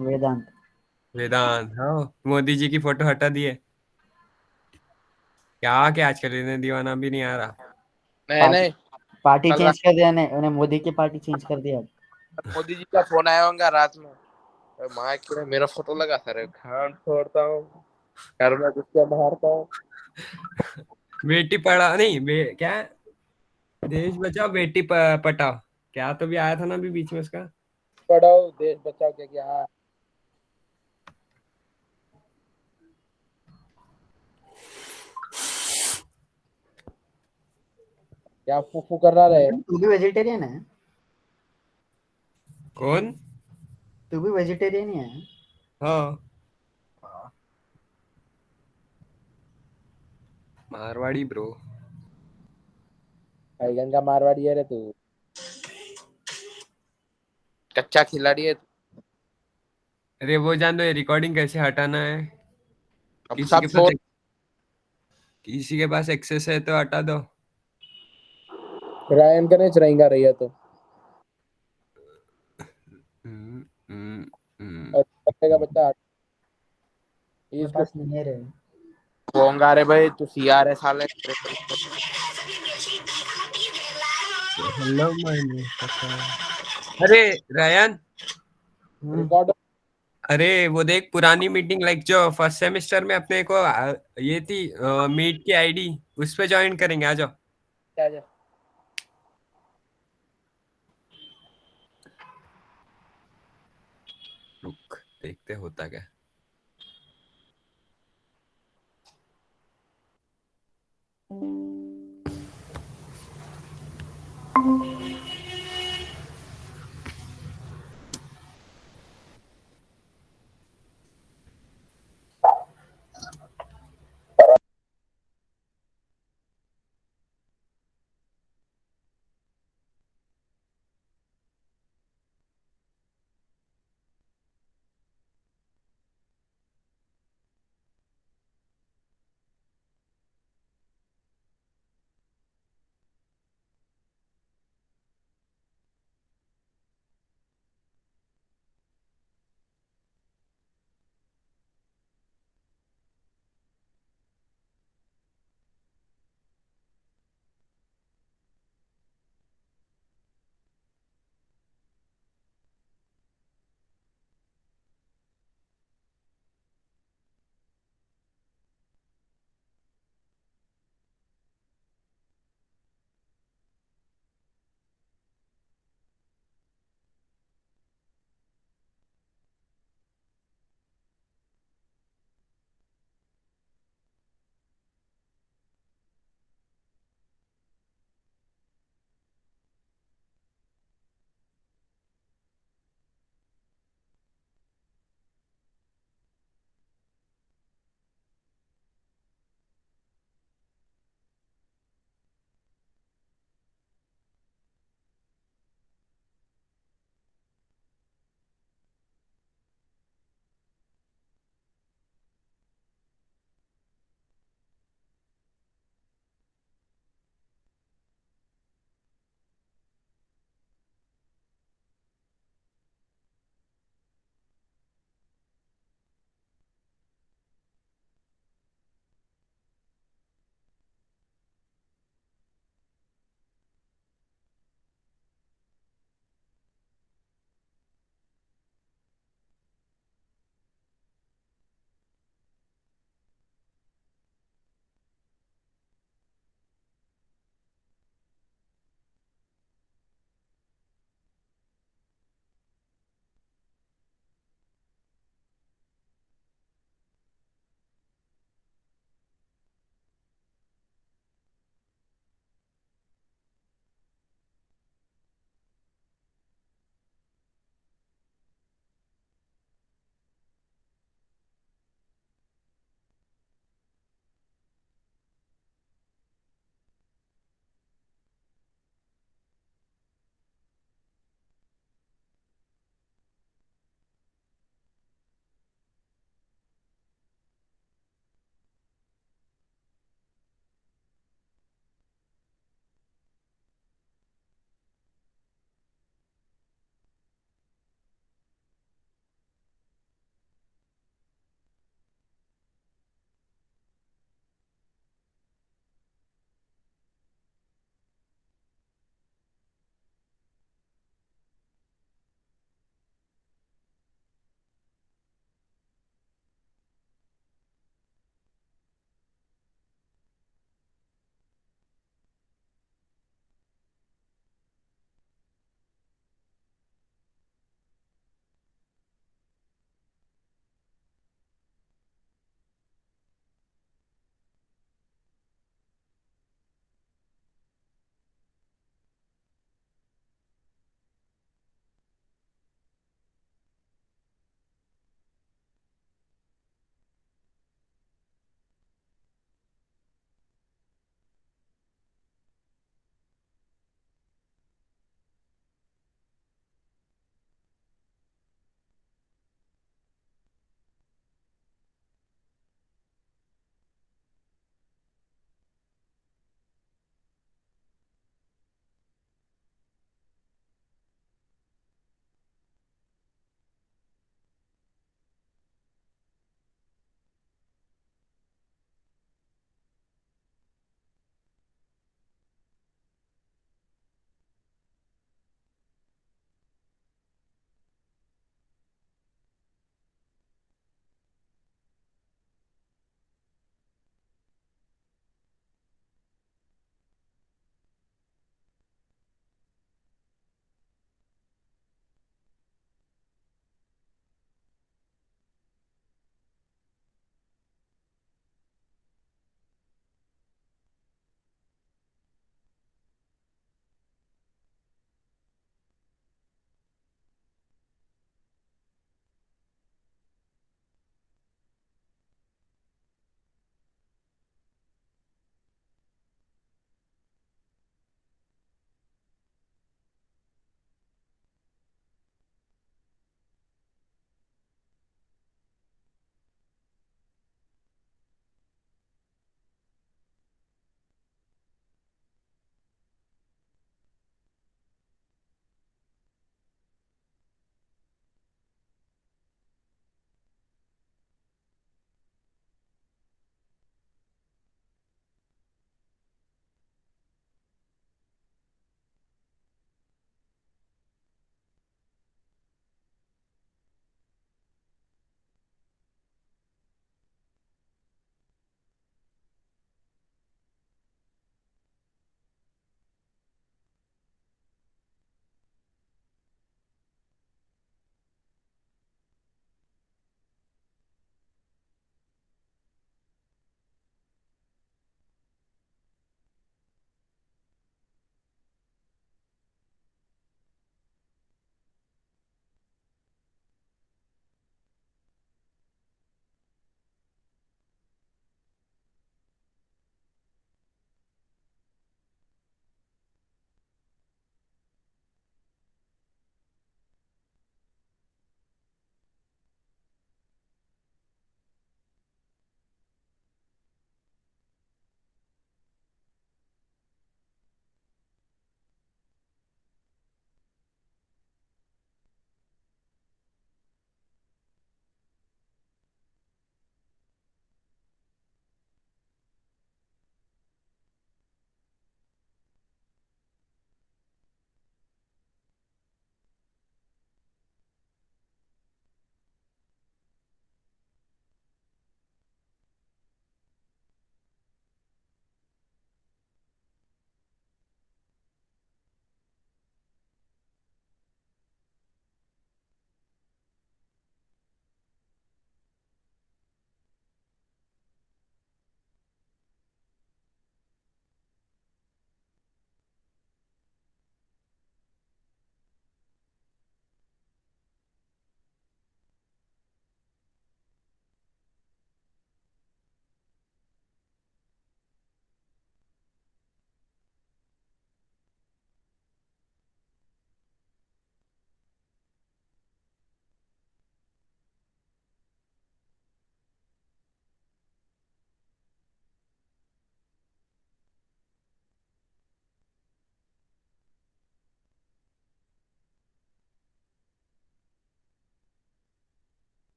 वेदांत। वेदांत। हाँ, मोदी जी की फोटो हटा दिए क्या? क्या आजकल इन्हें दीवाना भी नहीं आ रहा। नहीं पार्टी कल चेंज कर दिया ने, उन्हें मोदी की पार्टी चेंज कर दिया। मोदी जी का फोन आया होगा रात में, माँ क्यों मेरा फोटो लगा सर, खान छोड़ता हूँ, करुणा जिसको मारता हूँ। बेटी पढ़ा नहीं क्या देश बचाओ बेटी पटाओ, क्या तो भी आया था ना अभी बीच में उसका। पढ़ाओ देश बचाओ क्या क्या। क्या फूफू कर रहा है? तू भी वेजिटेरियन है? कौन? तू भी वेजिटेरियन ही है? हाँ, मारवाड़ी ब्रो। बैगन का मारवाड़ी है रे तू, कच्चा खिलाड़ी है। अरे वो जान दो, ये रिकॉर्डिंग कैसे हटाना है। अब किसी सब के छोड़। पास किसी के पास एक्सेस है तो हटा दो। रायन का नहीं चलाएगा रही है तो और बच्चे का बच्चा मेरे पास नहीं है रे। होंगा रे भाई, तू सीआर है साले। हेलो मैंने अरे रायन, रिकॉर्ड। अरे वो देख पुरानी मीटिंग, लाइक जो फर्स्ट सेमेस्टर में अपने को ये थी मीट की आईडी, उस पे ज्वाइन करेंगे। आ जाओ। क्या रुक देखते होता क्या।